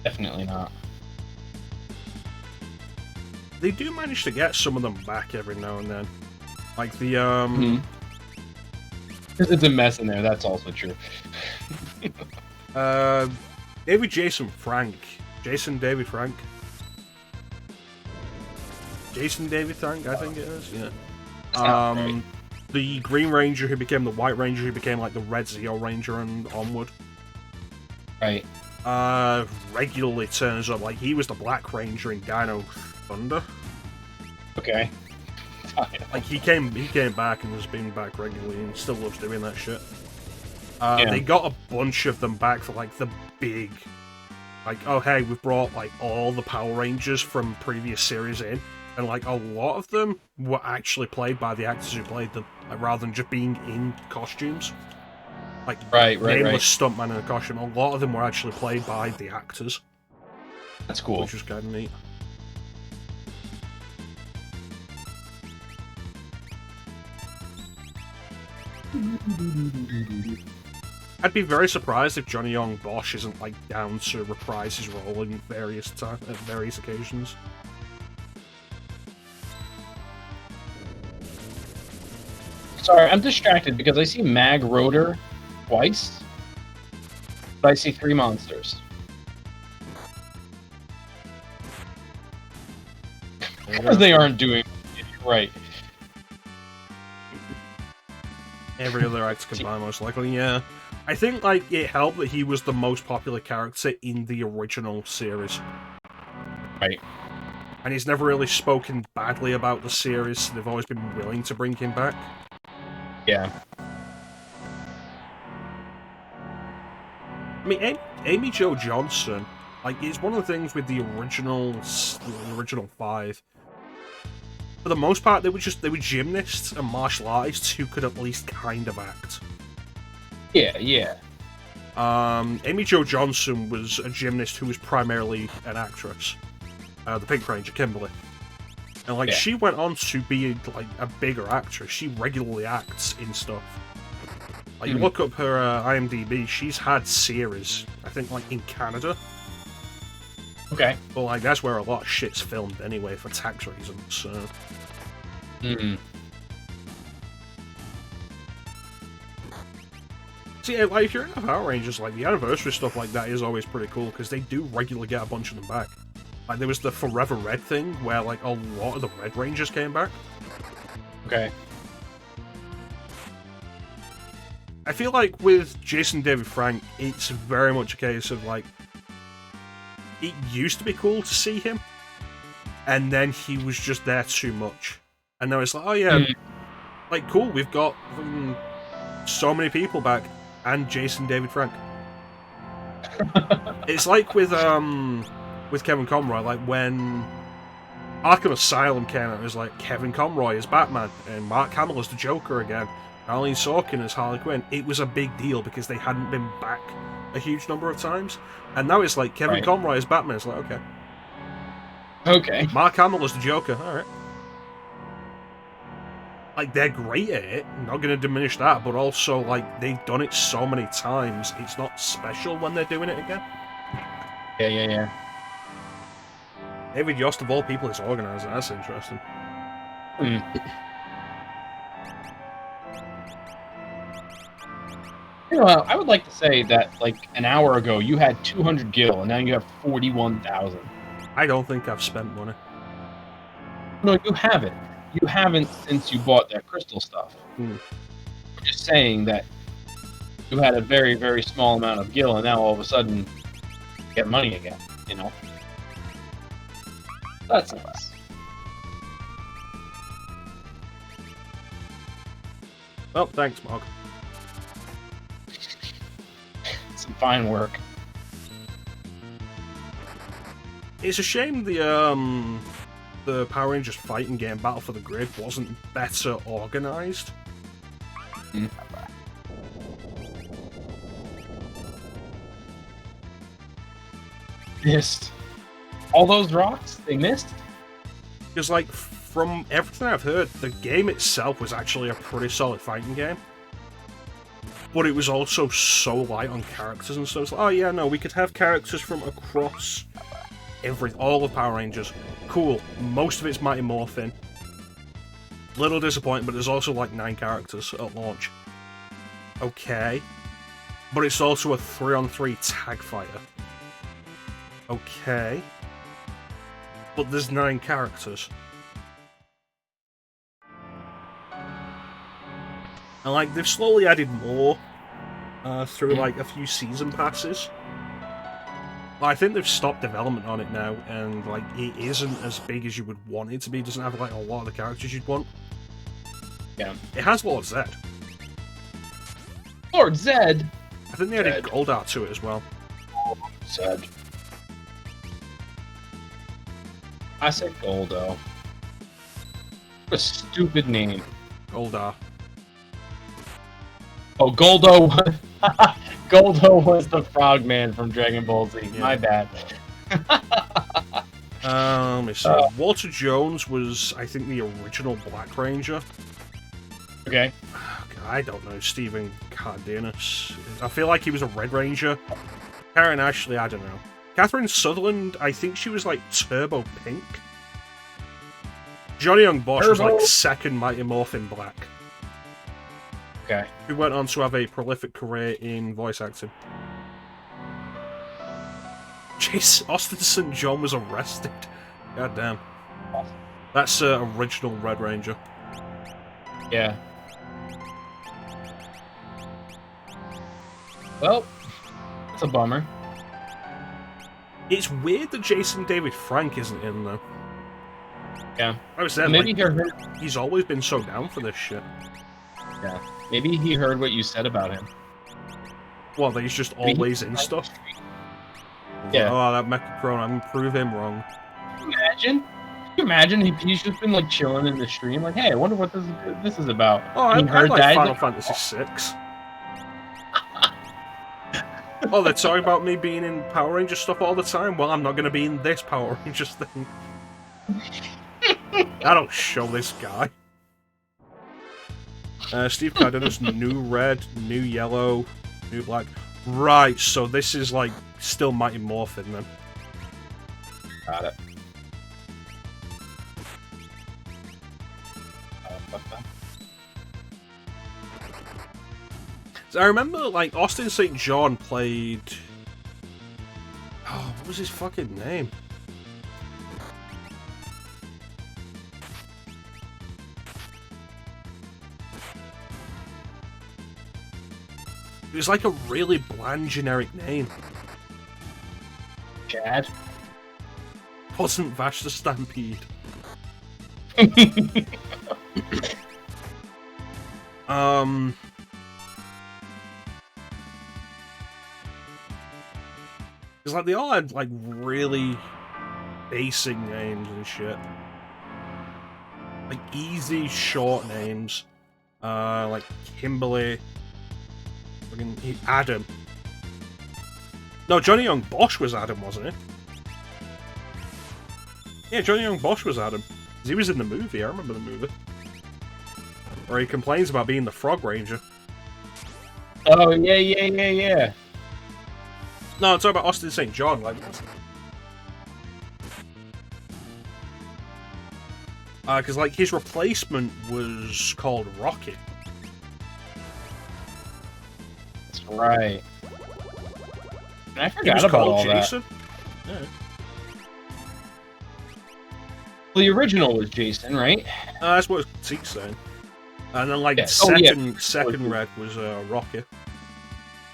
definitely not. They do manage to get some of them back every now and then. Like the, It's a mess in there, that's also true. Maybe Jason David Frank, I think it is, yeah. Right. The Green Ranger who became the White Ranger who became like the Red Zeo Ranger and onward. Right. Regularly turns up, like he was the Black Ranger in Dino Thunder. Okay. Like he came back and has been back regularly and still loves doing that shit. They got a bunch of them back for like the big, like, oh hey, we've brought like all the Power Rangers from previous series in, and like a lot of them were actually played by the actors who played them, like, rather than just being in costumes. Like nameless stuntman in a costume. A lot of them were actually played by the actors. That's cool. Which was kind of neat. I'd be very surprised if Johnny Young Bosch isn't like down to reprise his role in various occasions. Sorry, I'm distracted because I see Mag Rotor twice, but I see 3 monsters. Because they aren't doing it right. Every other actor combined, most likely, yeah. I think like it helped that he was the most popular character in the original series. Right. And he's never really spoken badly about the series, so they've always been willing to bring him back. Yeah. I mean, Amy Jo Johnson, like, it's one of the things with the original 5. For the most part, they were gymnasts and martial artists who could at least kind of act. Yeah. Amy Jo Johnson was a gymnast who was primarily an actress. The Pink Ranger, Kimberly. And, like, she went on to be, like, a bigger actress. She regularly acts in stuff. Like, you look up her IMDb, she's had series, I think, like, in Canada. Okay. But, like, that's where a lot of shit's filmed anyway, for tax reasons, so... See, like, if you're in the Power Rangers, like, the anniversary stuff like that is always pretty cool, because they do regularly get a bunch of them back. Like, there was the Forever Red thing, where, like, a lot of the Red Rangers came back. Okay. I feel like with Jason David Frank, it's very much a case of, like, it used to be cool to see him, and then he was just there too much. And now it's like, oh yeah, like, cool, we've got so many people back, and Jason David Frank. It's like with Kevin Conroy, like, when Arkham Asylum came out, it was like, Kevin Conroy as Batman, and Mark Hamill as the Joker again, Arlene Sorkin as Harley Quinn. It was a big deal because they hadn't been back a huge number of times. And now it's like, Kevin Conroy as Batman. It's like, okay. Okay. Mark Hamill as the Joker. All right. Like, they're great at it. Not going to diminish that, but also, like, they've done it so many times. It's not special when they're doing it again. Yeah. David Yost, of all people, is organizer. That's interesting. You know, I would like to say that, like, an hour ago, you had 200 gil, and now you have 41,000. I don't think I've spent money. No, you haven't. You haven't since you bought that crystal stuff. I'm just saying that you had a very, very small amount of gil, and now all of a sudden, you get money again, you know? That's nice. Well, thanks, Mark. Some fine work. It's a shame the Power Rangers fighting game Battle for the Grid wasn't better organized. Missed. All those rocks? They missed? Because, like, from everything I've heard, the game itself was actually a pretty solid fighting game. But it was also so light on characters and stuff. It's like, oh yeah, no, we could have characters from across all of Power Rangers. Cool. Most of it's Mighty Morphin. Little disappointing, but there's also like 9 characters at launch. Okay. But it's also a 3-on-3 tag fighter. Okay. But there's 9 characters. And like, they've slowly added more through like a few season passes. But I think they've stopped development on it now, and like, it isn't as big as you would want it to be. It doesn't have like a lot of the characters you'd want. Yeah. It has Lord Zed. Lord Zed? I think they added Goldar to it as well. Zed. I said Goldo. What a stupid name. Goldar. Oh, Goldo. Goldo was the frogman from Dragon Ball Z. Yeah. My bad. Let me see. Walter Jones was, I think, the original Black Ranger. Okay. I don't know. Stephen Cardenas. I feel like he was a Red Ranger. Karen Ashley, I don't know. Catherine Sutherland, I think she was like Turbo Pink. Johnny Young Bosch was like second Mighty Morphin Black. Okay. Who went on to have a prolific career in voice acting. Chase Austin St. John was arrested. God damn. That's original Red Ranger. Yeah. Well, that's a bummer. It's weird that Jason David Frank isn't in, though. Yeah. I was saying, maybe like, he's always been so down for this shit. Yeah. Maybe he heard what you said about him. Well, that he's just always in stuff. Yeah. Oh, that mecha-chrono, I'm gonna prove him wrong. Can you imagine if he's just been like chilling in the stream, like, hey, I wonder what this is about. Oh, I heard like Final Fantasy VI. Oh, they're talking about me being in Power Ranger stuff all the time. Well, I'm not gonna be in this Power Ranger thing. I don't show this guy. Steve Cardenas, new red, new yellow, new black. Right, so this is like still Mighty Morphin then. Got it. So I remember like Austin St. John played. Oh, what was his fucking name? It was like a really bland, generic name. Chad? Wasn't Vash the Stampede. It's like they all had like really basic names and shit. Like easy, short names. Like Kimberly. Adam. No, Johnny Young Bosch was Adam, wasn't it? Yeah, Johnny Young Bosch was Adam. He was in the movie, I remember the movie. Where he complains about being the Frog Ranger. Oh, yeah. No, I'm talking about Austin St. John, like... Because, like, his replacement was called Rocky. That's right. And I He forgot was about called all Jason. that. Yeah. Well, the original was Jason, right? That's what Teek's saying. And then, like, Yeah. second red was Rocky.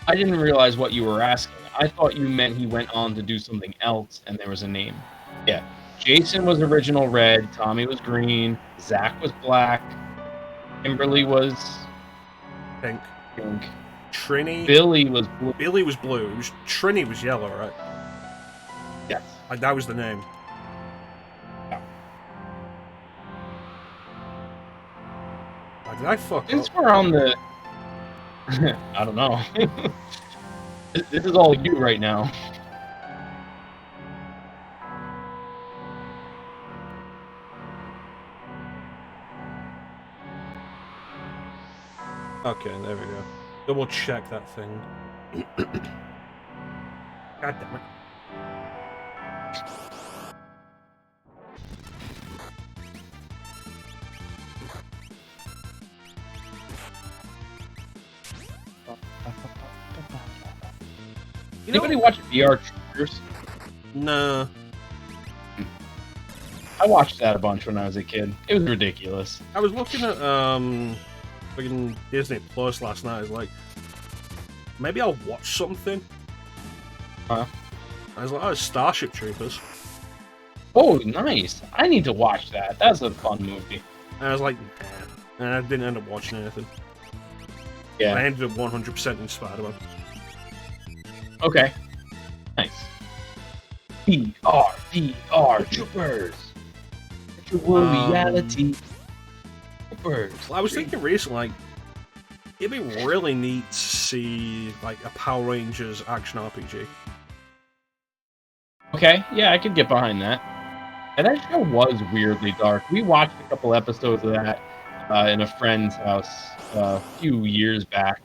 I didn't realize what you were asking. I thought you meant he went on to do something else, and there was a name. Yeah. Jason was original red, Tommy was green, Zach was black, Kimberly was Pink. pink, Trini... Billy was blue. Billy was blue. Trini was yellow, right? Yes. Like, that was the name. Yeah. Did I fuck Since up? we're on the... I don't know. This is all you right now. Okay, there we go. Double check that thing. God damn it. Anybody watch VR Troopers? Nah. I watched that a bunch when I was a kid. It was ridiculous. I was looking at fucking Disney Plus last night. I was like, maybe I'll watch something. Huh? I was like, oh, Starship Troopers. Oh, nice. I need to watch that. That's a fun movie. And I was like, nah. And I didn't end up watching anything. Yeah. I ended up 100% in Spider-Man. Okay. Nice. VR Troopers. Virtual reality. Troopers. I was thinking recently, like, it'd be really neat to see, like, a Power Rangers action RPG. Okay, yeah, I could get behind that. And that show was weirdly dark. We watched a couple episodes of that in a friend's house a few years back.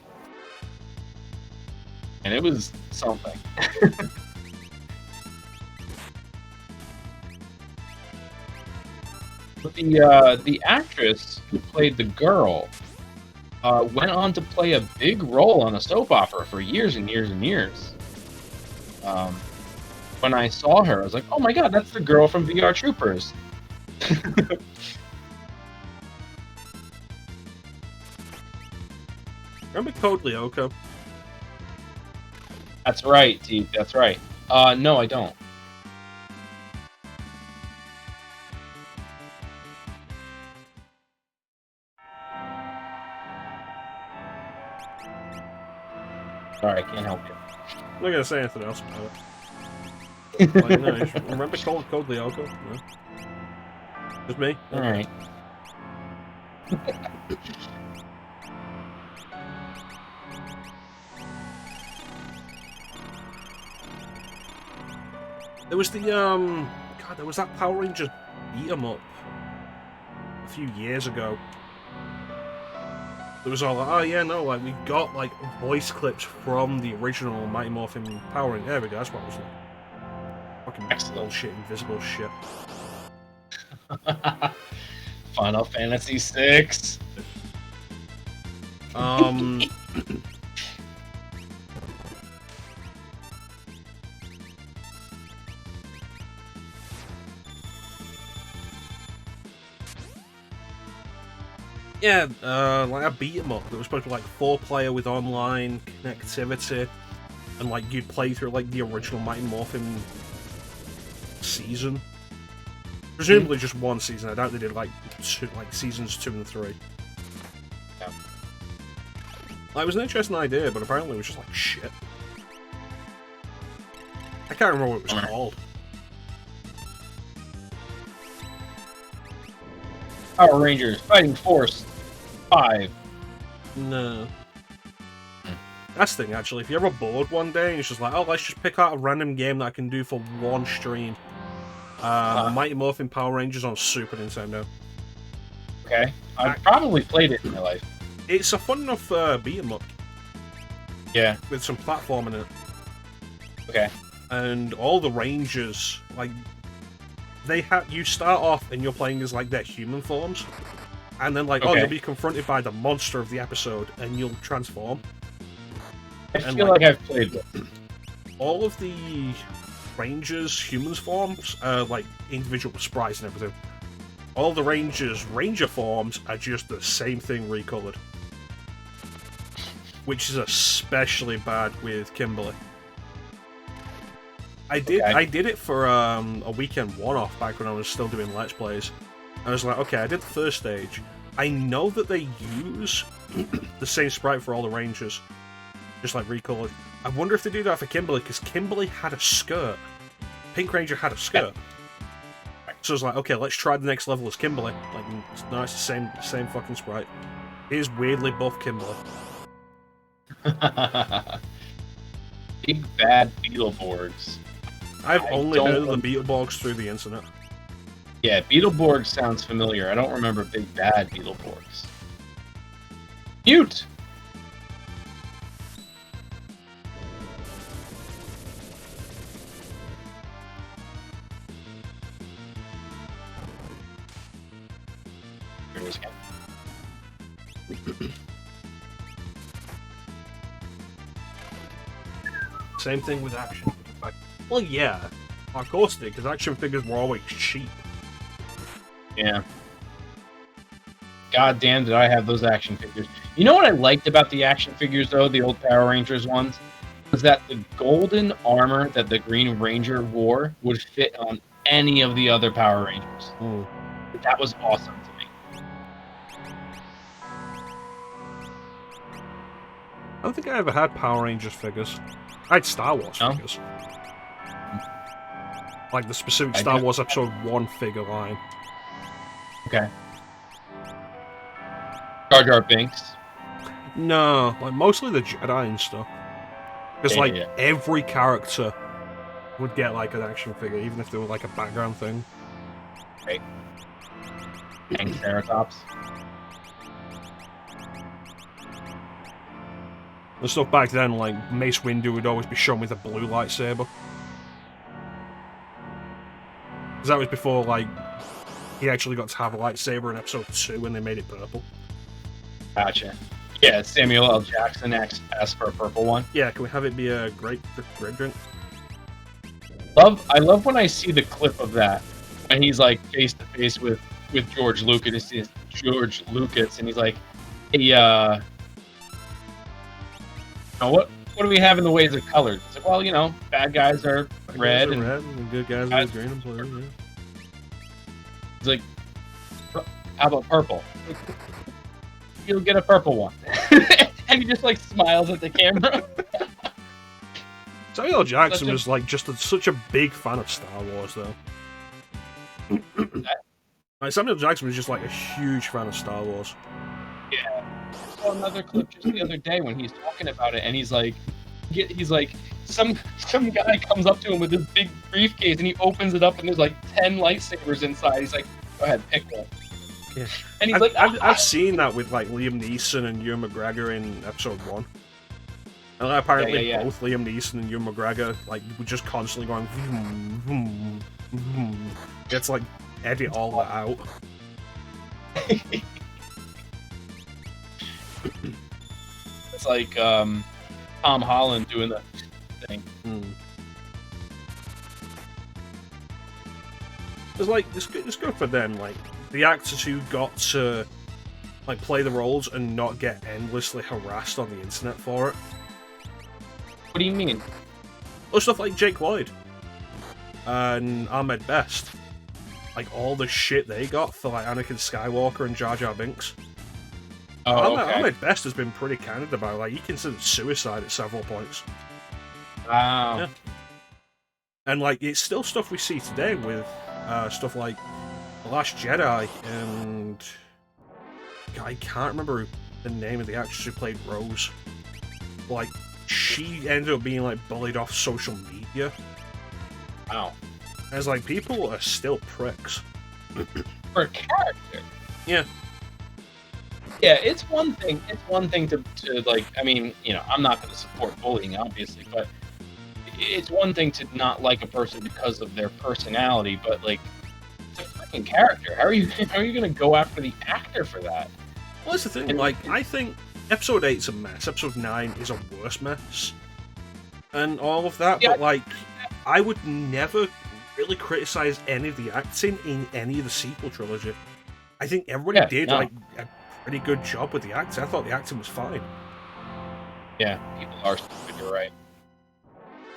And it was something. But the actress who played the girl went on to play a big role on a soap opera for years and years and years. When I saw her, I was like, "Oh my god, that's the girl from VR Troopers." Remember Code Lyoko? That's right, T. That's right. No, I don't. Sorry, I can't help you. I'm not gonna say anything else about it. Like, no, remember Code Lyoko? No. Just me? All right. There was the, God, there was that Power Rangers beat-em-up a few years ago. There was all like, oh yeah, no, like, we got, like, voice clips from the original Mighty Morphin Power Rangers. There we go, that's what I was like. Fucking Excellent. bullshit, invisible shit. Final Fantasy VI. Yeah, like a beat 'em up that was supposed to be like 4-player with online connectivity, and like you'd play through like the original Mighty Morphin season. Presumably just one season. I doubt they did like seasons 2 and 3. Yeah. Like, it was an interesting idea, but apparently it was just like shit. I can't remember what it was called. Power Rangers Fighting Force 5. No. That's the thing, actually. If you're ever bored one day and it's just like, oh, let's just pick out a random game that I can do for one stream. Mighty Morphin Power Rangers on Super Nintendo. Okay. I've probably played it in my life. It's a fun enough beat 'em up. Yeah. With some platform in it. Okay. And all the Rangers, like, you start off and you're playing as, like, their human forms. And then, like, you'll be confronted by the monster of the episode and you'll transform. I feel like I've played this. All of the Rangers' humans forms are, like, individual sprites and everything. All the Rangers' Ranger forms are just the same thing recolored. Which is especially bad with Kimberly. I did it for a weekend one-off back when I was still doing Let's Plays. I was like, okay, I did the first stage. I know that they use the same sprite for all the Rangers, just like recolored. I wonder if they do that for Kimberly, because Kimberly had a skirt. Pink Ranger had a skirt. So I was like, okay, let's try the next level as Kimberly. Like, no, it's the same fucking sprite. Here's weirdly buff Kimberly. Big bad Beetleborgs. I've only heard of the Beetleborgs through the internet. Yeah, Beetleborg sounds familiar. I don't remember big bad Beetleborgs. Cute! Here it is again. Same thing with action. Well, yeah, of course they did, because action figures were always cheap. Yeah. God damn, did I have those action figures. You know what I liked about the action figures, though, the old Power Rangers ones? Was that the golden armor that the Green Ranger wore would fit on any of the other Power Rangers. That was awesome to me. I don't think I ever had Power Rangers figures. I had Star Wars figures. Like the specific Star Wars Episode 1 figure line. Okay. Jar Jar Binks. No, like mostly the Jedi and stuff. Because every character would get like an action figure, even if they were like a background thing. Right. And Triceratops. The stuff back then, like Mace Windu would always be shown with a blue lightsaber. Because that was before, like, he actually got to have a lightsaber in Episode 2 when they made it purple. Gotcha. Yeah, Samuel L. Jackson asked for a purple one. Yeah, can we have it be a grape drink? I love when I see the clip of that, and he's like face to face with George Lucas. And he's like, hey, what do we have in the ways of colors? It's like, well, you know, bad guys are red, and good guys are green and blue. Yeah. He's like, how about purple? You'll get a purple one. And he just like smiles at the camera. Samuel L. Jackson was like just such a big fan of Star Wars, though. Like, Samuel L. Jackson was just like a huge fan of Star Wars. Yeah. I saw another clip just the other day when he's talking about it, and he's like, some guy comes up to him with this big briefcase, and he opens it up, and there's like 10 lightsabers inside. He's like, go ahead, pick one. Yeah. And he's I've seen that with like Liam Neeson and Ewan McGregor in Episode 1. And like, apparently both Liam Neeson and Ewan McGregor like were just constantly going vroom, vroom, vroom. It's like edit all that out. It's like Tom Holland doing the thing. It's like it's good for them, like the actors who got to like play the roles and not get endlessly harassed on the internet for it. What do you mean? Well, stuff like Jake Lloyd and Ahmed Best, like all the shit they got for like Anakin Skywalker and Jar Jar Binks. Oh, okay. Ahmed Best has been pretty candid about it. Like he considered suicide at several points. Wow. Yeah. And like it's still stuff we see today with stuff like The Last Jedi and I can't remember the name of the actress who played Rose. Like she ended up being like bullied off social media. Wow. It's like, people are still pricks. For a character. Yeah. Yeah, it's one thing. It's one thing to like. I mean, you know, I'm not going to support bullying, obviously, but it's one thing to not like a person because of their personality. But like, it's a freaking character. How are you going to go after the actor for that? Well, that's the thing. And, like, I think Episode 8's a mess. Episode 9 is a worse mess, and all of that. Yeah. But like, I would never really criticize any of the acting in any of the sequel trilogy. I think everybody did like a pretty good job with the acting. I thought the acting was fine. Yeah, people are stupid, you're right.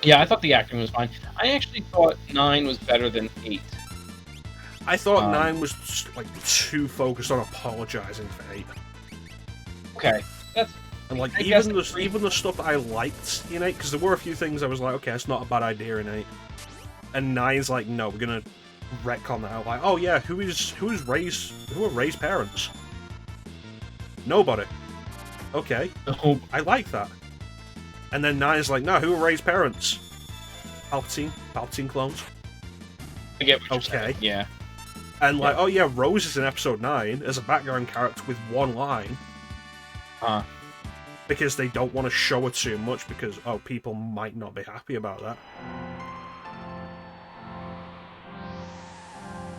Yeah, I thought the acting was fine. I actually thought 9 was better than 8. I thought 9 was just, like, too focused on apologizing for 8. Okay, that's... And like, even the stuff that I liked in 8, because there were a few things I was like, okay, it's not a bad idea in 8. And 9's like, no, we're gonna retcon that out. Like, oh yeah, who are Rey's parents? Nobody. Okay. I like that. And then 9's like, no, who are Rey's parents? Palpatine clones. I get what you're saying. Yeah. And like, oh yeah, Rose is in Episode 9 as a background character with one line. Because they don't want to show her too much because, oh, people might not be happy about that.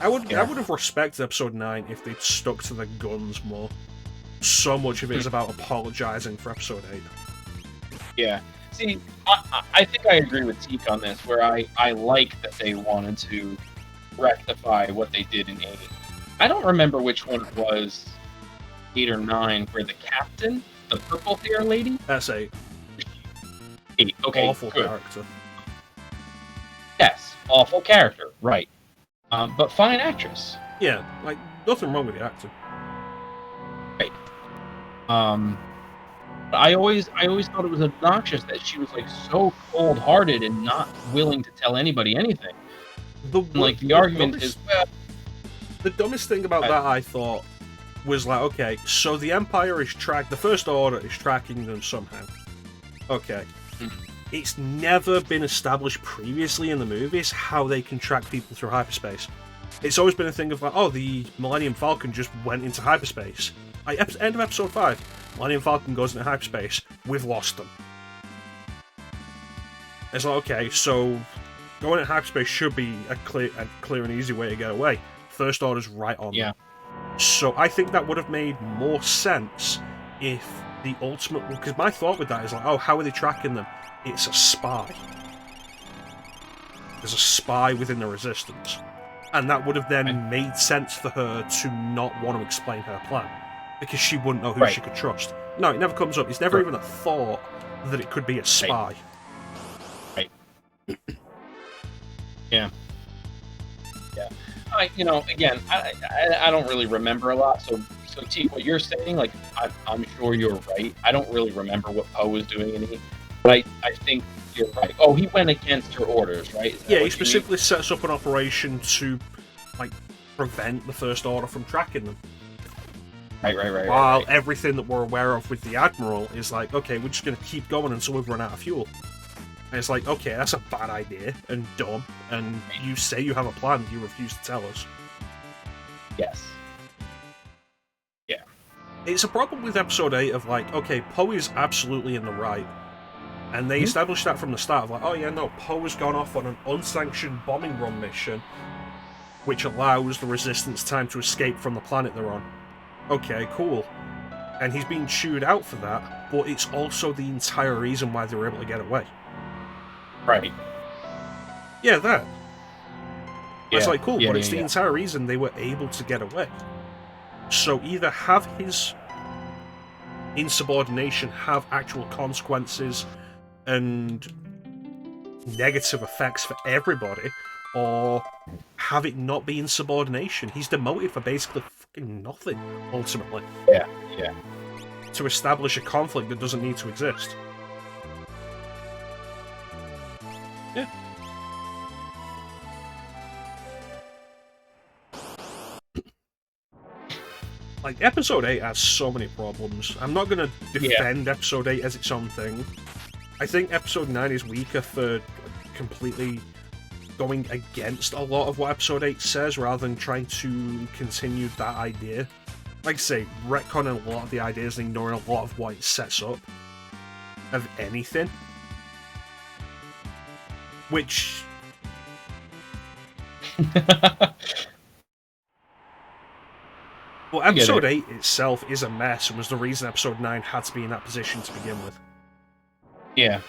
I would have respected Episode 9 if they'd stuck to the guns more. So much of it is about apologizing for Episode 8. Yeah. See, I think I agree with Teak on this, where I like that they wanted to rectify what they did in 8. I don't remember which one it was, 8 or 9, where the captain, the purple hair lady? That's 8. 8, okay, awful good. Character. Yes, awful character, right. But fine actress. Yeah, like, nothing wrong with the actor. Right. I always thought it was obnoxious that she was like so cold-hearted and not willing to tell anybody anything. The argument is, well, the dumbest thing about that, I thought, was like, okay, so the Empire is the First Order is tracking them somehow. Okay. It's never been established previously in the movies how they can track people through hyperspace. It's always been a thing of like, oh, the Millennium Falcon just went into hyperspace. Like, end of Episode 5, Millennium Falcon goes into hyperspace, we've lost them. It's like, okay, so going into hyperspace should be a clear and easy way to get away. First Order's right on them. So I think that would have made more sense if the ultimate... Because my thought with that is like, oh, how are they tracking them? It's a spy. There's a spy within the Resistance. And that would have then made sense for her to not want to explain her plan. Because she wouldn't know who she could trust. No, it never comes up. It's never even a thought that it could be a spy. Right. Yeah. Again, I don't really remember a lot, so T, what you're saying, like, I'm sure you're right. I don't really remember what Poe was doing in it, but I think you're right. Oh, he went against her orders, right? Yeah, he specifically sets up an operation to, like, prevent the First Order from tracking them. Right. While everything that we're aware of with the Admiral is like, okay, we're just going to keep going until we've run out of fuel. And it's like, okay, that's a bad idea and dumb, and you say you have a plan, you refuse to tell us. Yes. Yeah. It's a problem with Episode 8 of like, okay, Poe is absolutely in the right. And they established that from the start of like, oh yeah, no, Poe has gone off on an unsanctioned bombing run mission, which allows the Resistance time to escape from the planet they're on. Okay, cool. And he's being chewed out for that, but it's also the entire reason why they were able to get away. Right. Yeah, that. It's like, cool, but it's the yeah. entire reason they were able to get away. So either have his insubordination have actual consequences and negative effects for everybody, or have it not be insubordination. He's demoted for basically fucking nothing, ultimately. Yeah. To establish a conflict that doesn't need to exist. Yeah. Like, Episode 8 has so many problems. I'm not going to defend Episode 8 as its own thing. I think Episode 9 is weaker for completely going against a lot of what Episode 8 says rather than trying to continue that idea. Like I say, retconning a lot of the ideas and ignoring a lot of what it sets up of anything. Which... Well, Episode 8 itself is a mess and was the reason Episode 9 had to be in that position to begin with. Yeah.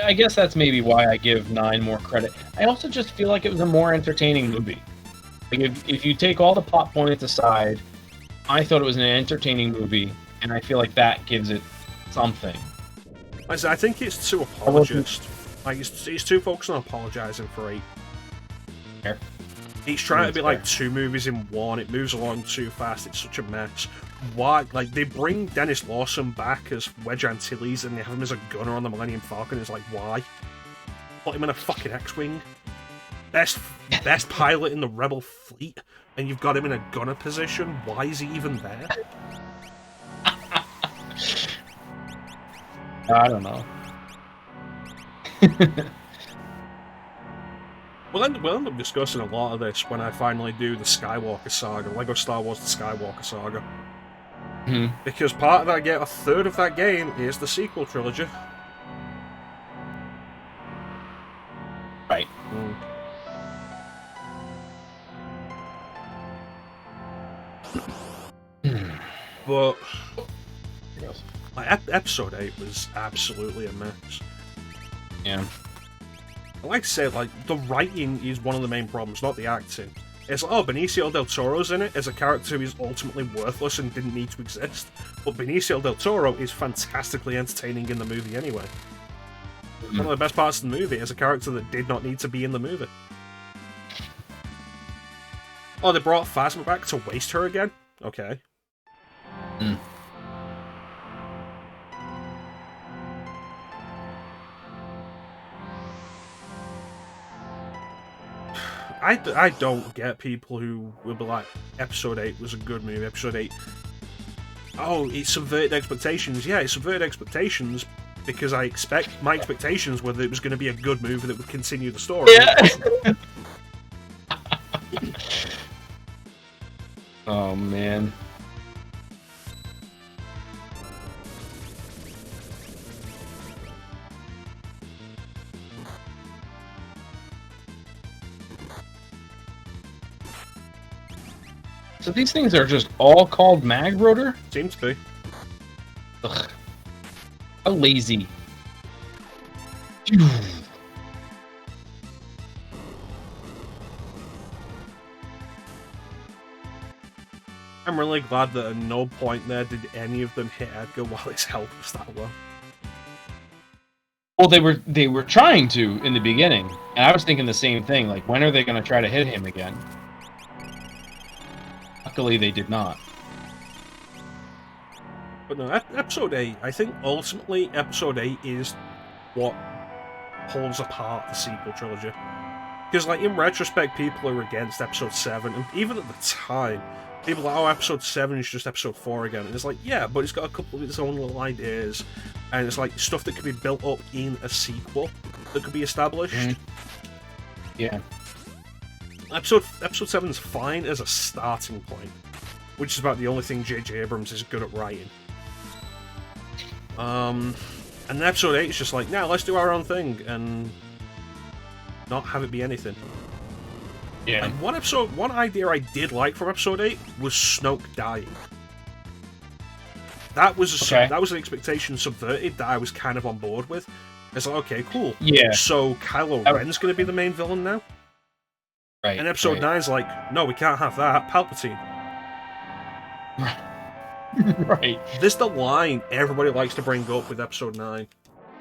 I guess that's maybe why I give 9 more credit. I also just feel like it was a more entertaining movie. Like if you take all the plot points aside, I thought it was an entertaining movie, and I feel like that gives it something. I think it's too apologist. Like, it's too focused on apologizing for 8. Fair. It's trying to be like 2 movies in one. It moves along too fast. It's such a mess. Why? Like, they bring Dennis Lawson back as Wedge Antilles and they have him as a gunner on the Millennium Falcon. It's like, why? Put him in a fucking X-Wing. Best pilot in the Rebel fleet, and you've got him in a gunner position. Why is he even there? I don't know. We'll end up discussing a lot of this when I finally do the Skywalker Saga, Lego Star Wars The Skywalker Saga. Mm-hmm. Because part of that game, a third of that game, is the sequel trilogy. Right. But like, Episode 8 was absolutely a mess. Yeah. Like I said, like, the writing is one of the main problems, not the acting. It's like, oh, Benicio del Toro's in it as a character who is ultimately worthless and didn't need to exist. But Benicio del Toro is fantastically entertaining in the movie anyway. One of the best parts of the movie is a character that did not need to be in the movie. Oh, they brought Phasma back to waste her again? Okay. I don't get people who will be like, Episode 8 was a good movie, Episode 8... Oh, it subverted expectations. Yeah, it subverted expectations because my expectations were that it was going to be a good movie that would continue the story. Yeah. Oh, man. So these things are just all called mag rotor? Seems to be. Ugh. How lazy. I'm really glad that at no point there did any of them hit Edgar while his health was that low. Well, they were trying to in the beginning, and I was thinking the same thing. Like, when are they going to try to hit him again? Luckily, they did not. But no, Episode 8, I think ultimately Episode 8 is what pulls apart the sequel trilogy. Because, like, in retrospect, people are against Episode 7, and even at the time, people are like, oh, Episode 7 is just Episode 4 again. And it's like, yeah, but it's got a couple of its own little ideas, and it's like stuff that could be built up in a sequel that could be established. Yeah. Episode 7 is fine as a starting point, which is about the only thing J.J. Abrams is good at writing. And then Episode 8 is just like, nah, let's do our own thing, and not have it be anything. Yeah. And one idea I did like from Episode 8 was Snoke dying. That was an expectation subverted that I was kind of on board with. It's like, okay, cool. Yeah. So Kylo Ren's going to be the main villain now? Right. And Episode 9's like, no, we can't have that. Palpatine. Right. This is the line everybody likes to bring up with Episode 9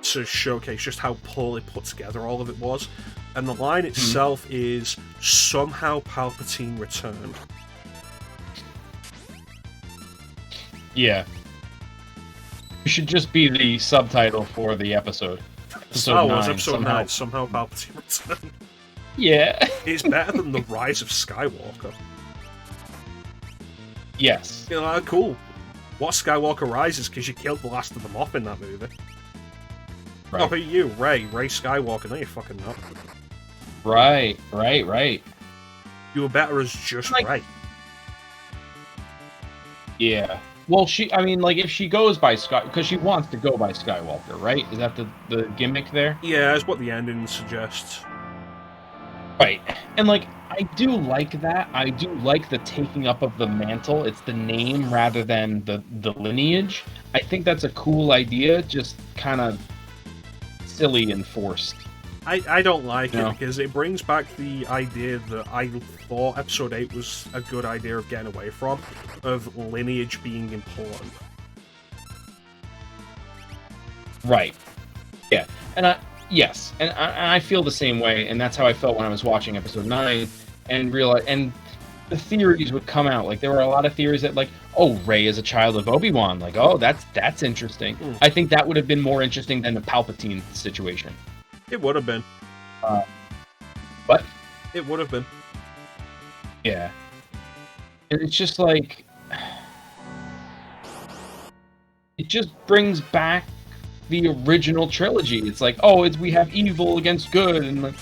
to showcase just how poorly put together all of it was. And the line itself is, somehow Palpatine returned. Yeah. It should just be the subtitle for the episode. Star Wars Episode 9, somehow Palpatine returned. Yeah. It's better than The Rise of Skywalker. Yes. You know, cool. What Skywalker rises because you killed the last of them off in that movie. Right. Oh, who are you? Rey Skywalker. No, you're fucking not. Right. You were better as just like, Rey. Yeah. Well, I mean, like, if she goes by because she wants to go by Skywalker, right? Is that the gimmick there? Yeah, that's what the ending suggests. Right. And, like, I do like that. I do like the taking up of the mantle. It's the name rather than the lineage. I think that's a cool idea, just kind of silly and forced. I don't like it because it brings back the idea that I thought Episode 8 was a good idea of getting away from, of lineage being important. Right. Yeah. And I feel the same way, and that's how I felt when I was watching Episode 9 and realized, and the theories would come out. Like, there were a lot of theories that, like, oh, Rey is a child of Obi-Wan. Like, oh, that's interesting. I think that would have been more interesting than the Palpatine situation. It would have been. What? It would have been. Yeah. And it's just like... It just brings back the original trilogy. It's like, oh, we have evil against good, and like...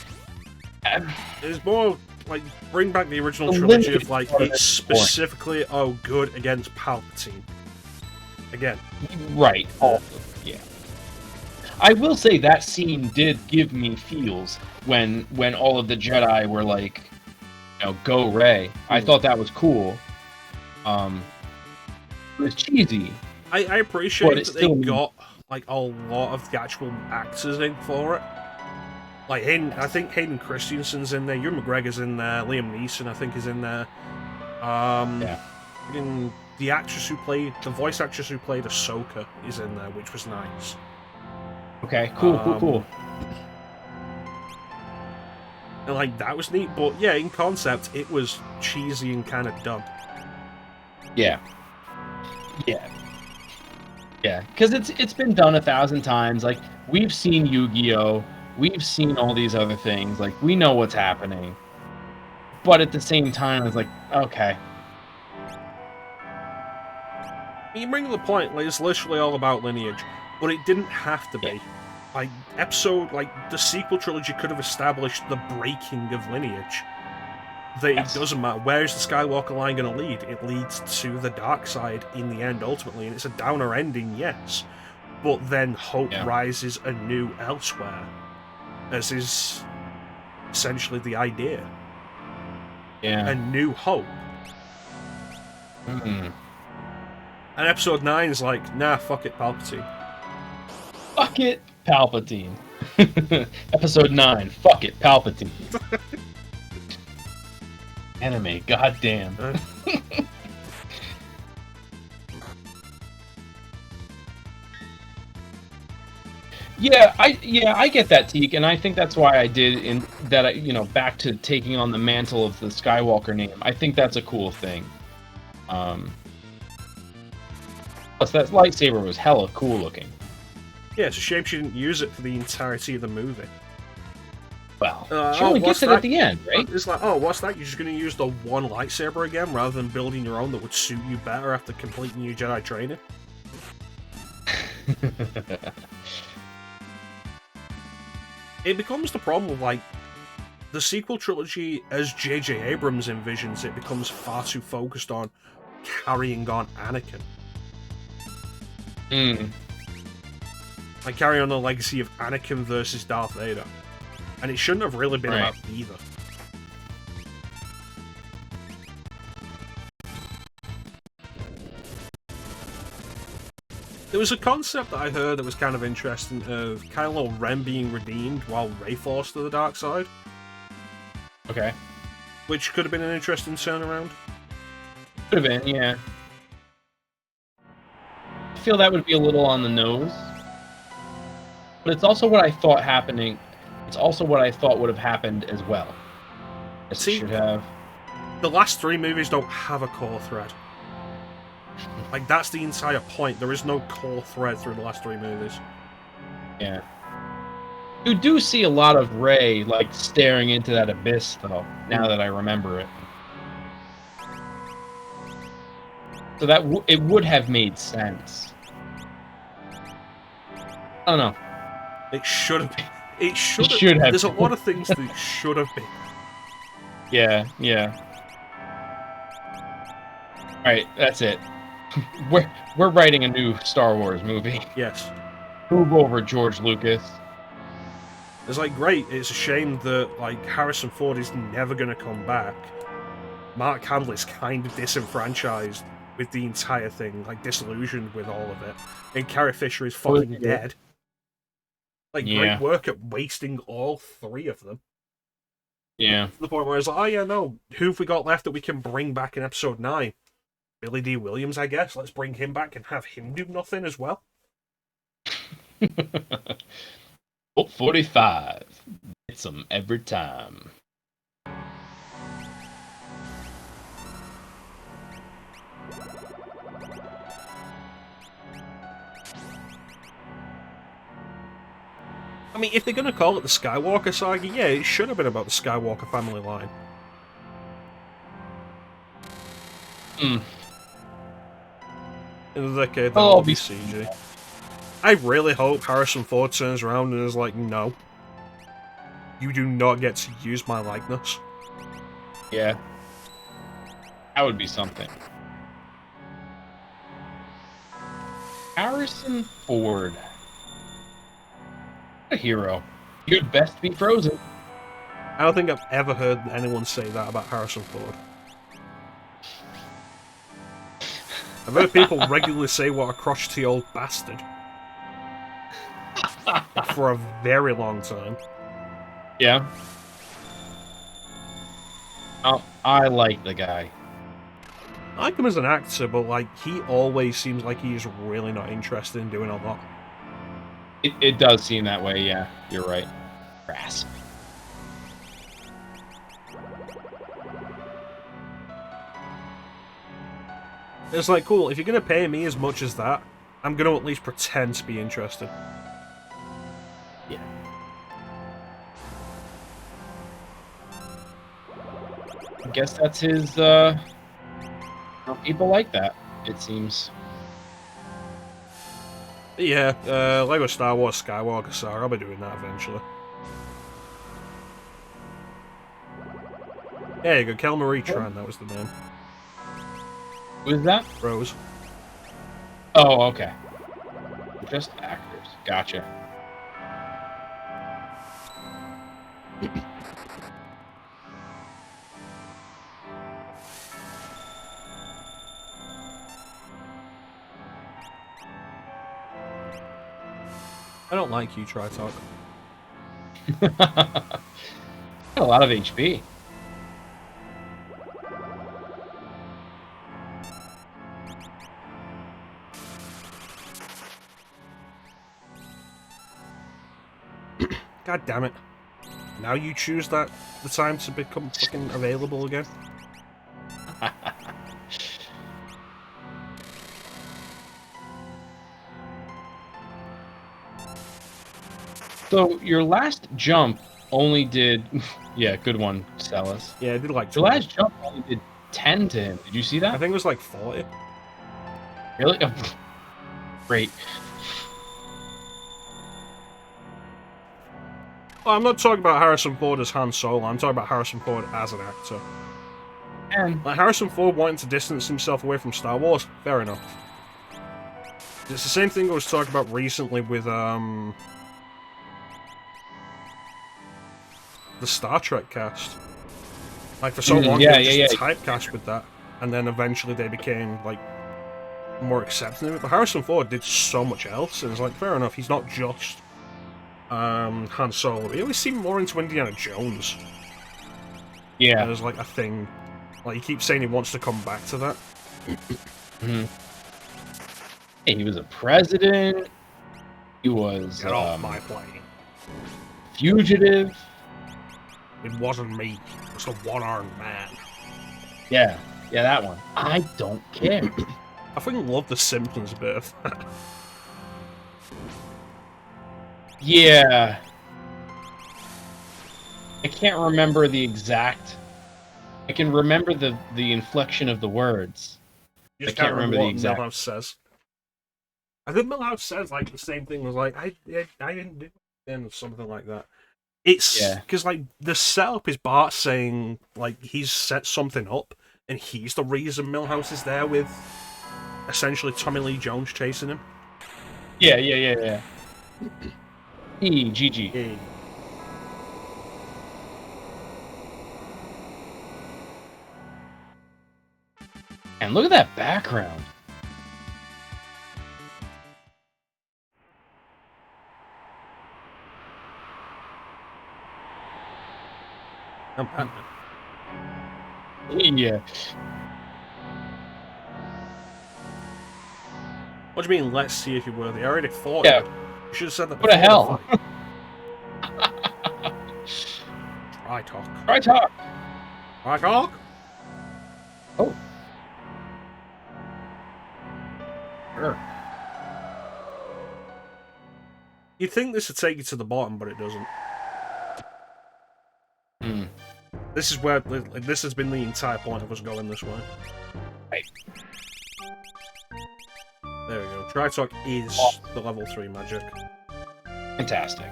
It's more like, bring back the original trilogy of, like, it's specifically, oh, good against Palpatine. Again. Right. Also, yeah. I will say that scene did give me feels when all of the Jedi were like, you know, go Rey. I thought that was cool. It was cheesy. I appreciate that they got, like, a lot of the actual actors in for it. Like, I think Hayden Christensen's in there, Ewan McGregor's in there, Liam Neeson, I think, is in there. Yeah. The voice actress who played Ahsoka is in there, which was nice. Okay, cool. And, like, that was neat, but yeah, in concept, it was cheesy and kind of dumb. Yeah, because it's been done 1,000 times. Like, we've seen Yu-Gi-Oh! We've seen all these other things. Like, we know what's happening. But at the same time, it's like, okay. You bring the point, like, it's literally all about lineage, but it didn't have to be. Like, the sequel trilogy could have established the breaking of lineage. That it doesn't matter. Where is the Skywalker line going to lead? It leads to the dark side in the end, ultimately, and it's a downer ending, yes. But then hope rises anew elsewhere, as is essentially the idea. Yeah. A new hope. Mm-hmm. And Episode 9 is like, nah, fuck it, Palpatine. Fuck it, Palpatine. Episode 9, fuck it, Palpatine. Anime, goddamn. I get that, Teak, and I think that's why I did back to taking on the mantle of the Skywalker name. I think that's a cool thing. Plus, that lightsaber was hella cool looking. Yeah, it's a shame she didn't use it for the entirety of the movie. Well, she only gets it at the end, right? It's like, oh, what's that? You're just going to use the one lightsaber again, rather than building your own that would suit you better after completing your Jedi training? It becomes the problem of, like, the sequel trilogy, as J.J. Abrams envisions it, becomes far too focused on carrying on Anakin. Like, carry on the legacy of Anakin versus Darth Vader. And it shouldn't have really been about either. There was a concept that I heard that was kind of interesting of Kylo Ren being redeemed while Rey falls to the dark side. Okay. Which could have been an interesting turnaround. Could have been, yeah. I feel that would be a little on the nose. But it's also what I thought happening. It's also what I thought would have happened as well. See, should have. The last 3 movies don't have a core thread. Like, that's the entire point. There is no core thread through the last 3 movies. Yeah. You do see a lot of Rey, like, staring into that abyss, though, now that I remember it. So that it would have made sense. I don't know. It should have been. It should have. There's a lot of things that should have been. Yeah, yeah. Alright, that's it. We're writing a new Star Wars movie. Yes. Move over, George Lucas. It's like, great, it's a shame that, like, Harrison Ford is never going to come back. Mark Hamill's kind of disenfranchised with the entire thing, like, disillusioned with all of it. And Carrie Fisher is fucking dead. Like, great work at wasting all three of them. Yeah. To the point where it's like, oh yeah, no, who have we got left that we can bring back in episode 9? Billy D. Williams, I guess. Let's bring him back and have him do nothing as well. 45. It's them every time. I mean, if they're going to call it the Skywalker saga, yeah, it should have been about the Skywalker family line. Hmm. In the decade, that'll be CG. I really hope Harrison Ford turns around and is like, no. You do not get to use my likeness. Yeah. That would be something. Harrison Ford. What a hero. He could best be frozen. I don't think I've ever heard anyone say that about Harrison Ford. I've heard people regularly say what a crotchety old bastard. For a very long time. Yeah. I like the guy. I like him as an actor, but like he always seems like he's really not interested in doing a lot. It does seem that way, yeah. You're right. Brass. It's like, cool, if you're going to pay me as much as that, I'm going to at least pretend to be interested. Yeah. I guess that's his, people like that, it seems. Yeah, Lego Star Wars Skywalker Saga, I'll be doing that eventually. There you go, Kel Marie Tran, that was the name. Who is that? Rose. Oh, okay. Just actors. Gotcha. I don't like you, Tritalk. A lot of HP. God damn it. Now you choose the time to become fucking available again? So, your last jump only did... Yeah, good one, Celis. Yeah, I did like 20. Your last jump only did 10 to him. Did you see that? I think it was like 40. Really? Oh, great. Well, I'm not talking about Harrison Ford as Han Solo, I'm talking about Harrison Ford as an actor. And Like, Harrison Ford wanting to distance himself away from Star Wars, fair enough. It's the same thing I was talking about recently with, the Star Trek cast. Like, for so long, they were just typecast with that, and then eventually they became, like, more accepting of it. But Harrison Ford did so much else, and it's like, fair enough, he's not just Han Solo. He always seemed more into Indiana Jones. yeah. There's like a thing. Like, he keeps saying he wants to come back to that. Mm-hmm. Hey, he was a president. He was Get off my plane. Fugitive. It wasn't me. It was the one-armed man. Yeah, yeah, that one. I don't care. I fucking love the Simpsons bit of that. Yeah. I can't remember the exact... I can remember the inflection of the words. You just I can't remember the what exact... Milhouse says. I think Milhouse says, like, the same thing was like, I didn't do it. and something like that. It's because like the setup is Bart saying like he's set something up, and he's the reason Milhouse is there with essentially Tommy Lee Jones chasing him. Yeah. GG. Yeah. And look at that background. I'm Batman. Yeah. What do you mean, let's see if you're worthy? I already thought Yeah. you should have said that What the before hell? Try talk. Try talk. Try talk? Oh. Sure. You'd think this would take you to the bottom, but it doesn't. Hmm. This is where like, this has been the entire point of us going this way. Right. There we go. Try talk is the level 3 magic. Fantastic.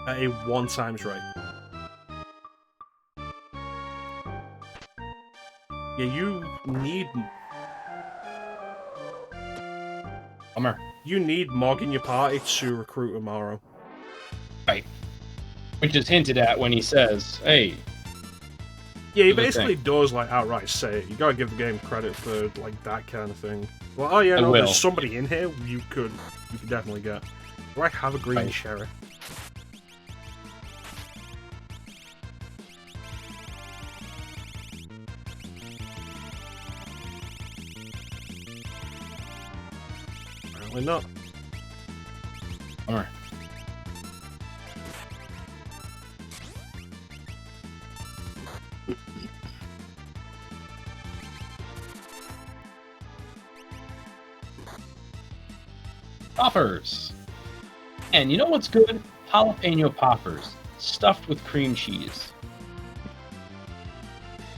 At a 1 times rate. Yeah, you need... Bummer. You need Mog in your party to recruit Amaro. Right. Which is hinted at when he says, hey. Yeah, he basically does, like, outright say it. You gotta give the game credit for, like, that kind of thing. Well, oh yeah, no, there's somebody in here you could definitely get. Do I have a green cherry? Apparently not. Bummer. Poppers. And you know what's good? Jalapeno poppers. Stuffed with cream cheese.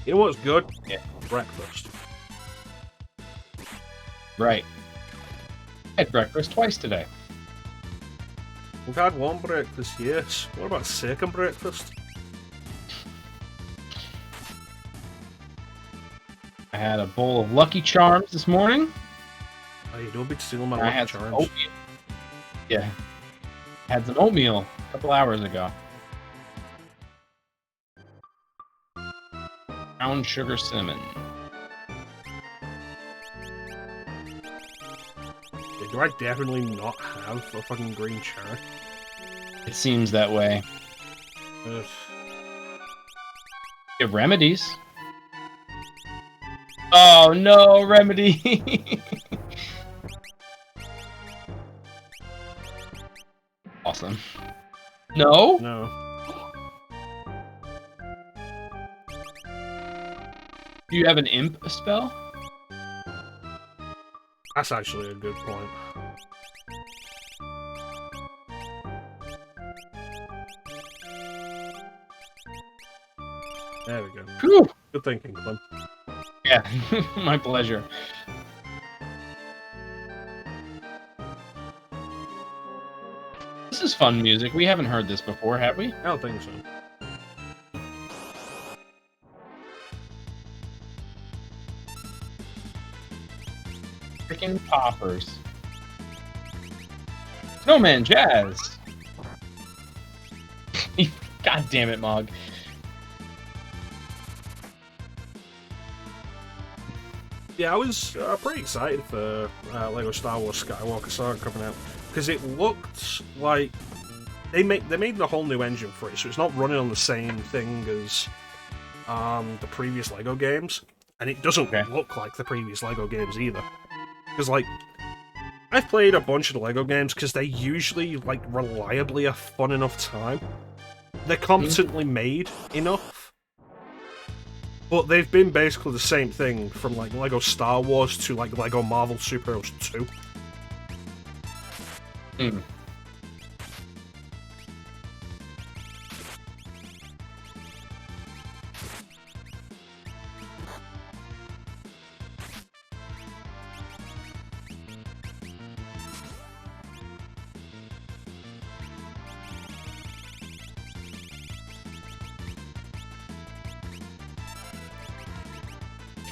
You know what's good? Yeah. Breakfast. Right. I had breakfast twice today. We've had one breakfast, yes. What about second breakfast? I had a bowl of Lucky Charms this morning. Oh, you don't be stealing my I Lucky had some Charms. oatmeal. Yeah. Had some oatmeal a couple hours ago. Brown sugar cinnamon. Yeah, do I definitely not have a fucking green cherry? It seems that way. Ugh. Get remedies. Oh no, remedy. Awesome. No? No. Do you have an imp spell? That's actually a good point. There we go. Whew. Good thinking, Clim. Yeah, my pleasure. This is fun music. We haven't heard this before, have we? I don't think so. Freaking poppers. Snowman Jazz. God damn it, Mog. Yeah, I was pretty excited for Lego Star Wars Skywalker Saga coming out because it looked like they made the whole new engine for it, so it's not running on the same thing as the previous Lego games, and it doesn't look like the previous Lego games either. Because like I've played a bunch of the Lego games because they usually like reliably a fun enough time. They're competently made enough. But they've been basically the same thing from like Lego Star Wars to like Lego Marvel Super Heroes 2. Hmm.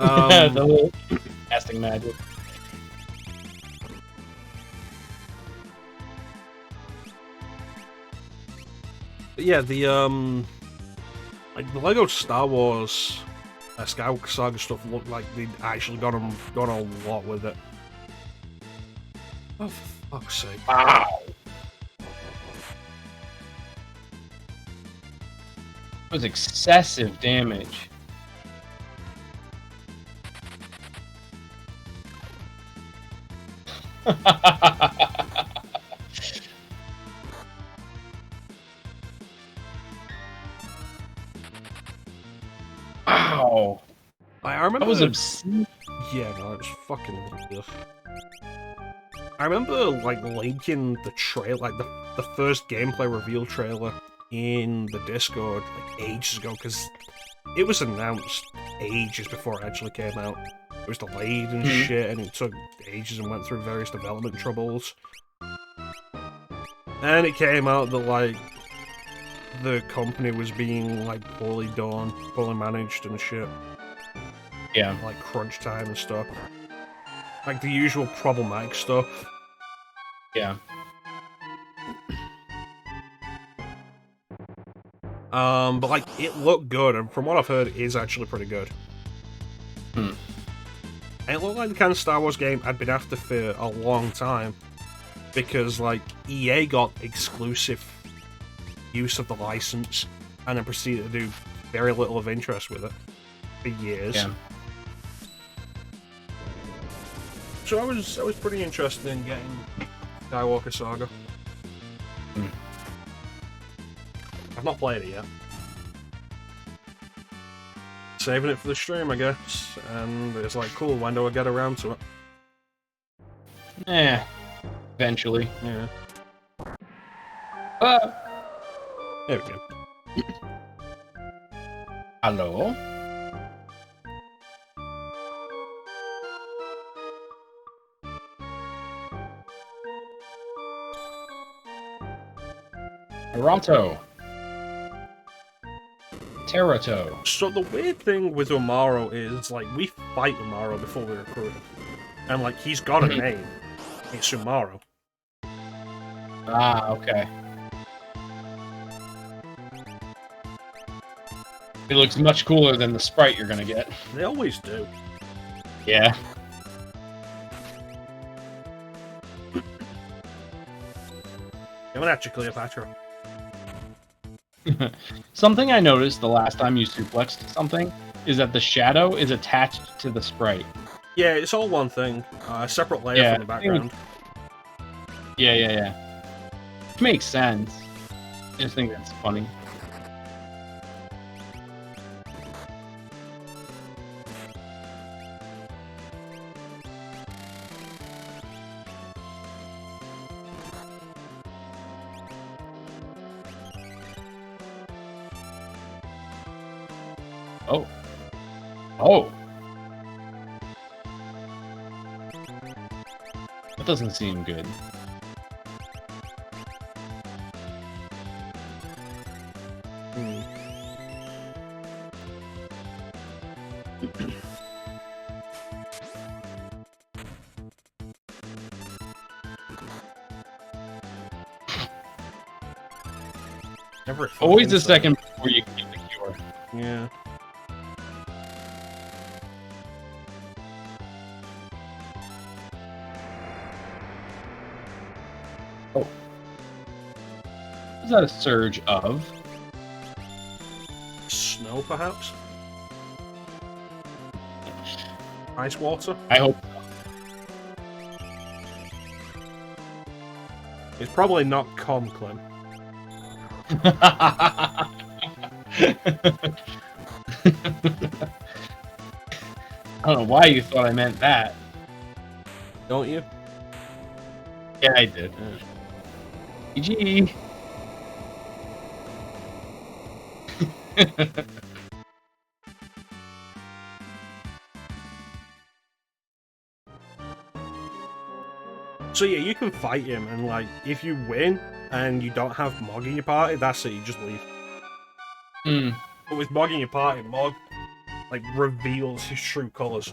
The little casting magic. Yeah, the like the Lego Star Wars Skywalker Saga stuff looked like they'd actually gone a lot with it. Oh, for fuck's sake! Wow. It was excessive damage. Wow. I remember. That was obscene. Yeah, no, it's fucking ridiculous. I remember like linking the trail, like the first gameplay reveal trailer in the Discord like ages ago, because it was announced ages before it actually came out. It was delayed and shit, and it took ages and went through various development troubles. And it came out that like the company was being like poorly done, poorly managed and shit. Yeah. Like crunch time and stuff. Like the usual problematic stuff. Yeah. But like it looked good, and from what I've heard, it is actually pretty good. Hmm. And it looked like the kind of Star Wars game I'd been after for a long time, because like EA got exclusive use of the license, and then proceeded to do very little of interest with it for years. Yeah. So I was pretty interested in getting Skywalker Saga. Hmm. I've not played it yet. Saving it for the stream, I guess. And it's like, cool, when do I get around to it? Eventually. Yeah. There we go. Hello? Toronto. Terato. So the weird thing with Umaro is, like, we fight Umaro before we recruit him. And, like, he's got a name. It's Umaro. Ah, okay. It looks much cooler than the sprite you're gonna get. They always do. Yeah. Coming at you, Cleopatra. Something I noticed the last time you suplexed something is that the shadow is attached to the sprite. Yeah, it's all one thing. A separate layer from the background. Yeah. Which makes sense. I just think that's funny. Oh. That doesn't seem good. Always a second before you get the cure. Yeah. Oh. Is that a surge of? Snow, perhaps? Ice water? I hope. It's probably not Clim. I don't know why you thought I meant that. Don't you? Yeah, I did. GG. So yeah, you can fight him, and like, if you win and you don't have Mog in your party, that's it, you just leave. But with Mog in your party, Mog like reveals his true colors.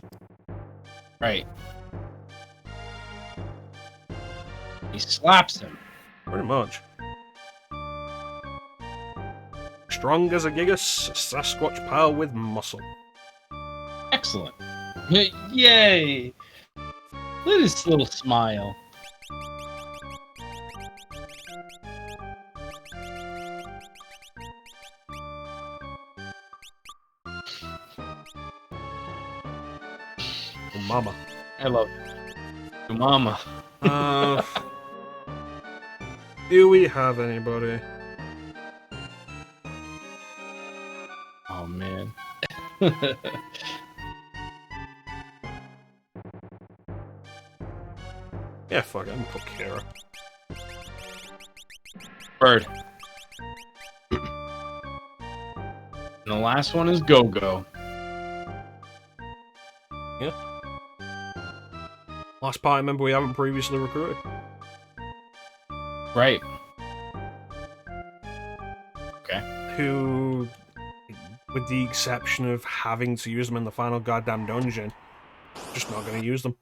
Right. He slaps him. Pretty much. Strong as a gigas, Sasquatch pile with muscle. Excellent. Yay! Look at his little smile. Oh, mama. I love it. Mama. Do we have anybody? Oh, man. Yeah, fuck it, I'm gonna put Kira. Bird. And the last one is Go-Go. Yeah. Last party member we haven't previously recruited. Right. Okay. Who, with the exception of having to use them in the final goddamn dungeon, just not gonna use them.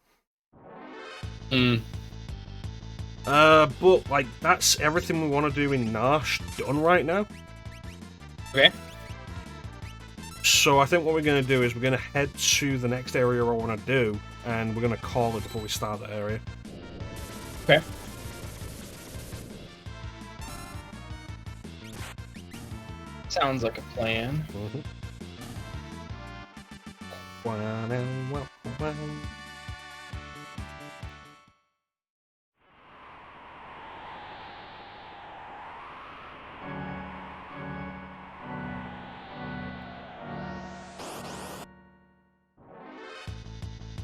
But, like, that's everything we want to do in Nash done right now. Okay. So I think what we're going to do is we're going to head to the next area I want to do, and we're going to call it before we start that area. Okay. Sounds like a plan.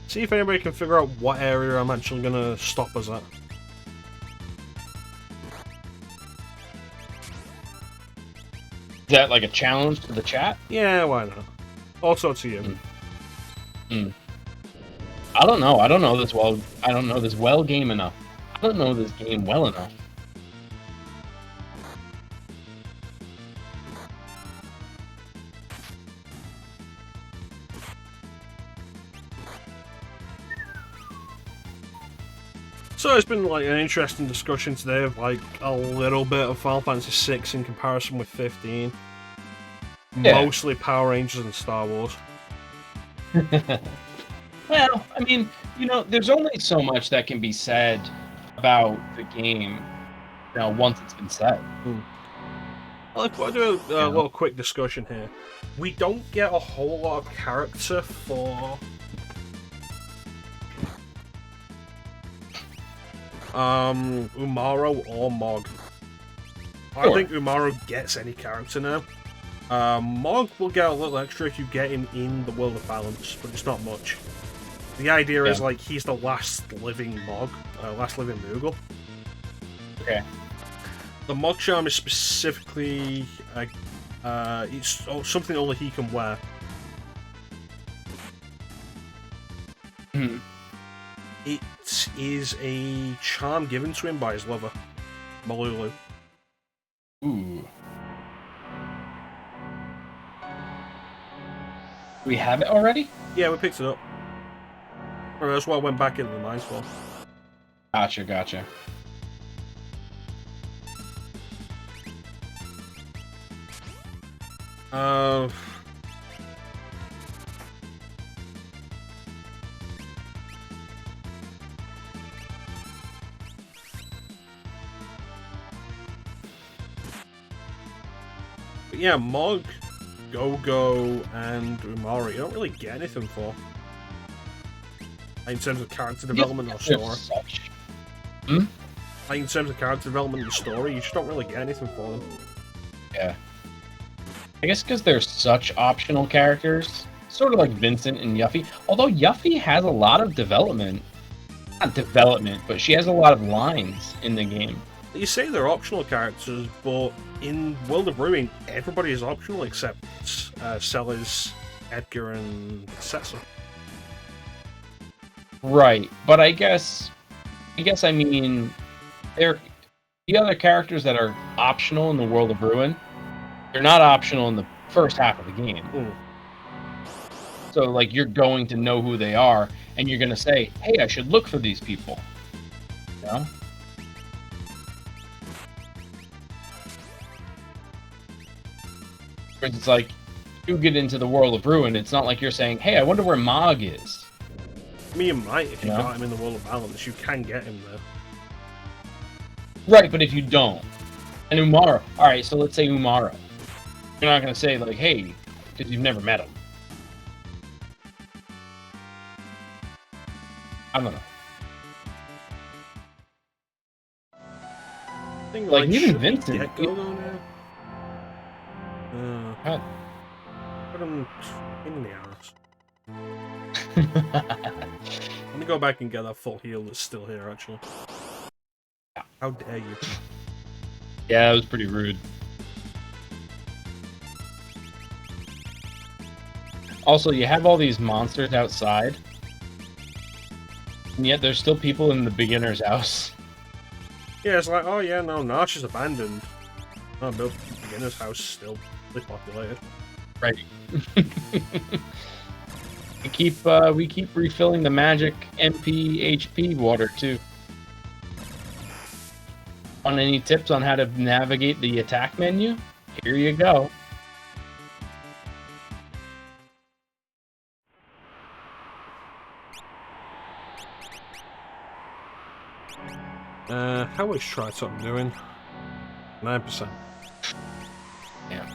See if anybody can figure out what area I'm actually going to stop us at. Is that like a challenge to the chat? Yeah, why not? Also to you. I don't know. I don't know this well. I don't know this well game enough. I don't know this game well enough. So it's been like an interesting discussion today of like a little bit of Final Fantasy VI in comparison with 15. Yeah. Mostly Power Rangers and Star Wars. Well, I mean, you know, there's only so much that can be said about the game, you know, once it's been said. I'll do a little quick discussion here. We don't get a whole lot of character for Umaro or Mog. I don't think Umaro gets any character now. Mog will get a little extra if you get him in the World of Balance, but it's not much. The idea is like he's the last living Mog, last living Moogle. Okay. The Mog charm is specifically it's something only he can wear. It is a charm given to him by his lover, Malulu. Ooh. We have it already? Yeah, we picked it up. That's why I went back into the mines for. Gotcha. But yeah, Mog, Go-Go, and Umari, you don't really get anything for. In terms of character development or story. Like in terms of character development and story, you just don't really get anything for them. Yeah. I guess because they're such optional characters, sort of like Vincent and Yuffie. Although Yuffie has a lot of development. Not development, but she has a lot of lines in the game. You say they're optional characters, but in World of Ruin, everybody is optional except Sellers, Edgar, and Setzer. Right, but I guess I mean, they're the other characters that are optional in the World of Ruin. They're not optional in the first half of the game. So, like, you're going to know who they are, and you're going to say, hey, I should look for these people. You know? Whereas it's like, you get into the world of Ruin, it's not like you're saying, hey, I wonder where Mog is. I mean, you might, if you got him in the World of Balance, you can get him there. Right, but if you don't. And Umara, alright, so let's say Umara. You're not going to say, like, hey, because you've never met him. I don't know. Like even Vincent. Put him in the ass. Let me go back and get that full heal that's still here, actually. How dare you? Yeah, that was pretty rude. Also, you have all these monsters outside, and yet there's still people in the beginner's house. Yeah, it's like, oh yeah, no, Narch is abandoned. Oh, the beginner's house is still really populated. Right. we keep refilling the magic MP HP water too. Want any tips on how to navigate the attack menu? Here you go. How much try something doing? 9%. Yeah.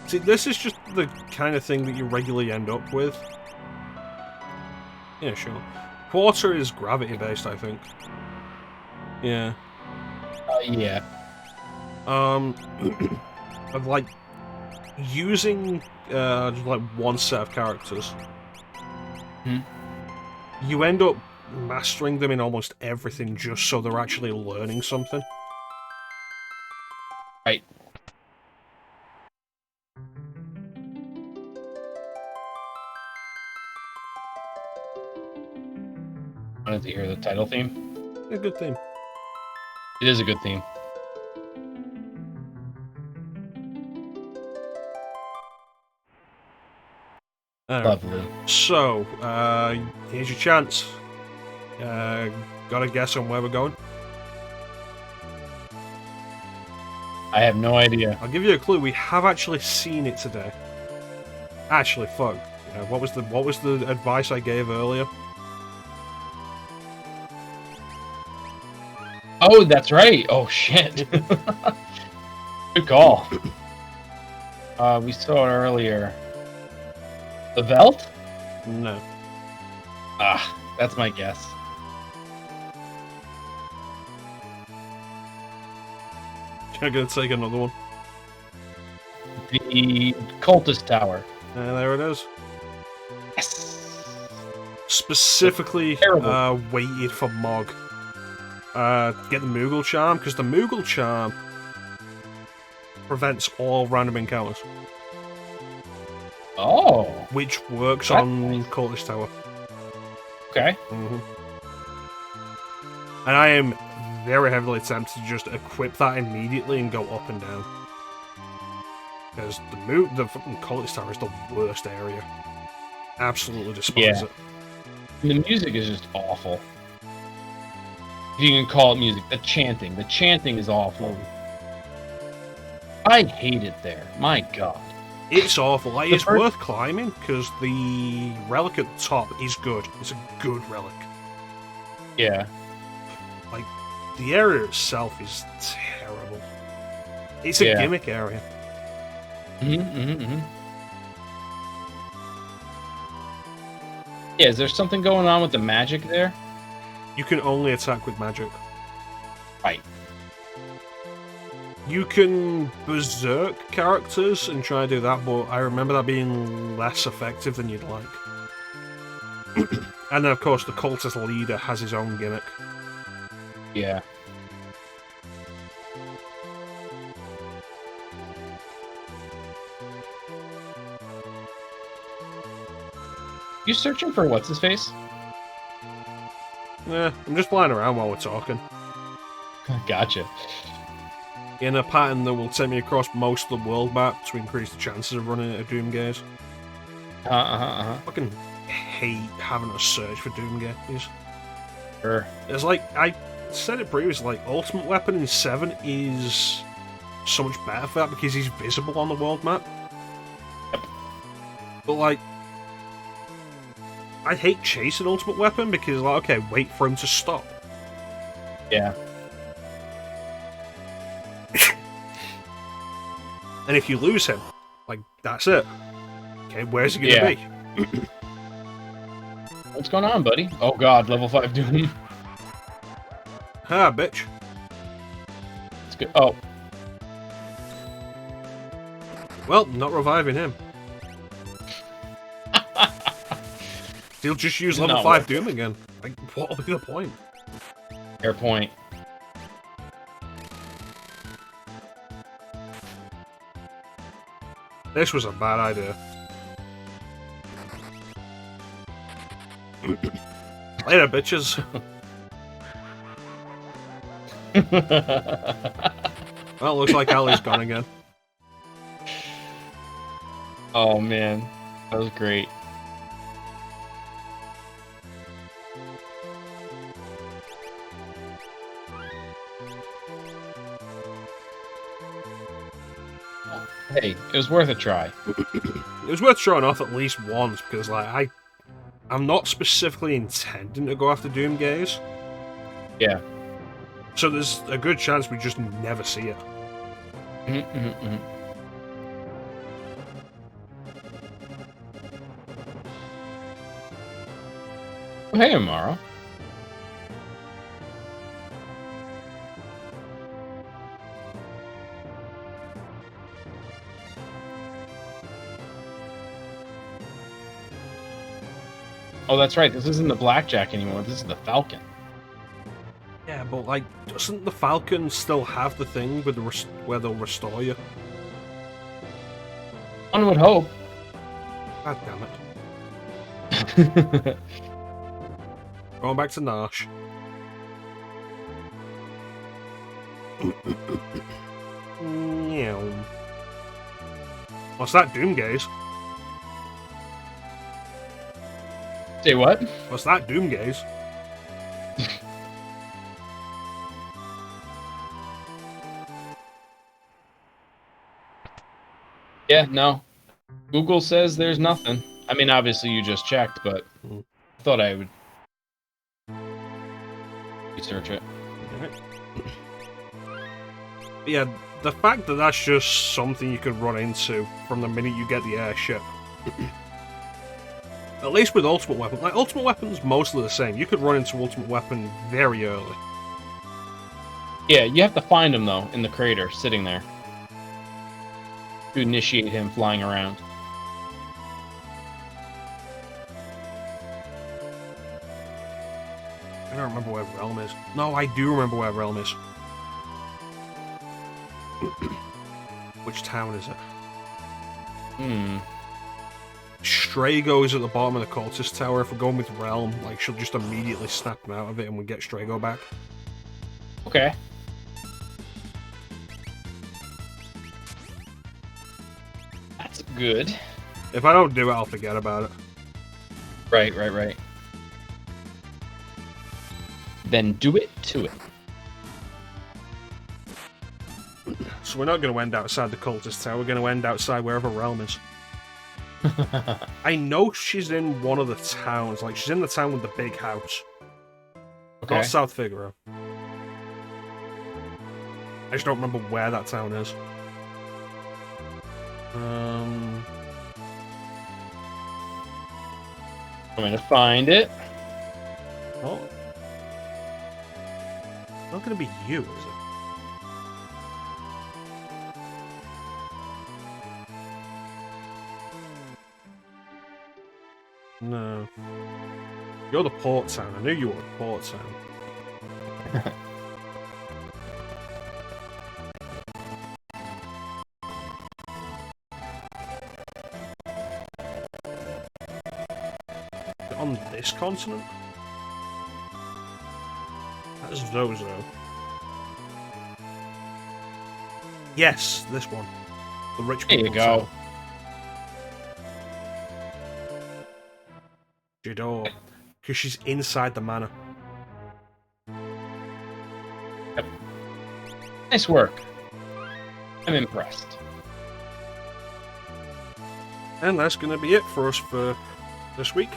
See, this is just the kind of thing that you regularly end up with. Yeah, sure. Quarter is gravity-based, I think. Yeah. Yeah. Of like using just like one set of characters. You end up mastering them in almost everything just so they're actually learning something. Right. Wanted to hear the title theme. A good theme. It is a good theme. Lovely. So, here's your chance. Got a guess on where we're going? I have no idea. I'll give you a clue. We have actually seen it today. Actually, fuck. What was the advice I gave earlier? Oh, that's right. Oh shit. Good call. We saw it earlier. The Velt? No. Ah, that's my guess. I'm gonna take another one. The Cultist Tower. And there it is. Yes. Specifically waited for Mog. Get the Moogle Charm, because the Moogle Charm prevents all random encounters. Oh. Which works on Cultist Tower. Okay. And I am very heavily tempted to just equip that immediately and go up and down. Because the fucking Cultist Tower is the worst area. Absolutely despise it. The music is just awful. If you can call it music. The chanting. The chanting is awful. I hate it there. My god. It's awful. Like, it's worth climbing, because the relic at the top is good. It's a good relic. Yeah. Like, the area itself is terrible. It's a gimmick area. Yeah, is there something going on with the magic there? You can only attack with magic. Right. You can berserk characters and try to do that, but I remember that being less effective than you'd like. And then, of course, the cultist leader has his own gimmick. Yeah. You searching for what's-his-face? Yeah, I'm just flying around while we're talking. Gotcha. In a pattern that will take me across most of the world map to increase the chances of running into Doom gaze. Fucking hate having to search for Doom gaze. Sure. It's like, I said it previously, like, Ultimate Weapon in 7 is so much better for that because he's visible on the world map. Yep. But, like, I hate chasing Ultimate Weapon because, like, okay, wait for him to stop. Yeah. And if you lose him, like, that's it. Okay, where's he gonna be? What's going on, buddy? Oh god, level 5 Doom. Ah, bitch. It's good. Oh. Well, not reviving him. He'll just use level 5 Doom again. Like, what'll be the point? Fair point. This was a bad idea. Later, bitches. Well, looks like Ali's gone again. Oh man, that was great. Hey, it was worth a try. It was worth showing off at least once because, like, I'm not specifically intending to go after Doom Gaze. Yeah. So there's a good chance we just never see it. Oh, hey, Amaro. Oh, that's right. This isn't the Blackjack anymore. This is the Falcon. Yeah, but, like, doesn't the Falcon still have the thing with where they'll restore you? One would hope. God damn it. Going back to Nash. What's that, Doom Gaze? Say what? What's that, Doom Gaze? Yeah, no. Google says there's nothing. I mean, obviously you just checked, but I thought I would research it. Yeah, the fact that that's just something you could run into from the minute you get the airship. At least with Ultimate Weapon. Like, Ultimate Weapon's mostly the same. You could run into Ultimate Weapon very early. Yeah, you have to find him, though, in the crater, sitting there. To initiate him flying around. I don't remember where Realm is. No, I do remember where Realm is. Which town is it? Strago is at the bottom of the Cultist Tower. If we're going with Realm, like, she'll just immediately snap him out of it and we get Strago back. Okay. That's good. If I don't do it, I'll forget about it. Right. Then do it to it. So we're not going to end outside the Cultist Tower. We're going to end outside wherever Realm is. I know she's in one of the towns. Like, she's in the town with the big house. Okay. Not South Figaro. I just don't remember where that town is. I'm gonna find it. Oh. Not gonna be you, is it? No. You're the port town. I knew you were the port town. On this continent? Zozo. Yes, this one. The rich people. There you go. Jador. Because she's inside the manor. Yep. Nice work. I'm impressed. And that's going to be it for us for this week.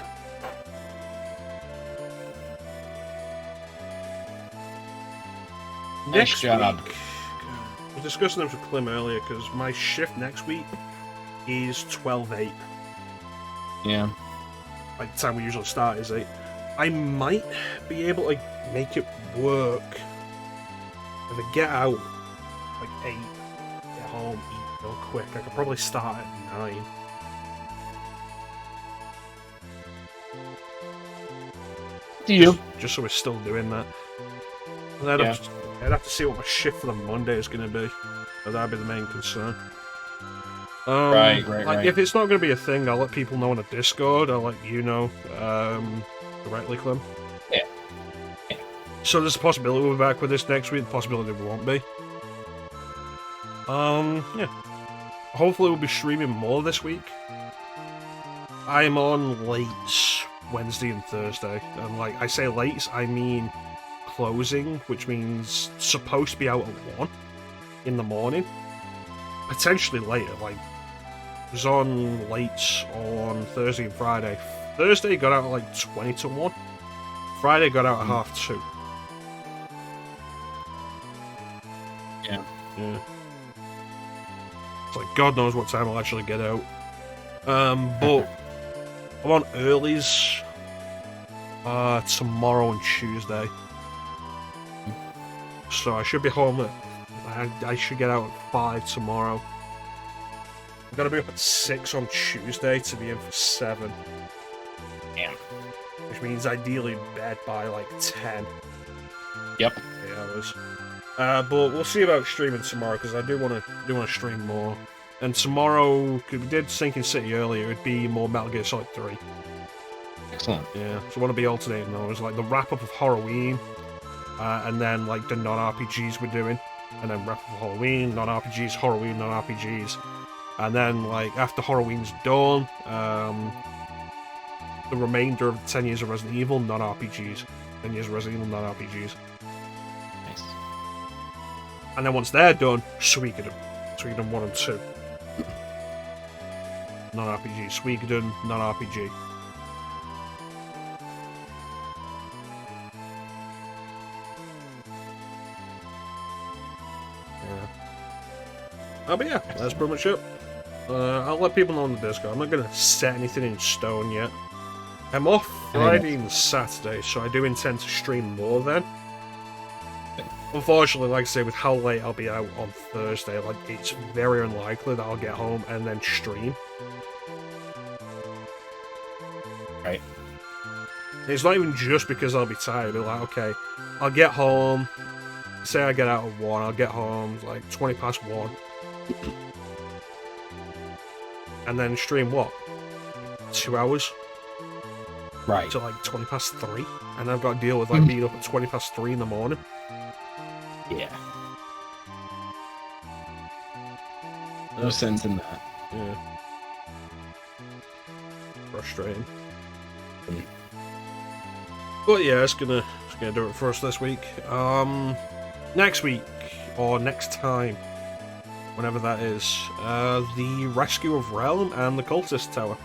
Nice job. Week, I was discussing this with Clim earlier because my shift next week is 12/8. Yeah. Like the time we usually start is 8. I might be able to make it work if I get out like 8, get home, eat real quick. I could probably start at 9. Do you? Just so we're still doing that. And I'd have to see what my shift for the Monday is going to be. But that'd be the main concern. Right. If it's not going to be a thing, I'll let people know on the Discord. I'll let you know directly, Clem. Yeah. So there's a possibility we'll be back with this next week. The possibility we won't be. Yeah. Hopefully we'll be streaming more this week. I'm on late Wednesday and Thursday. And like I say late, I mean closing, which means supposed to be out at 1 in the morning. Potentially later, like was on late on Thursday and Friday. Thursday got out at like 20 to 1. Friday got out at 2:30. Yeah. It's like God knows what time I'll actually get out. But I'm on earlies tomorrow and Tuesday. So I should be home I should get out at 5 tomorrow. I'm gonna be up at 6 on Tuesday to be in for 7. Damn. Which means ideally bed by like 10. Yep. 8 hours. But we'll see about streaming tomorrow because I do want to stream more. And tomorrow, because we did Sinking City earlier, it'd be more Metal Gear Solid 3. Excellent. Yeah, so I want to be alternating those, like the wrap up of Halloween, and then like the non-RPGs we're doing, and then wrap up of Halloween, non-RPGs, Halloween, non-RPGs, and then like after Halloween's done, the remainder of 10 years of Resident Evil, non-RPGs, 10 years of Resident Evil, non-RPGs. Nice. And then once they're done, Suikoden 1 and 2. Non-RPG. Suikoden, non-RPG. But yeah, that's pretty much it. I'll let people know on the Discord. I'm not going to set anything in stone yet. I'm off Friday and Saturday, so I do intend to stream more then. Unfortunately, like I say, with how late I'll be out on Thursday, like it's very unlikely that I'll get home and then stream. Right. It's not even just because I'll be tired. I'll be like, okay, I'll get home. Say I get out at 1, I'll get home like 20 past 1. And then stream what? 2 hours? Right. To like 20 past 3. And I've got to deal with like being up at 20 past 3 in the morning. Yeah. No sense in that. Yeah. Frustrating. But yeah, it's gonna do it for us this week. Next week, or next time, whenever that is, the Rescue of Realm and the Cultist Tower.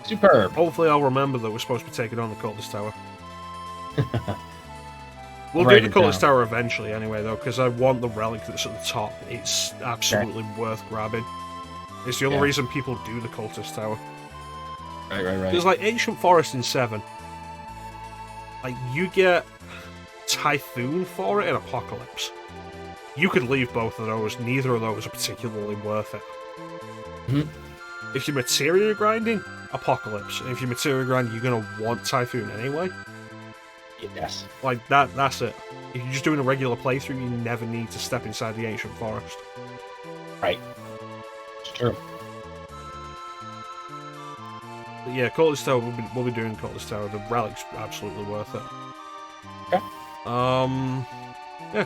Superb. Hopefully I'll remember that we're supposed to be taking on the Cultist Tower. We'll Write do the it Cultist down. Tower eventually anyway, though, because I want the relic that's at the top. It's absolutely worth grabbing. It's the only reason people do the Cultist Tower. Right. There's like Ancient Forest in 7. Like, you get Typhoon for it in Apocalypse. You could leave both of those. Neither of those are particularly worth it. Mm-hmm. If you're materia grinding, Apocalypse. And if you're materia grinding, you're going to want Typhoon anyway. Yes. Like, that's it. If you're just doing a regular playthrough, you never need to step inside the Ancient Forest. Right. It's true. But yeah, Cultist Tower, we'll be doing Cultist Tower. The relic's absolutely worth it. Okay. Yeah.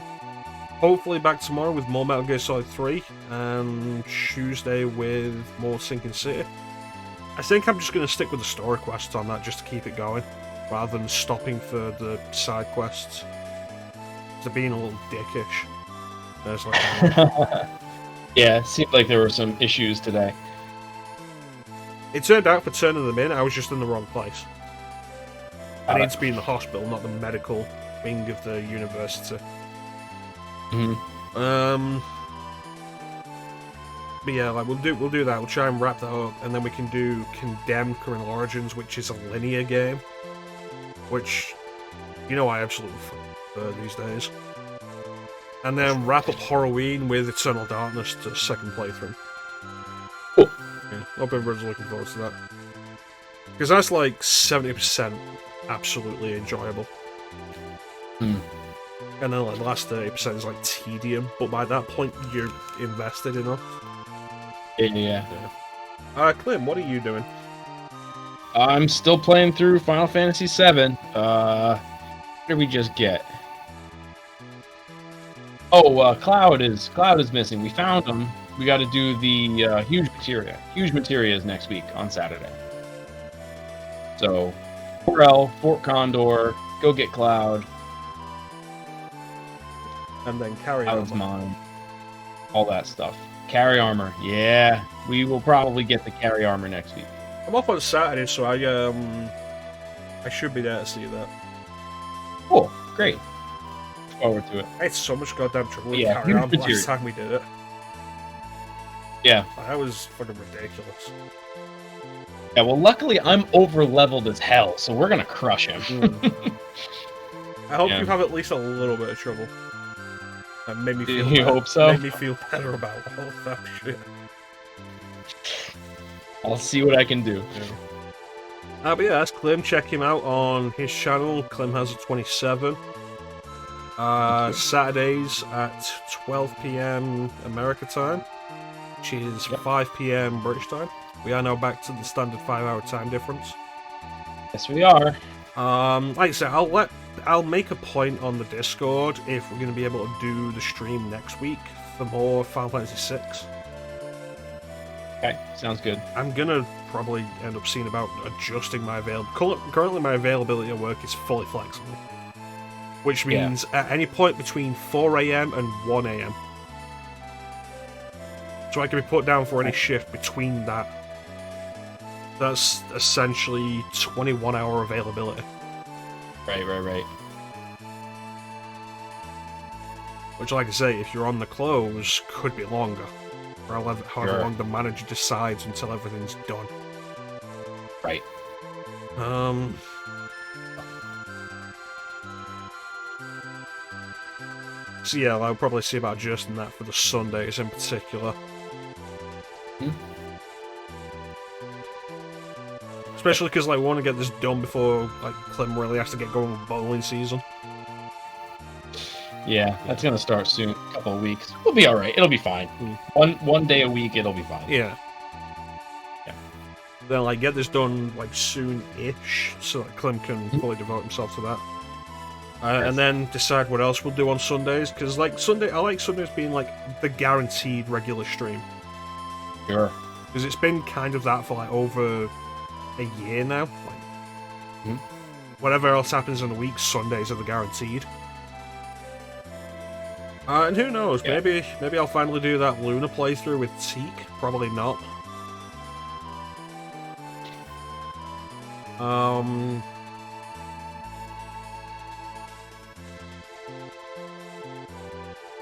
Hopefully back tomorrow with more Metal Gear Solid 3, and Tuesday with more Sinking City. I think I'm just going to stick with the story quests on that just to keep it going, rather than stopping for the side quests. They're being a little dickish. Yeah, it seemed like there were some issues today. It turned out for turning them in, I was just in the wrong place. I need to be in the hospital, not the medical wing of the university. But yeah, like we'll do that. We'll try and wrap that up, and then we can do Condemned Criminal Origins, which is a linear game, which I absolutely prefer these days. And then wrap up Halloween with Eternal Darkness to second playthrough. Cool. Yeah, hope everyone's looking forward to that, because that's like 70% absolutely enjoyable. And then like the last 30% is like tedium, but by that point you're invested enough. Yeah. Clim, what are you doing? I'm still playing through Final Fantasy VII. What did we just get? Oh, Cloud is missing. We found him. We got to do the huge materia. Huge materia is next week on Saturday. So, Fort Condor, go get Cloud. And then carry Cloud's armor. mine. All that stuff. Carry armor. Yeah, we will probably get the carry armor next week. I'm off on Saturday, so I should be there to see that. Cool. Great. Look forward to it. I had so much goddamn trouble with Yeah, carry huge armor material. last time we did it. Yeah. That was fucking ridiculous. Yeah, well, luckily I'm over-leveled as hell, so we're gonna crush him. I hope Yeah. you have at least a little bit of trouble. That made me feel You better. hope so? Made me feel better about all of that shit. I'll see what I can do. But yeah, that's Clim. Check him out on his channel. Clim has a 27. Saturdays at 12 PM America time, which is 5 PM British time. We are now back to the standard 5-hour time difference. Yes, we are. Like I said, I'll make a point on the Discord if we're going to be able to do the stream next week for more Final Fantasy VI. Okay, sounds good. I'm gonna probably end up seeing about adjusting my availability. Currently, my availability at work is fully flexible, which means at any point between 4 AM and 1 AM. So I can be put down for any shift between that. That's essentially 21-hour availability. Right. Which, like I say, if you're on the close, could be longer. Or however long the manager decides until everything's done. Right. So yeah, I'll probably see about adjusting that for the Sundays in particular. Especially because I want to get this done before Clim really has to get going with bowling season. Yeah, that's gonna start soon. A couple of weeks. We'll be all right. It'll be fine. One day a week, it'll be fine. Yeah. Then get this done soon-ish, so that Clim can fully devote himself to that. And then decide what else we'll do on Sundays, because I like Sundays being the guaranteed regular stream. Sure. Because it's been kind of that for over a year now. Whatever else happens in the week, Sundays are the guaranteed. And who knows? Yeah. Maybe I'll finally do that Luna playthrough with Teak. Probably not.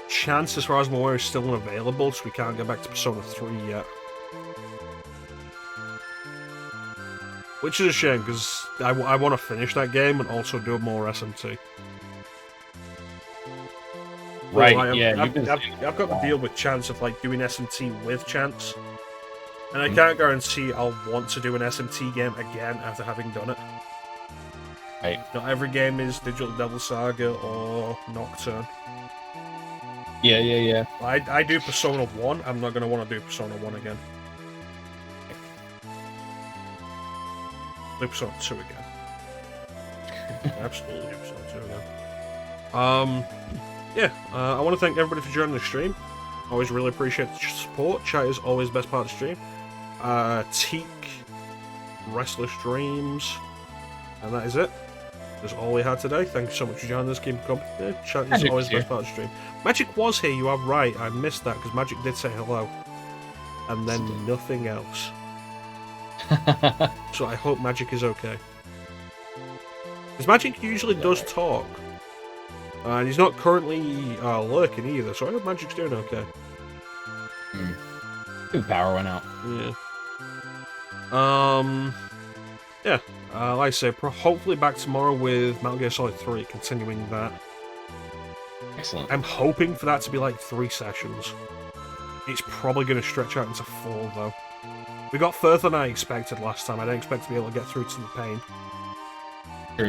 Chance, as far as I'm aware, is still unavailable, so we can't get back to Persona 3 yet. Which is a shame, because I want to finish that game and also do more SMT. Right, Well, yeah. I've got the deal with Chance of doing SMT with Chance. And I can't guarantee I'll want to do an SMT game again after having done it. Right. Not every game is Digital Devil Saga or Nocturne. Yeah. I do Persona 1, I'm not going to want to do Persona 1 again. Do Persona 2 again. Absolutely do Persona 2 again. Yeah, I want to thank everybody for joining the stream. Always really appreciate the support. Chat is always the best part of the stream. Teak, Restless Dreams, and that is it. That's all we had today. Thank you so much for joining us. Keep company. Chat is always the best part of the stream. Magic was here, you are right. I missed that because Magic did say hello. And then nothing else. So I hope Magic is okay. Because Magic usually does talk. And he's not currently lurking either, so I hope Magic's doing okay. His power went out. Yeah. Yeah. Like I say, hopefully back tomorrow with Metal Gear Solid 3, continuing that. Excellent. I'm hoping for that to be like 3 sessions. It's probably going to stretch out into 4, though. We got further than I expected last time. I didn't expect to be able to get through to the pain.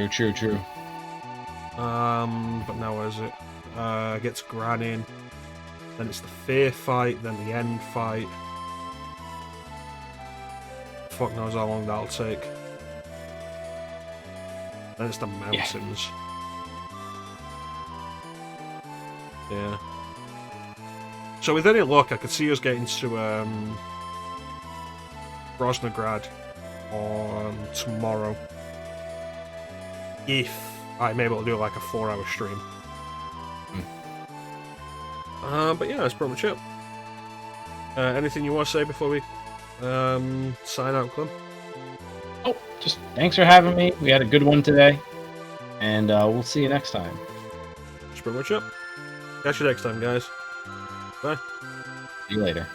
True. But now where is it? Gets Gran in. Then it's the fear fight, then the end fight. Fuck knows how long that'll take. Then it's the mountains. Yeah. So with any luck, I could see us getting to Grosnograd on tomorrow. If I'm able to do like a 4-hour stream. But yeah, that's pretty much it. Anything you want to say before we sign out, Clim? Oh, just thanks for having me. We had a good one today. And we'll see you next time. That's pretty much it. Catch you next time, guys. Bye. See you later.